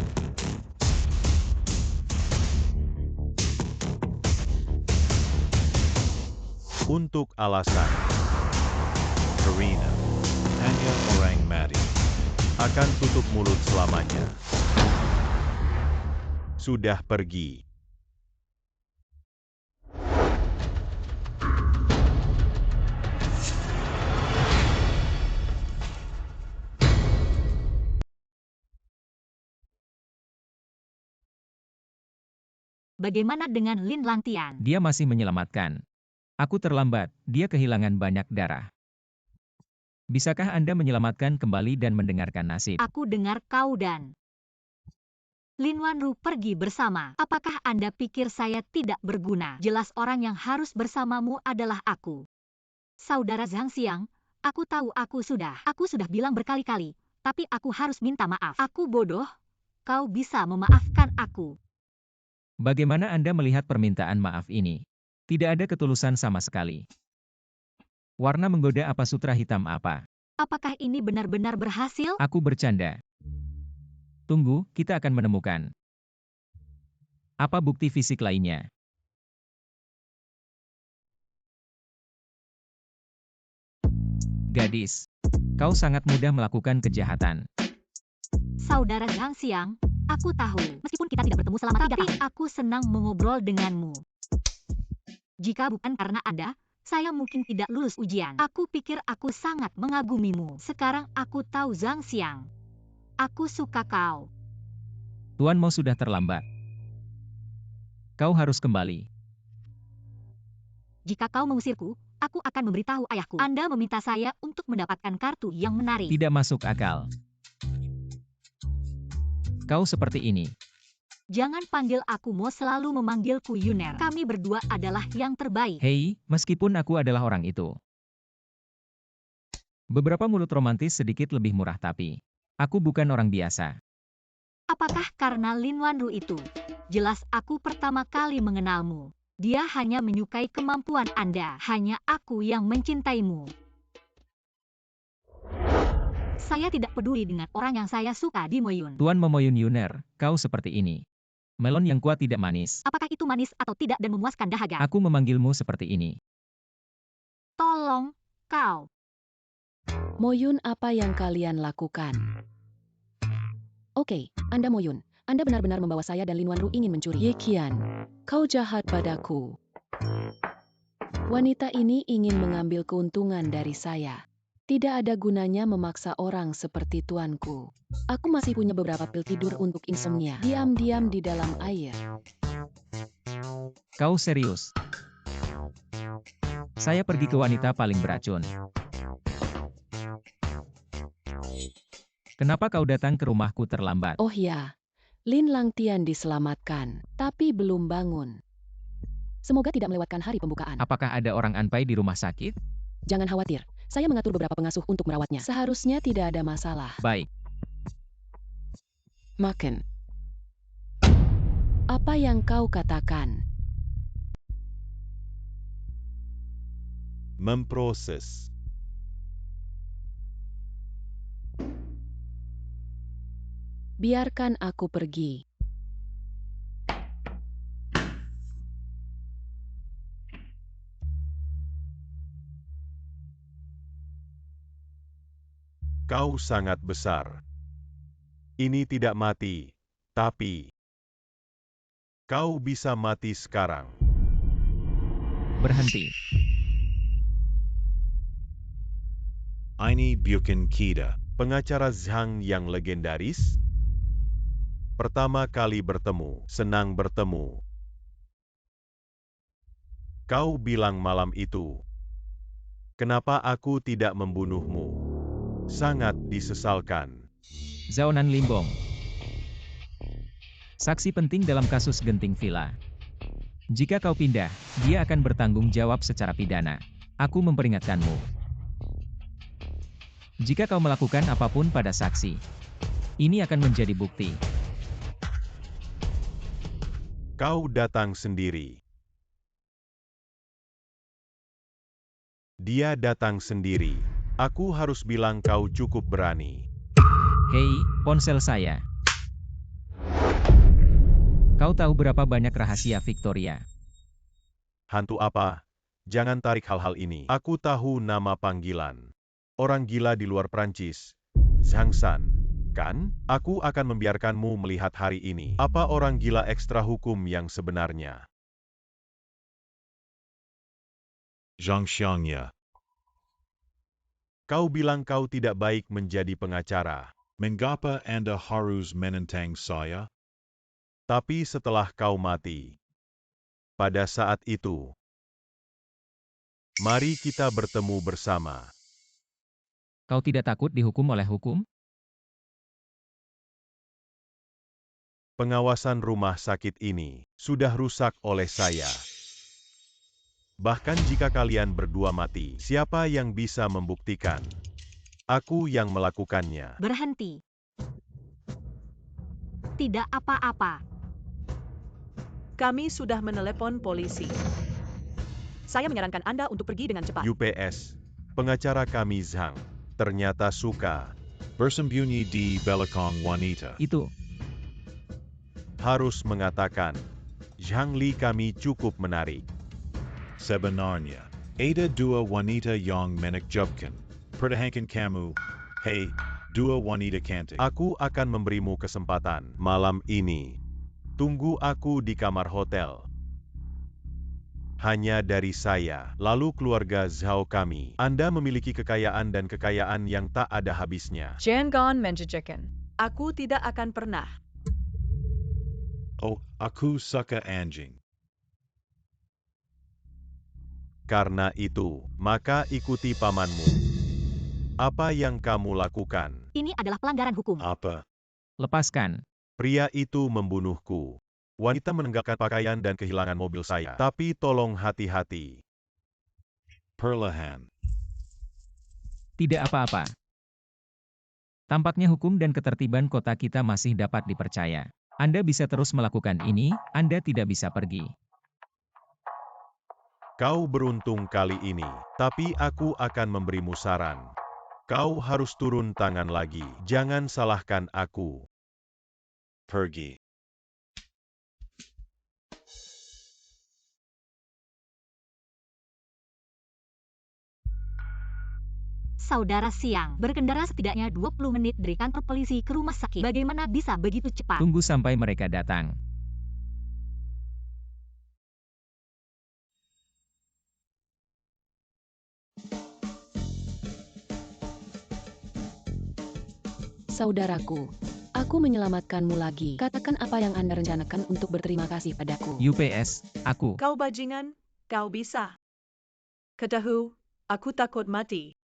S2: Untuk alasan,
S1: Karina. Hanya orang mati.
S2: akan tutup mulut selamanya. Sudah pergi.
S3: Bagaimana dengan Lin Langtian?
S5: Dia masih menyelamatkan. Aku terlambat, dia kehilangan banyak darah. Bisakah Anda menyelamatkan kembali dan mendengarkan nasib?
S3: Aku dengar kau dan Lin Wanru pergi bersama. Apakah Anda pikir saya tidak berguna? Jelas orang yang harus bersamamu adalah aku. Saudara Zhang Xiang, aku tahu aku sudah bilang berkali-kali, tapi aku harus minta maaf. Aku bodoh, kau bisa memaafkan aku.
S5: Bagaimana Anda melihat permintaan maaf ini? Tidak ada ketulusan sama sekali. Warna menggoda apa sutra hitam apa?
S3: Apakah ini benar-benar berhasil?
S5: Aku bercanda. Tunggu, kita akan menemukan. Apa bukti fisik lainnya? Gadis, kau sangat mudah melakukan kejahatan.
S3: Saudara Zhang Xiang, aku tahu, meskipun kita tidak bertemu selama 3 tahun, tapi aku senang mengobrol denganmu. Jika bukan karena Anda, saya mungkin tidak lulus ujian. Aku pikir aku sangat mengagumimu. Sekarang aku tahu Zhang Xiang. Aku suka kau.
S5: Tuan Mo sudah terlambat. Kau harus kembali.
S3: Jika kau mengusirku, aku akan memberitahu ayahku. Anda meminta saya untuk mendapatkan kartu yang menarik.
S5: Tidak masuk akal. Kau seperti ini.
S3: Jangan panggil aku Mo, selalu memanggilku Yuner. Kami berdua adalah yang terbaik.
S5: Hei, meskipun aku adalah orang itu. Beberapa mulut romantis sedikit lebih murah tapi aku bukan orang biasa.
S3: Apakah karena Lin Wanru itu? Jelas aku pertama kali mengenalmu. Dia hanya menyukai kemampuan Anda. Hanya aku yang mencintaimu. Saya tidak peduli dengan orang yang saya suka di Moyun.
S5: Tuan Momoyun Yuner, kau seperti ini. Melon yang kuat tidak manis.
S3: Apakah itu manis atau tidak dan memuaskan dahaga?
S5: Aku memanggilmu seperti ini.
S3: Tolong, kau.
S6: Moyun, apa yang kalian lakukan? Oke, Anda Moyun. Anda benar-benar membawa saya dan Lin Wanru ingin mencuri. Ye Qian, kau jahat padaku. Wanita ini ingin mengambil keuntungan dari saya. Tidak ada gunanya memaksa orang seperti tuanku. Aku masih punya beberapa pil tidur untuk insomnia. Diam-diam di dalam air.
S5: Kau serius? Saya pergi ke wanita paling beracun. Kenapa kau datang ke rumahku terlambat?
S6: Oh ya, Lin Langtian diselamatkan, tapi belum bangun. Semoga tidak melewatkan hari pembukaan.
S5: Apakah ada orang Anpai di rumah sakit?
S6: Jangan khawatir, saya mengatur beberapa pengasuh untuk merawatnya. Seharusnya tidak ada masalah.
S5: Baik.
S6: Makan. Apa yang kau katakan?
S2: Memproses.
S6: Biarkan aku pergi.
S2: Kau sangat besar. Ini tidak mati, tapi kau bisa mati sekarang.
S5: Berhenti.
S1: Ini Buchan Kida.
S2: Pengacara Zhang yang legendaris. Pertama kali bertemu, senang bertemu. Kau bilang malam itu, kenapa aku tidak membunuhmu? Sangat disesalkan.
S5: Zhao Nanlimbong. Saksi penting dalam kasus Genting Villa. Jika kau pindah, dia akan bertanggung jawab secara pidana. Aku memperingatkanmu. Jika kau melakukan apapun pada saksi, ini akan menjadi bukti.
S2: Kau datang sendiri. Dia datang sendiri. Aku harus bilang kau cukup berani.
S5: Hei, ponsel saya. Kau tahu berapa banyak rahasia Victoria?
S2: Hantu apa? Jangan tarik hal-hal ini. Aku tahu nama panggilan. Orang gila di luar Prancis. Zhang San. Kan? Aku akan membiarkanmu melihat hari ini. Apa orang gila ekstra hukum yang sebenarnya?
S1: Zhang Xiangya.
S2: Kau bilang kau tidak baik menjadi pengacara.
S1: Mengapa Anda harus menentang saya?
S2: Tapi setelah kau mati, pada saat itu, mari kita bertemu bersama.
S5: Kau tidak takut dihukum oleh hukum?
S2: Pengawasan rumah sakit ini sudah rusak oleh saya. Bahkan jika kalian berdua mati, siapa yang bisa membuktikan? Aku yang melakukannya.
S3: Berhenti. Tidak apa-apa.
S8: Kami sudah menelepon polisi. Saya menyarankan Anda untuk pergi dengan cepat.
S2: UPS, pengacara kami Zhang, ternyata suka.
S1: Bersembunyi di belakang wanita.
S5: Itu.
S2: Harus mengatakan, Zhang Li kami cukup menarik.
S1: Sebenarnya, ada dua wanita yang menakjubkan. Pertahankan kamu. Hei, dua wanita cantik.
S2: Aku akan memberimu kesempatan malam ini. Tunggu aku di kamar hotel. Hanya dari saya, lalu keluarga Zhao kami. Anda memiliki kekayaan dan kekayaan yang tak ada habisnya.
S9: Jangan menjajakan.
S8: Aku tidak akan pernah.
S1: Oh, aku suka anjing.
S2: Karena itu, maka ikuti pamanmu. Apa yang kamu lakukan?
S3: Ini adalah pelanggaran hukum.
S1: Apa?
S5: Lepaskan.
S2: Pria itu membunuhku. Wanita menenggakkan pakaian dan kehilangan mobil saya. Tapi tolong hati-hati.
S1: Perlahan.
S5: Tidak apa-apa. Tampaknya hukum dan ketertiban kota kita masih dapat dipercaya. Anda bisa terus melakukan ini, Anda tidak bisa pergi.
S2: Kau beruntung kali ini, tapi aku akan memberimu saran. Kau harus turun tangan lagi. Jangan salahkan aku.
S1: Pergi.
S3: Saudara Siang, berkendara setidaknya 20 menit dari kantor polisi ke rumah sakit. Bagaimana bisa begitu cepat?
S5: Tunggu sampai mereka datang.
S6: Saudaraku, aku menyelamatkanmu lagi. Katakan apa yang Anda rencanakan untuk berterima kasih padaku.
S5: UPS, aku.
S8: Kau bajingan, kau bisa. Ketahu, aku takut mati.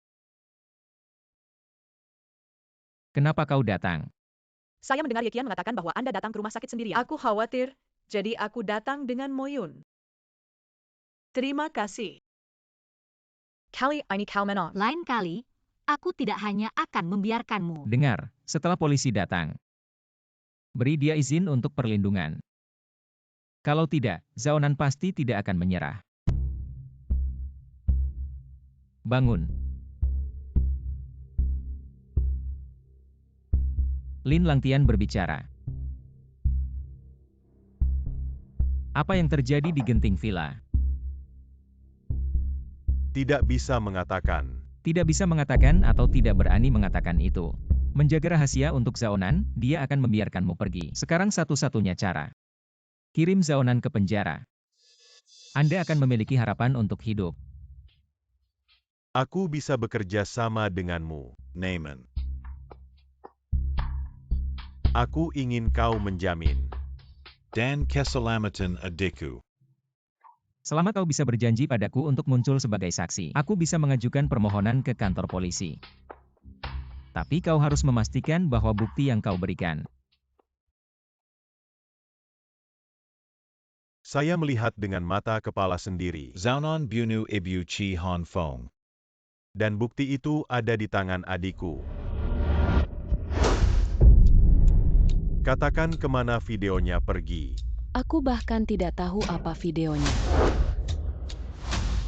S5: Kenapa kau datang?
S8: Saya mendengar Yekian mengatakan bahwa Anda datang ke rumah sakit sendirian. Aku khawatir, jadi aku datang dengan Moyun. Terima kasih.
S9: Kali ini kau menang.
S3: Lain kali, aku tidak hanya akan membiarkanmu.
S5: Dengar, setelah polisi datang, beri dia izin untuk perlindungan. Kalau tidak, Zhao Nan pasti tidak akan menyerah. Bangun. Lin Langtian berbicara. Apa yang terjadi di genting villa?
S2: Tidak bisa mengatakan.
S5: Tidak bisa mengatakan atau tidak berani mengatakan itu. Menjaga rahasia untuk Zaonan, dia akan membiarkanmu pergi. Sekarang satu-satunya cara. Kirim Zaonan ke penjara. Anda akan memiliki harapan untuk hidup.
S2: Aku bisa bekerja sama denganmu,
S1: Naaman.
S2: Aku ingin kau menjamin.
S1: Dan keselamatan adikku.
S5: Selama kau bisa berjanji padaku untuk muncul sebagai saksi, aku bisa mengajukan permohonan ke kantor polisi. Tapi kau harus memastikan bahwa bukti yang kau berikan.
S2: Saya melihat dengan mata kepala sendiri.
S1: Zaonan bunu ibu chi han fong.
S2: Dan bukti itu ada di tangan adikku. Katakan kemana videonya pergi.
S6: Aku bahkan tidak tahu apa videonya.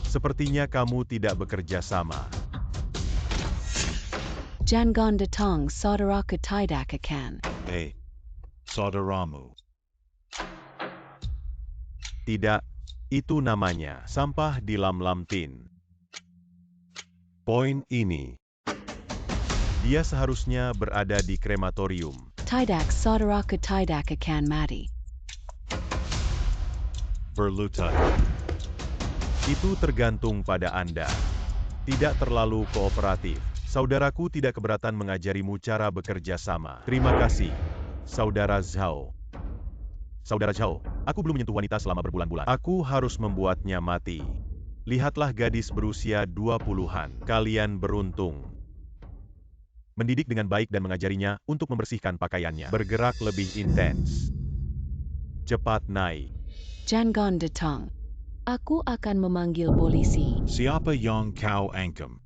S2: Sepertinya kamu tidak bekerja sama.
S6: Jangan datang saudaraku tidak akan.
S1: Saudaramu.
S2: Tidak, itu namanya sampah di lam-lam tin.
S1: Poin ini.
S2: Dia seharusnya berada di krematorium.
S6: Tidak saudaraku tidak akan mati.
S1: Berlutut.
S2: Itu tergantung pada Anda. Tidak terlalu kooperatif. Saudaraku tidak keberatan mengajarimu cara bekerja sama. Terima kasih, Saudara Zhao. Saudara Zhao, aku belum menyentuh wanita selama berbulan-bulan. Aku harus membuatnya mati. Lihatlah gadis berusia 20-an. Kalian beruntung. Mendidik dengan baik dan mengajarinya untuk membersihkan pakaiannya. Bergerak lebih intens. Cepat naik.
S6: Jangan datang. Aku akan memanggil polisi.
S1: Siapa yang kau angkum?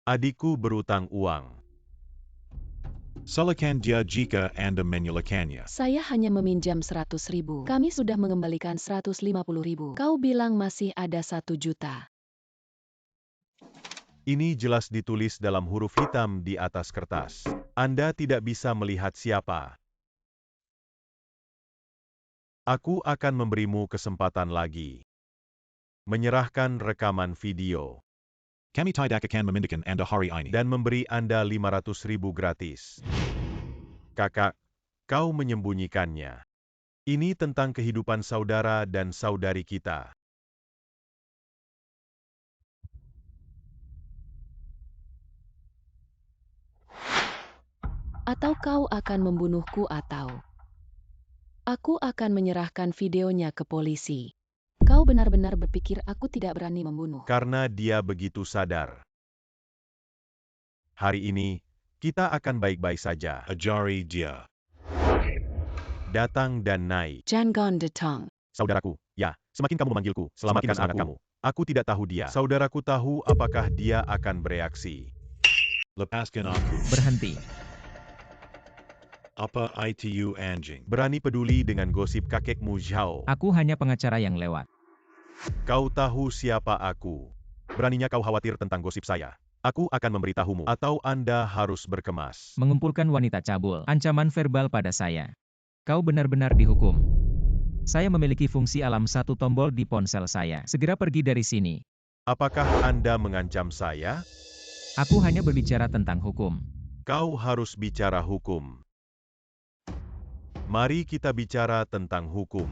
S2: Adikku berutang uang.
S1: Silakan dia jika Anda menyulakannya.
S6: Saya hanya meminjam 100.000. Kami sudah mengembalikan 150.000. Kau bilang masih ada 1 juta.
S2: Ini jelas ditulis dalam huruf hitam di atas kertas. Anda tidak bisa melihat siapa. Aku akan memberimu kesempatan lagi. Menyerahkan rekaman video.
S1: Kami tidak akan memindakan Anda hari ini.
S2: Dan memberi Anda 500.000 gratis. Kakak, kau menyembunyikannya. Ini tentang kehidupan saudara dan saudari kita.
S6: Atau kau akan membunuhku atau aku akan menyerahkan videonya ke polisi. Kau benar-benar berpikir aku tidak berani membunuh.
S2: Karena dia begitu sadar. Hari ini, kita akan baik-baik saja.
S1: Ajari dia.
S2: Datang dan naik.
S6: Jangan datang.
S2: Saudaraku, ya, semakin kamu memanggilku, semakin semangat kamu. Aku tidak tahu dia. Saudaraku tahu apakah dia akan bereaksi.
S1: Lepaskan aku.
S5: Berhenti.
S1: Apa itu anjing?
S2: Berani peduli dengan gosip kakekmu Zhao.
S5: Aku hanya pengacara yang lewat.
S2: Kau tahu siapa aku. Beraninya kau khawatir tentang gosip saya. Aku akan memberitahumu, atau Anda harus berkemas.
S5: Mengumpulkan wanita cabul. Ancaman verbal pada saya. Kau benar-benar dihukum. Saya memiliki fungsi alam 1 tombol di ponsel saya. Segera pergi dari sini.
S2: Apakah Anda mengancam saya?
S5: Aku hanya berbicara tentang hukum.
S2: Kau harus bicara hukum. Mari kita bicara tentang hukum.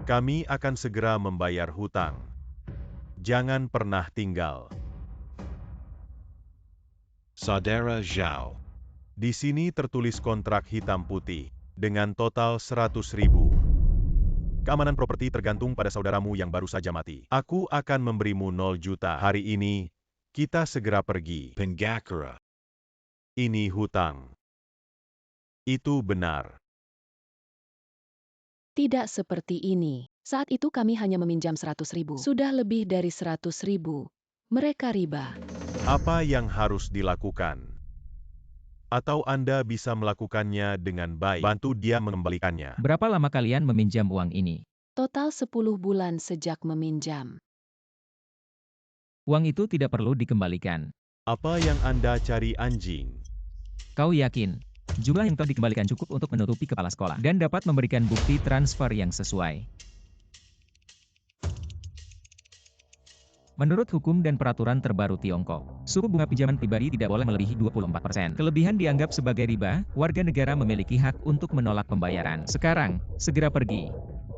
S2: Kami akan segera membayar hutang. Jangan pernah tinggal.
S1: Saudara Zhao.
S2: Di sini tertulis kontrak hitam putih, dengan total 100.000. Keamanan properti tergantung pada saudaramu yang baru saja mati. Aku akan memberimu 0 juta. Hari ini, kita segera pergi.
S1: Penggakara.
S2: Ini hutang. Itu benar.
S6: Tidak seperti ini. Saat itu kami hanya meminjam 100.000. Sudah lebih dari 100.000. Mereka riba.
S2: Apa yang harus dilakukan? Atau Anda bisa melakukannya dengan baik. Bantu dia mengembalikannya.
S5: Berapa lama kalian meminjam uang ini?
S6: Total 10 bulan sejak meminjam.
S5: Uang itu tidak perlu dikembalikan.
S2: Apa yang Anda cari, anjing?
S5: Kau yakin? Jumlah yang telah dikembalikan cukup untuk menutupi kepala sekolah dan dapat memberikan bukti transfer yang sesuai. Menurut hukum dan peraturan terbaru Tiongkok, suku bunga pinjaman pribadi tidak boleh melebihi 24%. Kelebihan dianggap sebagai riba, warga negara memiliki hak untuk menolak pembayaran. Sekarang, segera pergi.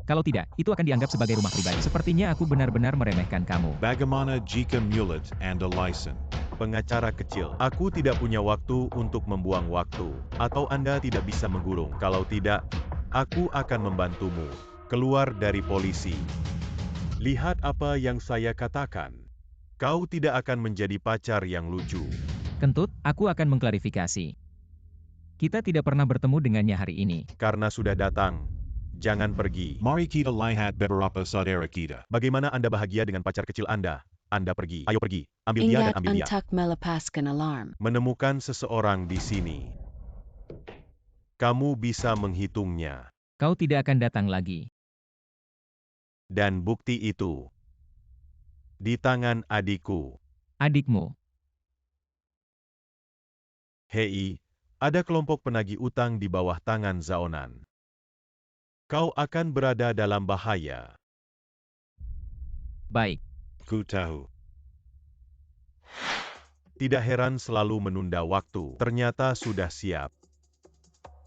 S5: Kalau tidak, itu akan dianggap sebagai rumah pribadi. Sepertinya aku benar-benar meremehkan kamu.
S1: Bagaimana jika mulut Anda license?
S2: Pengacara kecil, aku tidak punya waktu untuk membuang waktu. Atau Anda tidak bisa menggulung. Kalau tidak, aku akan membantumu. Keluar dari polisi. Lihat apa yang saya katakan. Kau tidak akan menjadi pacar yang lucu.
S5: Kentut, aku akan mengklarifikasi. Kita tidak pernah bertemu dengannya hari ini.
S2: Karena sudah datang, jangan pergi.
S1: Mari kita lihat beberapa saudara kita.
S2: Bagaimana Anda bahagia dengan pacar kecil Anda? Anda pergi. Ayo pergi. Ambil dia dan
S6: Ingat
S2: ambil dia.
S6: untuk melepaskan alarm.
S2: Menemukan seseorang di sini. Kamu bisa menghitungnya.
S5: Kau tidak akan datang lagi.
S2: Dan bukti itu di tangan adikku.
S5: Adikmu.
S2: Hei, ada kelompok penagih utang di bawah tangan Zaonan. Kau akan berada dalam bahaya.
S5: Baik.
S1: Ku tahu.
S2: Tidak heran selalu menunda waktu. Ternyata sudah siap.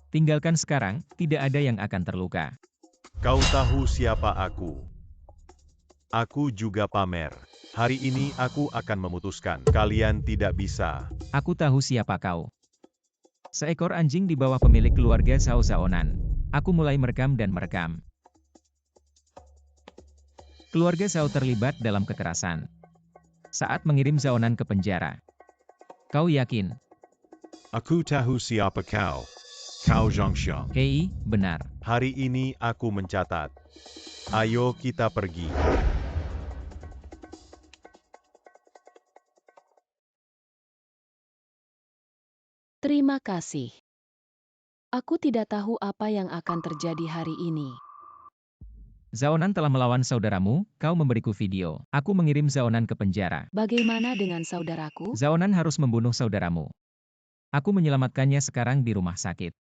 S5: Tinggalkan sekarang, tidak ada yang akan terluka.
S2: Kau tahu siapa aku? Aku juga pamer. Hari ini aku akan memutuskan. Kalian tidak bisa.
S5: Aku tahu siapa kau. Seekor anjing di bawah pemilik keluarga Zhao Zaonan. Aku mulai merekam dan merekam. Keluarga Zhao terlibat dalam kekerasan. Saat mengirim Zaonan ke penjara. Kau yakin?
S1: Aku tahu siapa kau. Kau Zhongxiang.
S5: Hei, benar.
S2: Hari ini aku mencatat. Ayo kita pergi.
S6: Terima kasih. Aku tidak tahu apa yang akan terjadi hari ini.
S5: Zaonan telah melawan saudaramu, kau memberiku video. Aku mengirim Zaonan ke penjara.
S6: Bagaimana dengan saudaraku?
S5: Zaonan harus membunuh saudaramu. Aku menyelamatkannya sekarang di rumah sakit.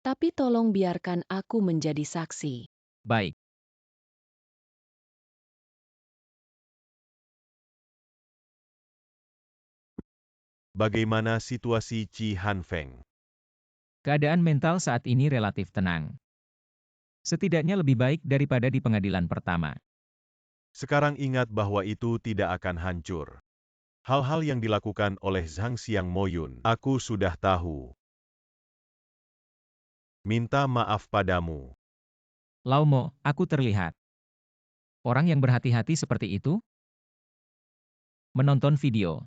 S6: Tapi tolong biarkan aku menjadi saksi.
S5: Baik.
S2: Bagaimana situasi Qi Hanfeng?
S5: Keadaan mental saat ini relatif tenang. Setidaknya lebih baik daripada di pengadilan pertama.
S2: Sekarang ingat bahwa itu tidak akan hancur. Hal-hal yang dilakukan oleh Zhang Xiang Moyun, aku sudah tahu. Minta maaf padamu.
S5: Lao Mo, aku terlihat. Orang yang berhati-hati seperti itu? Menonton video.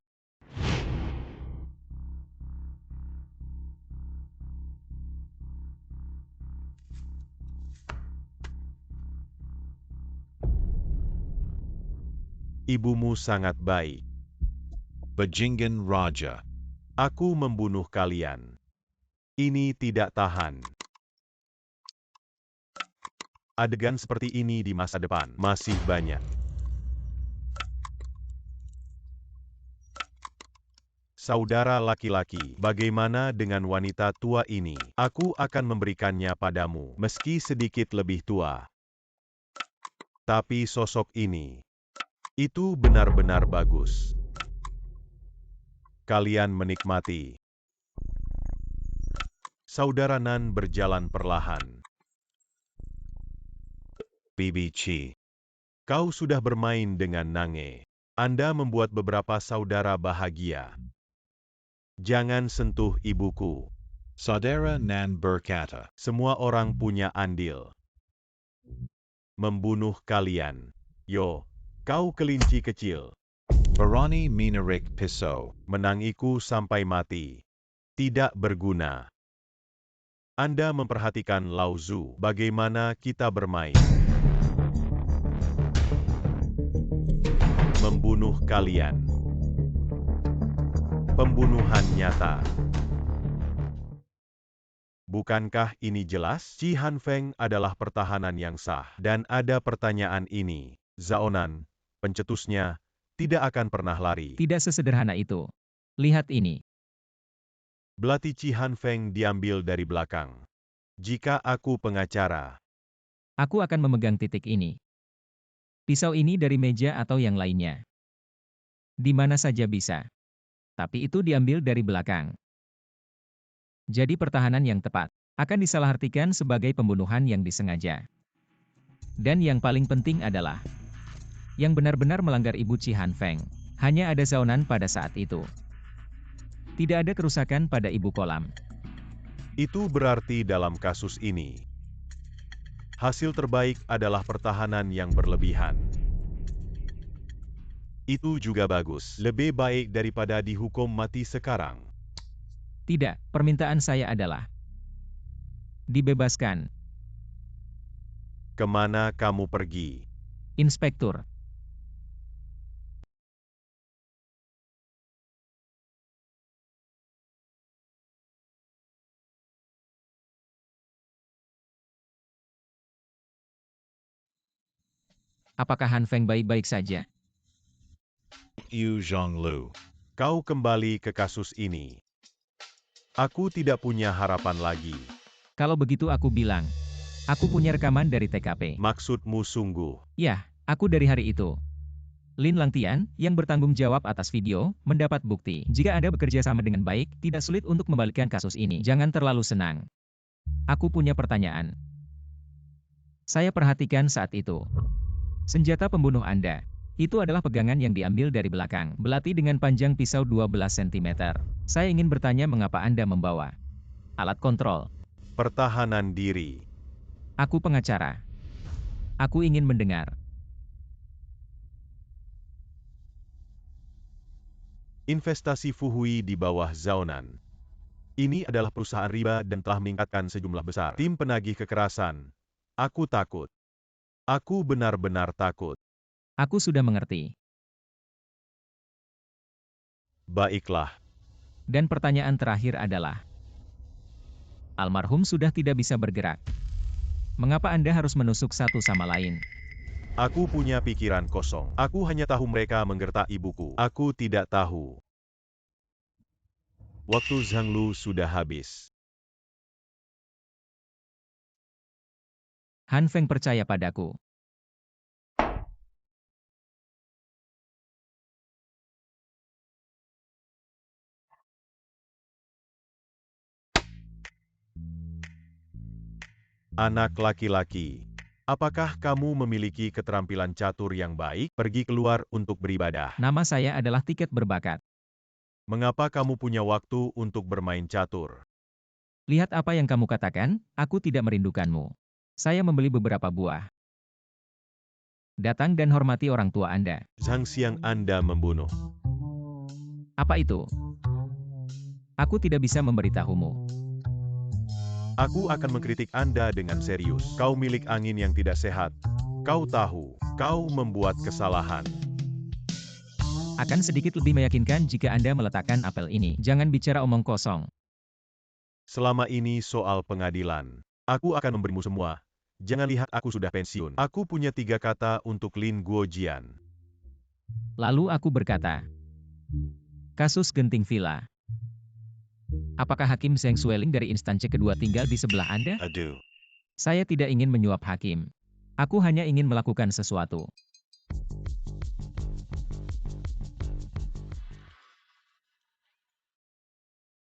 S2: Ibumu sangat baik.
S1: Bajingan Raja.
S2: Aku membunuh kalian. Ini tidak tahan. Adegan seperti ini di masa depan masih banyak. Saudara laki-laki, bagaimana dengan wanita tua ini? Aku akan memberikannya padamu, meski sedikit lebih tua. Tapi sosok ini, itu benar-benar bagus. Kalian menikmati. Saudara Nan berjalan perlahan.
S1: Bibi Qi.
S2: Kau sudah bermain dengan Nange. Anda membuat beberapa saudara bahagia. Jangan sentuh ibuku.
S1: Saudara Nan berkata.
S2: Semua orang punya andil. Membunuh kalian. Yo, kau kelinci kecil.
S1: Barani menarik pisau.
S2: Menangiku sampai mati. Tidak berguna. Anda memperhatikan Lao Zu. Bagaimana kita bermain? Membunuh kalian. Pembunuhan nyata. Bukankah ini jelas? Qi Hanfeng adalah pertahanan yang sah. Dan ada pertanyaan ini. Zaonan, Pencetusnya tidak akan pernah lari.
S5: Tidak sesederhana itu. Lihat ini.
S2: Belati Qi Hanfeng diambil dari belakang. Jika aku pengacara,
S5: Aku akan memegang titik ini. Pisau ini dari meja atau yang lainnya. Di mana saja bisa. Tapi itu diambil dari belakang. Jadi pertahanan yang tepat akan disalahartikan sebagai pembunuhan yang disengaja. Dan yang paling penting adalah yang benar-benar melanggar Ibu Qi Hanfeng. Hanya ada Zhaonan pada saat itu. Tidak ada kerusakan pada ibu kolam.
S2: itu berarti dalam kasus ini, hasil terbaik adalah pertahanan yang berlebihan. Itu juga bagus. Lebih baik daripada dihukum mati sekarang.
S5: Tidak, permintaan saya adalah dibebaskan.
S2: Kemana kamu pergi?
S5: Inspektur. Apakah Han Feng baik-baik saja?
S1: Yu Zhonglu.
S2: Kau kembali ke kasus ini. Aku tidak punya harapan lagi.
S5: Kalau begitu aku bilang, aku punya rekaman dari TKP.
S2: Maksudmu sungguh?
S5: Ya, aku dari hari itu. Lin Langtian, yang bertanggung jawab atas video, mendapat bukti. Jika Anda bekerja sama dengan baik, tidak sulit untuk membalikkan kasus ini. Jangan terlalu senang. Aku punya pertanyaan. Saya perhatikan saat itu. Senjata pembunuh Anda. Itu adalah pegangan yang diambil dari belakang. Belati dengan panjang pisau 12 cm. Saya ingin bertanya mengapa Anda membawa alat kontrol.
S2: Pertahanan diri.
S5: Aku pengacara. Aku ingin mendengar.
S2: Investasi Fuhui di bawah Zhaonan. Ini adalah perusahaan riba dan telah meningkatkan sejumlah besar. Tim penagih kekerasan. Aku takut. Aku benar-benar takut.
S5: Aku sudah mengerti.
S2: Baiklah.
S5: Dan pertanyaan terakhir adalah, almarhum sudah tidak bisa bergerak. Mengapa Anda harus menusuk satu sama lain?
S2: Aku punya pikiran kosong. Aku hanya tahu mereka menggertak ibuku. Aku tidak tahu. Waktu Zhang Lu sudah habis.
S5: Han Feng percaya padaku.
S2: Anak laki-laki. Apakah kamu memiliki keterampilan catur yang baik? Pergi keluar untuk beribadah.
S5: Nama saya adalah tiket berbakat.
S2: Mengapa kamu punya waktu untuk bermain catur?
S5: Lihat apa yang kamu katakan, aku tidak merindukanmu. Saya membeli beberapa buah. Datang dan hormati orang tua Anda.
S2: Zhang Xiang Anda membunuh.
S5: Apa itu? Aku tidak bisa memberitahumu.
S2: Aku akan mengkritik Anda dengan serius. Kau milik angin yang tidak sehat. Kau tahu, kau membuat kesalahan.
S5: Akan sedikit lebih meyakinkan jika Anda meletakkan apel ini. Jangan bicara omong kosong.
S2: Selama ini soal pengadilan. Aku akan memberimu semua. Jangan lihat aku sudah pensiun. Aku punya 3 kata untuk Lin Guojian.
S5: Lalu aku berkata, kasus genting villa. Apakah Hakim Zheng Sueling dari instansi kedua tinggal di sebelah Anda?
S1: Aduh.
S5: Saya tidak ingin menyuap hakim. Aku hanya ingin melakukan sesuatu.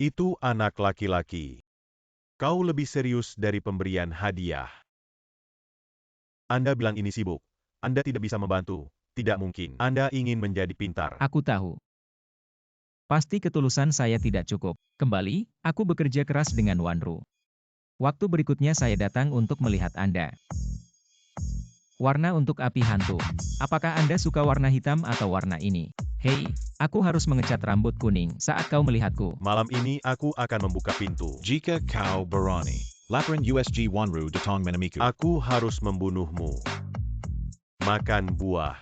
S2: Itu anak laki-laki. Kau lebih serius dari pemberian hadiah. Anda bilang ini sibuk. Anda tidak bisa membantu. Tidak mungkin. Anda ingin menjadi pintar.
S5: Aku tahu. Pasti ketulusan saya tidak cukup. Kembali, aku bekerja keras dengan Wanru. Waktu berikutnya saya datang untuk melihat Anda. Warna untuk api hantu. Apakah Anda suka warna hitam atau warna ini? Hei, aku harus mengecat rambut kuning saat kau melihatku.
S2: Malam ini aku akan membuka pintu.
S1: Jika kau berani, laporan USG Wanru datang menemiku.
S2: Aku harus membunuhmu. Makan buah.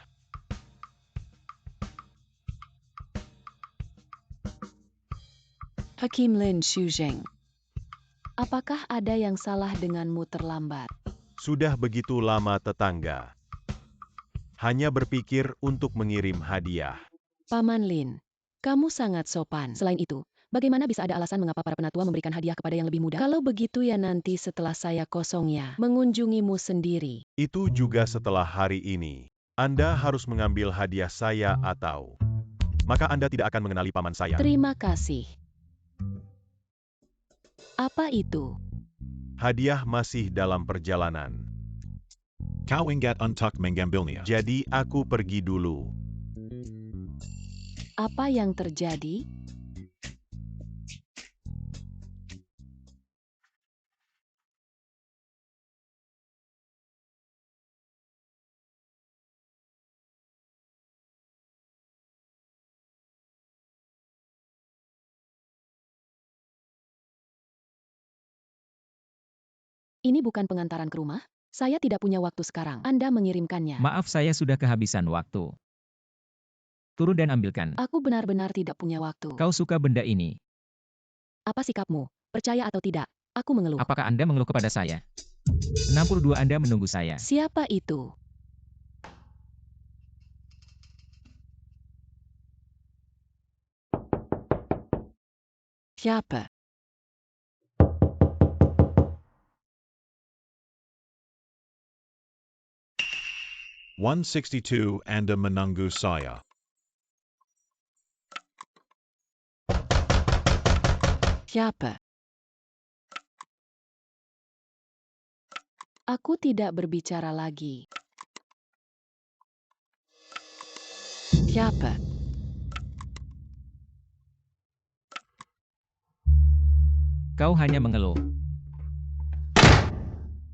S6: Hakim Lin Shuzheng. Apakah ada yang salah denganmu terlambat?
S2: Sudah begitu lama tetangga. hanya berpikir untuk mengirim hadiah.
S6: Paman Lin, kamu sangat sopan. Selain itu, bagaimana bisa ada alasan mengapa para penatua memberikan hadiah kepada yang lebih muda? Kalau begitu ya nanti setelah saya kosongnya, mengunjungimu sendiri.
S2: Itu juga setelah hari ini. Anda harus mengambil hadiah saya atau maka Anda tidak akan mengenali paman saya.
S6: Terima kasih. Apa itu?
S2: Hadiah masih dalam perjalanan.
S1: Kau ingat untuk mengambilnya.
S2: Jadi aku pergi dulu.
S6: Apa yang terjadi? Ini bukan pengantaran ke rumah? Saya tidak punya waktu sekarang. Anda mengirimkannya.
S5: Maaf, saya sudah kehabisan waktu. Turun dan ambilkan.
S6: Aku benar-benar tidak punya waktu.
S5: Kau suka benda ini.
S6: Apa sikapmu? Percaya atau tidak? Aku mengeluh.
S5: Apakah Anda mengeluh kepada saya? 62 Anda menunggu saya.
S6: Siapa itu? Siapa?
S1: $162 Anda menunggu saya.
S6: Siapa? Aku tidak berbicara lagi. Siapa?
S5: Kau hanya mengeluh.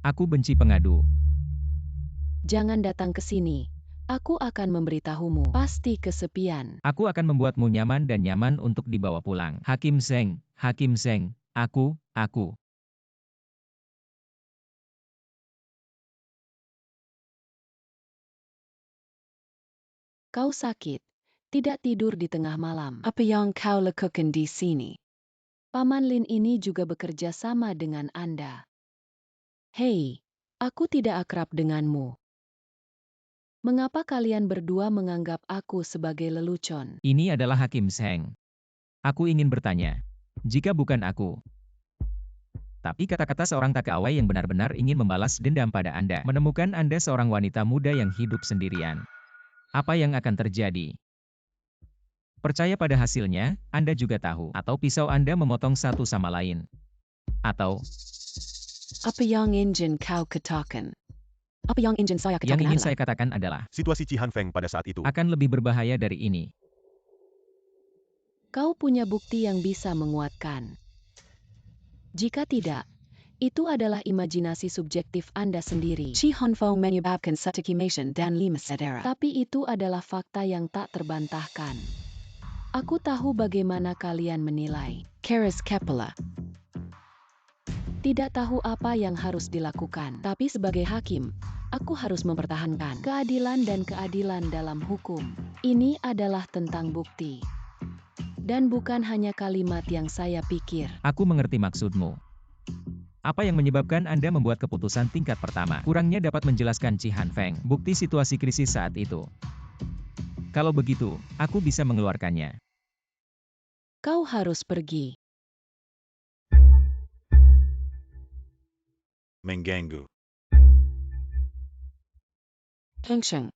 S5: Aku benci pengadu.
S6: Jangan datang ke sini. Aku akan memberitahumu. Pasti kesepian.
S5: Aku akan membuatmu nyaman dan nyaman untuk dibawa pulang. Hakim Seng, aku.
S6: Kau sakit. Tidak tidur di tengah malam. Apa yang kau lakukan di sini? Paman Lin ini juga bekerja sama dengan Anda. Hei, aku tidak akrab denganmu. Mengapa kalian berdua menganggap aku sebagai lelucon?
S5: Ini adalah Hakim Seng. Aku ingin bertanya. Jika bukan aku. Tapi kata-kata seorang takawai yang benar-benar ingin membalas dendam pada Anda. Menemukan Anda seorang wanita muda yang hidup sendirian. Apa yang akan terjadi? Percaya pada hasilnya, Anda juga tahu. Atau pisau Anda memotong satu sama lain. Atau
S6: Apa yang ingin kau katakan? Apa yang ingin saya katakan
S5: yang ingin
S6: adalah,
S5: saya katakan adalah,
S2: Situasi Chi Han Feng pada saat itu.
S5: akan lebih berbahaya dari ini.
S6: kau punya bukti yang bisa menguatkan. Jika tidak, itu adalah imajinasi subjektif Anda sendiri. Chi Han Feng menyebabkan Satakimation dan Lima Sedera. Tapi itu adalah fakta yang tak terbantahkan. Aku tahu bagaimana kalian menilai. Keras kepala. Tidak tahu apa yang harus dilakukan. Tapi sebagai hakim, aku harus mempertahankan keadilan dan keadilan dalam hukum. Ini adalah tentang bukti. Dan bukan hanya kalimat yang saya pikir.
S5: Aku mengerti maksudmu. Apa yang menyebabkan Anda membuat keputusan tingkat pertama? Kurangnya dapat menjelaskan Chi Han Feng, bukti situasi krisis saat itu. Kalau begitu, aku bisa mengeluarkannya.
S6: Kau harus pergi.
S1: Mengganggu.
S6: Hengsheng.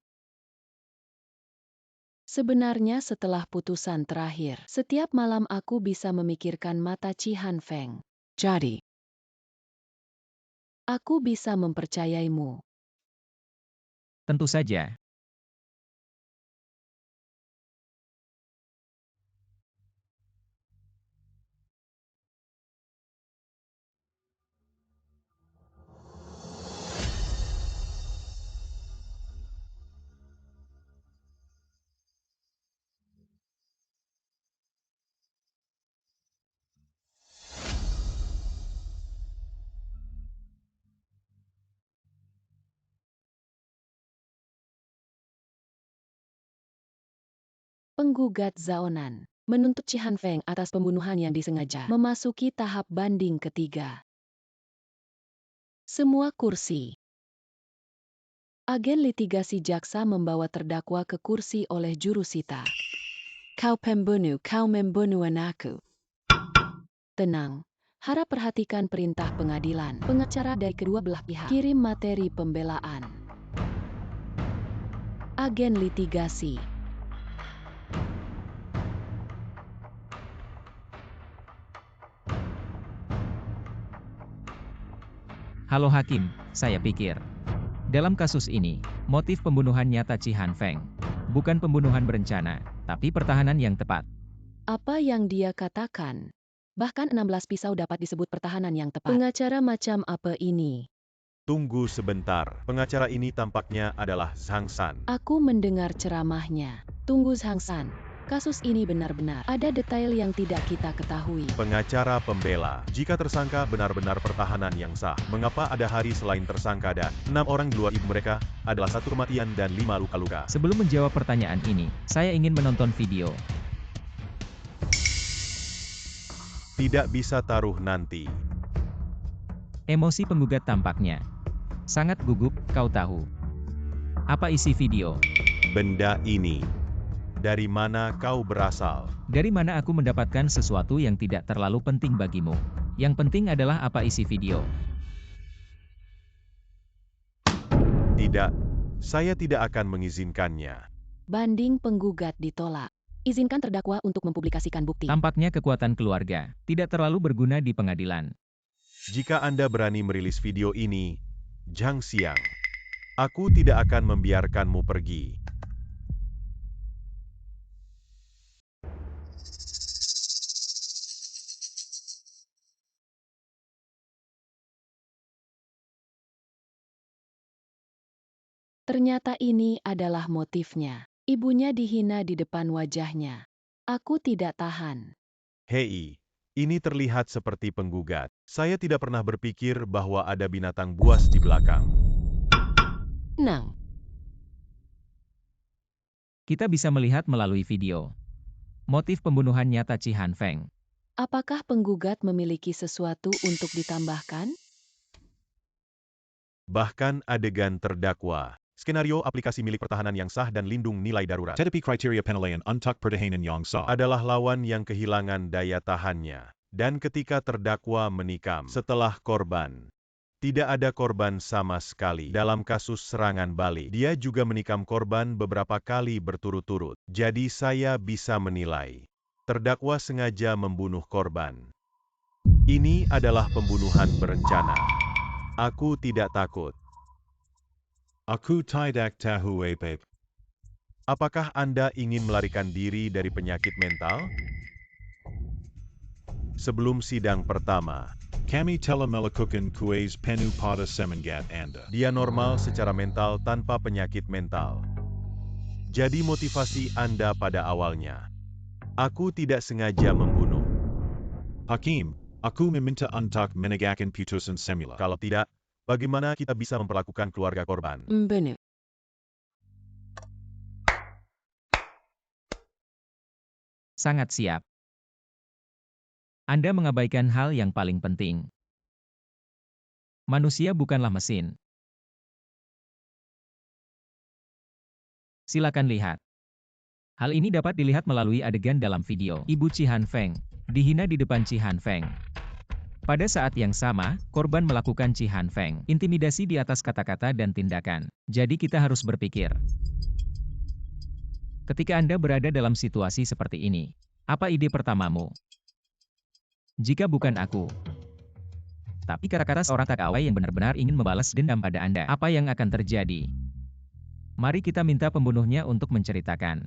S6: Sebenarnya setelah putusan terakhir, setiap malam aku bisa memikirkan mata Chi Han Feng. Jadi, aku bisa mempercayaimu.
S5: Tentu saja.
S6: Penggugat Zaonan menuntut Chi Han Feng atas pembunuhan yang disengaja memasuki tahap banding ketiga. Semua kursi Agen litigasi jaksa membawa terdakwa ke kursi oleh jurusita. Kau membunuh anakku. Tenang, harap perhatikan perintah pengadilan. Pengacara dari kedua belah pihak. Kirim materi pembelaan. Agen litigasi.
S5: Halo Hakim, saya pikir. Dalam kasus ini, motif pembunuhan nyata Chi Han Feng. Bukan pembunuhan berencana, tapi pertahanan yang tepat.
S6: Apa yang dia katakan? Bahkan 16 pisau dapat disebut pertahanan yang tepat. Pengacara macam apa ini?
S2: Tunggu sebentar, pengacara ini tampaknya adalah Zhang San.
S6: Aku mendengar ceramahnya. Tunggu Zhang San. Kasus ini benar-benar ada detail yang tidak kita ketahui.
S2: Pengacara pembela, jika tersangka benar-benar pertahanan yang sah, mengapa ada hari selain tersangka dan 6 orang, 2 ibu mereka, adalah 1 kematian dan 5 luka-luka?
S5: Sebelum menjawab pertanyaan ini, saya ingin menonton video.
S2: Tidak bisa taruh nanti.
S5: Emosi penggugat tampaknya sangat gugup, kau tahu. Apa isi video?
S2: Benda ini. Dari mana kau berasal?
S5: Dari mana aku mendapatkan sesuatu yang tidak terlalu penting bagimu? Yang penting adalah apa isi video.
S2: Tidak, saya tidak akan mengizinkannya.
S6: Banding penggugat ditolak. Izinkan terdakwa untuk mempublikasikan bukti.
S5: Tampaknya kekuatan keluarga tidak terlalu berguna di pengadilan.
S2: Jika Anda berani merilis video ini, Zhang Xiang, aku tidak akan membiarkanmu pergi.
S6: Ternyata ini adalah motifnya. Ibunya dihina di depan wajahnya. Aku tidak tahan.
S2: Hei, ini terlihat seperti penggugat. Saya tidak pernah berpikir bahwa ada binatang buas di belakang.
S6: Nang.
S5: Kita bisa melihat melalui video motif pembunuhan nyata Chi Han Feng.
S6: Apakah penggugat memiliki sesuatu untuk ditambahkan?
S2: Bahkan adegan terdakwa. Skenario aplikasi milik pertahanan yang sah dan lindung nilai darurat.
S1: Tetapi kriteria penilaian untuk pertahanan yang sah
S2: Adalah lawan yang kehilangan daya tahannya. Dan ketika terdakwa menikam setelah korban. Tidak ada korban sama sekali dalam kasus serangan balik. Dia juga menikam korban beberapa kali berturut-turut. Jadi saya bisa menilai. Terdakwa sengaja membunuh korban. Ini adalah pembunuhan berencana. Aku tidak takut.
S1: Aku tidak tahu apa.
S2: Apakah Anda ingin melarikan diri dari penyakit mental? Sebelum sidang pertama,
S1: Kami telah melakukan kuis penuh pada semangat Anda.
S2: dia normal secara mental tanpa penyakit mental. Jadi motivasi Anda pada awalnya. Aku tidak sengaja membunuh.
S1: Hakim, aku meminta untuk menegakkan putusan semula.
S2: Kalau tidak, bagaimana kita bisa memperlakukan keluarga korban?
S6: Benar.
S5: Sangat siap. Anda mengabaikan hal yang paling penting. Manusia bukanlah mesin. Silakan lihat. Hal ini dapat dilihat melalui adegan dalam video. Ibu Chi Han Feng dihina di depan Chi Han Feng. Pada saat yang sama, korban melakukan Chi Han Feng intimidasi di atas kata-kata dan tindakan. Jadi kita harus berpikir. Ketika Anda berada dalam situasi seperti ini, apa ide pertamamu? Jika bukan aku. Tapi kata-kata seorang tkw yang benar-benar ingin membalas dendam pada Anda, apa yang akan terjadi? Mari kita minta pembunuhnya untuk menceritakan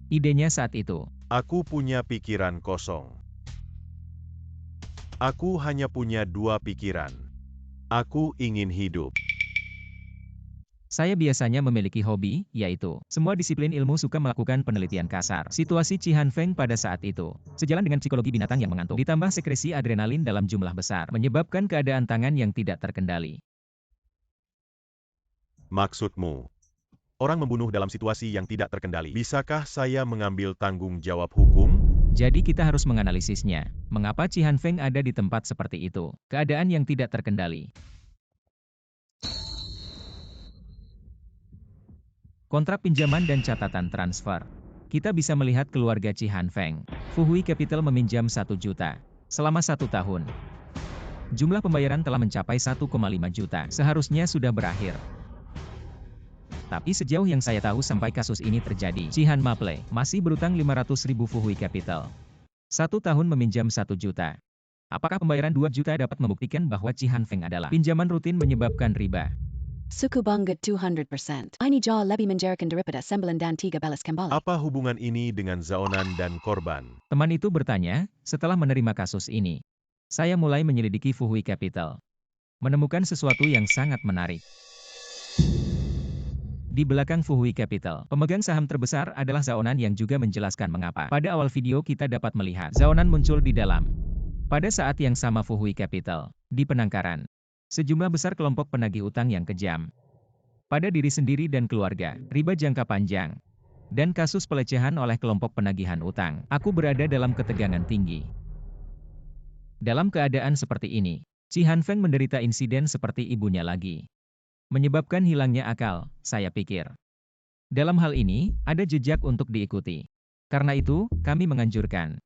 S5: idenya saat itu.
S2: Aku punya pikiran kosong. Aku hanya punya 2 pikiran. Aku ingin hidup.
S5: Saya biasanya memiliki hobi, yaitu semua disiplin ilmu suka melakukan penelitian kasar. Situasi Chi Han Feng pada saat itu, sejalan dengan psikologi binatang yang mengantuk, ditambah sekresi adrenalin dalam jumlah besar, menyebabkan keadaan tangan yang tidak terkendali.
S2: Maksudmu, orang membunuh dalam situasi yang tidak terkendali. Bisakah saya mengambil tanggung jawab hukum?
S5: Jadi kita harus menganalisisnya. Mengapa Chi Han Feng ada di tempat seperti itu? Keadaan yang tidak terkendali. Kontrak pinjaman dan catatan transfer. Kita bisa melihat keluarga Chi Han Feng. Fuhui Capital meminjam 1 juta selama 1 tahun. Jumlah pembayaran telah mencapai 1,5 juta. Seharusnya sudah berakhir. Tapi sejauh yang saya tahu sampai kasus ini terjadi, Chi Han Maple masih berutang 500.000 Fuhui Capital. 1 tahun meminjam 1 juta. Apakah pembayaran 2 juta dapat membuktikan bahwa Chi Han Feng adalah pinjaman rutin menyebabkan riba?
S6: Suku bunga 200%. Ini jauh lebih menjadikan daripada 9 dan 13 kembali.
S2: Apa hubungan ini dengan Zaonan dan korban?
S5: Teman itu bertanya, setelah menerima kasus ini. Saya mulai menyelidiki Fuhui Capital. Menemukan sesuatu yang sangat menarik. Di belakang Fuhui Capital, pemegang saham terbesar adalah Zaonan yang juga menjelaskan mengapa. Pada awal video kita dapat melihat Zaonan muncul di dalam. Pada saat yang sama Fuhui Capital, di penangkaran. Sejumlah besar kelompok penagih utang yang kejam. Pada diri sendiri dan keluarga, riba jangka panjang. Dan kasus pelecehan oleh kelompok penagihan utang. Aku berada dalam ketegangan tinggi. Dalam keadaan seperti ini, Chi Han Feng menderita insiden seperti ibunya lagi. Menyebabkan hilangnya akal, saya pikir. Dalam hal ini, ada jejak untuk diikuti. Karena itu, kami menganjurkan.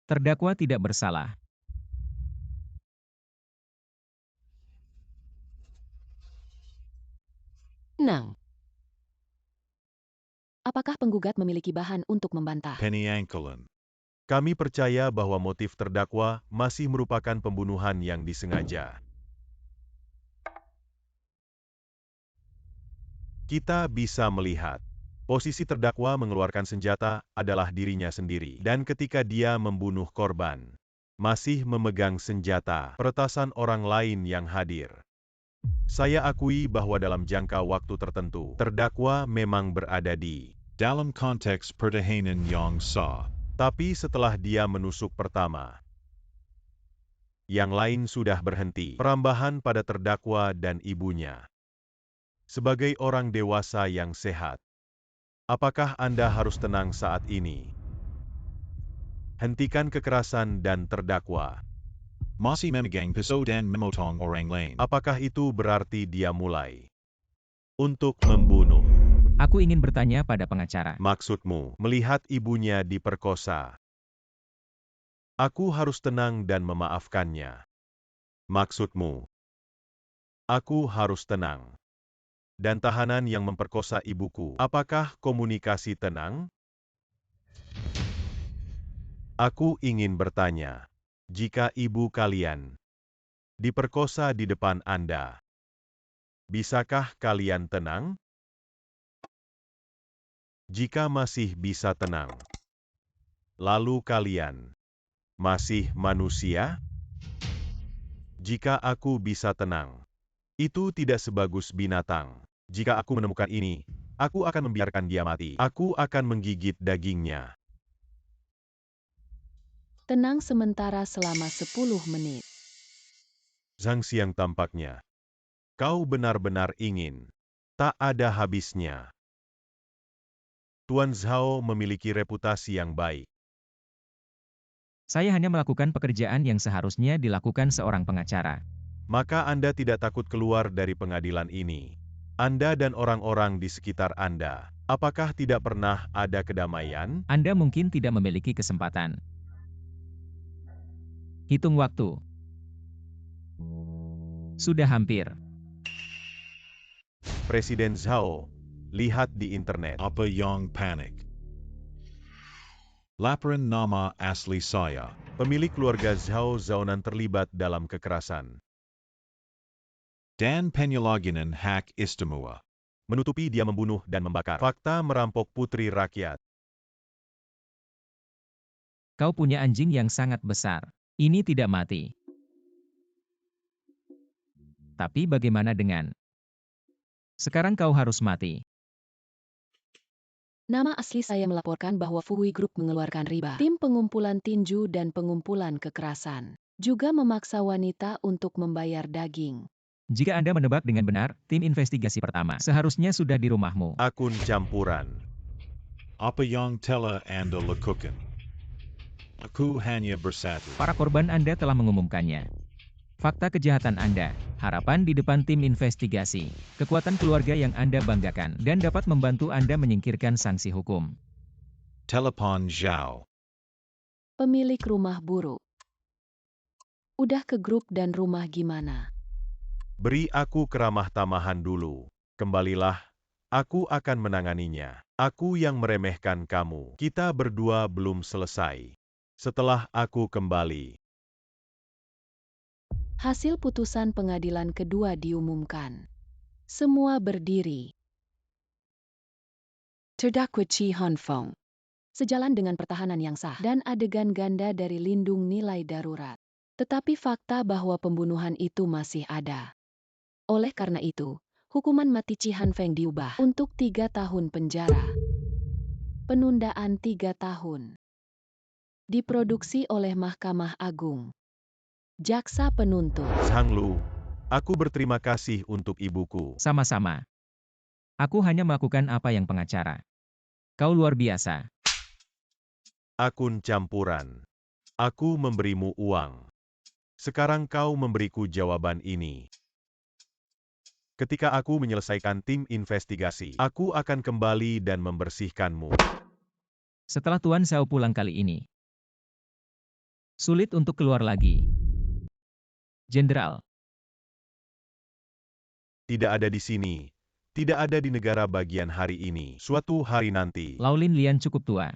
S5: Terdakwa tidak bersalah.
S6: Nang. Apakah penggugat memiliki bahan untuk membantah?
S1: Penny Ankelin.
S2: Kami percaya bahwa motif terdakwa masih merupakan pembunuhan yang disengaja. Kita bisa melihat, posisi terdakwa mengeluarkan senjata adalah dirinya sendiri. Dan ketika dia membunuh korban, masih memegang senjata, peretasan orang lain yang hadir. Saya akui bahwa dalam jangka waktu tertentu, terdakwa memang berada di
S1: Dalam konteks pertahanan yang sah.
S2: Tapi setelah dia menusuk pertama, yang lain sudah berhenti. Perambahan pada terdakwa dan ibunya. Sebagai orang dewasa yang sehat, apakah Anda harus tenang saat ini? Hentikan kekerasan dan terdakwa.
S1: Masih memegang pisau dan memotong orang lain.
S2: Apakah itu berarti dia mulai untuk membunuh?
S5: Aku ingin bertanya pada pengacara.
S2: Maksudmu, melihat ibunya diperkosa. Aku harus tenang dan memaafkannya. Maksudmu, aku harus tenang. Dan tahanan yang memperkosa ibuku, apakah komunikasi tenang? Aku ingin bertanya. Jika ibu kalian diperkosa di depan Anda, bisakah kalian tenang? Jika masih bisa tenang, lalu kalian masih manusia? Jika aku bisa tenang, itu tidak sebagus binatang. Jika aku menemukan ini, aku akan membiarkan dia mati. Aku akan menggigit dagingnya.
S6: Tenang sementara selama 10 menit.
S2: Zhang Xiang tampaknya. Kau benar-benar ingin. Tak ada habisnya. Tuan Zhao memiliki reputasi yang baik.
S5: Saya hanya melakukan pekerjaan yang seharusnya dilakukan seorang pengacara.
S2: Maka Anda tidak takut keluar dari pengadilan ini. Anda dan orang-orang di sekitar Anda. Apakah tidak pernah ada kedamaian?
S5: Anda mungkin tidak memiliki kesempatan. Hitung waktu. Sudah hampir.
S2: Presiden Zhao, lihat di internet.
S1: Apa yang panik? Laporan nama asli saya.
S2: Pemilik keluarga Zhao Zaonan terlibat dalam kekerasan.
S1: Dan penyalahgunaan hak istimewa.
S2: Menutupi dia membunuh dan membakar. Fakta merampok putri rakyat.
S5: Kau punya anjing yang sangat besar. Ini tidak mati. Tapi bagaimana dengan? Sekarang kau harus mati.
S6: Nama asli saya melaporkan bahwa Fuhui Group mengeluarkan riba. Tim pengumpulan tinju dan pengumpulan kekerasan. Juga memaksa wanita untuk membayar daging.
S5: Jika Anda menebak dengan benar, tim investigasi pertama seharusnya sudah di rumahmu.
S2: Akun campuran.
S1: Apa yang telah Anda lakukan? Aku hanya bersatu.
S5: Para korban Anda telah mengumumkannya. Fakta kejahatan Anda, harapan di depan tim investigasi, kekuatan keluarga yang Anda banggakan, dan dapat membantu Anda menyingkirkan sanksi hukum.
S1: Telepon Zhao.
S6: Pemilik rumah buruk. Udah ke grup dan rumah gimana?
S2: Beri aku keramah tamahan dulu. Kembalilah, aku akan menanganinya. Aku yang meremehkan kamu. Kita berdua belum selesai. Setelah aku kembali.
S6: Hasil putusan pengadilan kedua diumumkan. Semua berdiri. Terdakwa Chi Han Fong. Sejalan dengan pertahanan yang sah dan adegan ganda dari lindung nilai darurat. Tetapi fakta bahwa pembunuhan itu masih ada. Oleh karena itu, hukuman mati Chi Han Feng diubah untuk 3 tahun penjara. Penundaan 3 tahun. Diproduksi oleh Mahkamah Agung. Jaksa penuntut.
S2: Zhang Lu, aku berterima kasih untuk ibuku.
S5: Sama-sama. Aku hanya melakukan apa yang pengacara. Kau luar biasa.
S2: Akun campuran. Aku memberimu uang. Sekarang kau memberiku jawaban ini. Ketika aku menyelesaikan tim investigasi, aku akan kembali dan membersihkanmu.
S5: Setelah Tuan Zhao pulang kali ini, sulit untuk keluar lagi. Jenderal.
S2: Tidak ada di sini. Tidak ada di negara bagian hari ini. Suatu hari nanti.
S5: Laolin Lian cukup tua.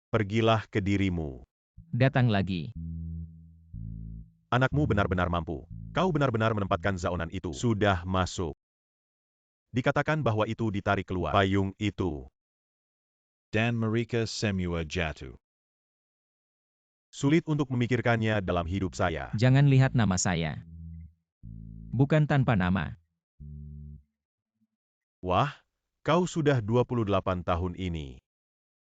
S2: Pergilah ke dirimu.
S5: Datang lagi.
S2: Anakmu benar-benar mampu. Kau benar-benar menempatkan zaonan itu. Sudah masuk. Dikatakan bahwa itu ditarik keluar. Payung itu.
S1: Dan Marika Semua Jatuh.
S2: Sulit untuk memikirkannya dalam hidup saya.
S5: Jangan lihat nama saya. Bukan tanpa nama.
S2: Wah, kau sudah 28 tahun ini.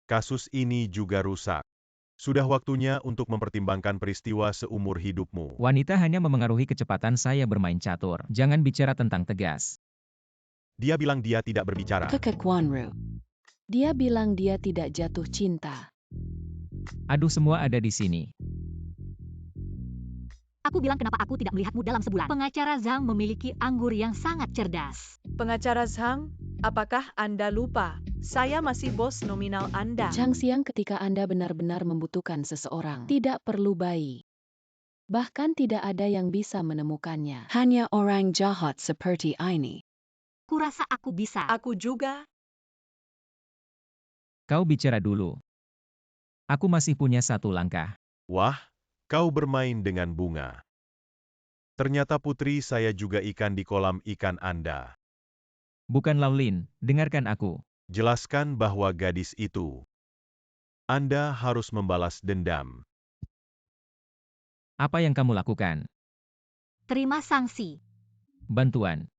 S2: Kasus ini juga rusak. Sudah waktunya untuk mempertimbangkan peristiwa seumur hidupmu.
S5: Wanita hanya memengaruhi kecepatan saya bermain catur. Jangan bicara tentang tegas.
S2: Dia bilang dia tidak berbicara.
S6: Kakak Wanru. Dia bilang dia tidak jatuh cinta.
S5: Aduh, semua ada di sini.
S3: Aku bilang kenapa aku tidak melihatmu dalam sebulan. Pengacara Zhang memiliki anggur yang sangat cerdas.
S8: Pengacara Zhang, apakah Anda lupa? Saya masih bos nominal Anda.
S6: Chang Xiang, ketika Anda benar-benar membutuhkan seseorang, tidak perlu bayi. Bahkan tidak ada yang bisa menemukannya. Hanya orang jahat seperti ini.
S3: Kurasa aku bisa.
S8: Aku juga.
S5: Kau bicara dulu. Aku masih punya 1 langkah.
S2: Wah, kau bermain dengan bunga. Ternyata putri saya juga ikan di kolam ikan Anda.
S5: Bukan Laolin, dengarkan aku.
S2: Jelaskan bahwa gadis itu. Anda harus membalas dendam.
S5: Apa yang kamu lakukan?
S3: Terima sanksi.
S5: Bantuan.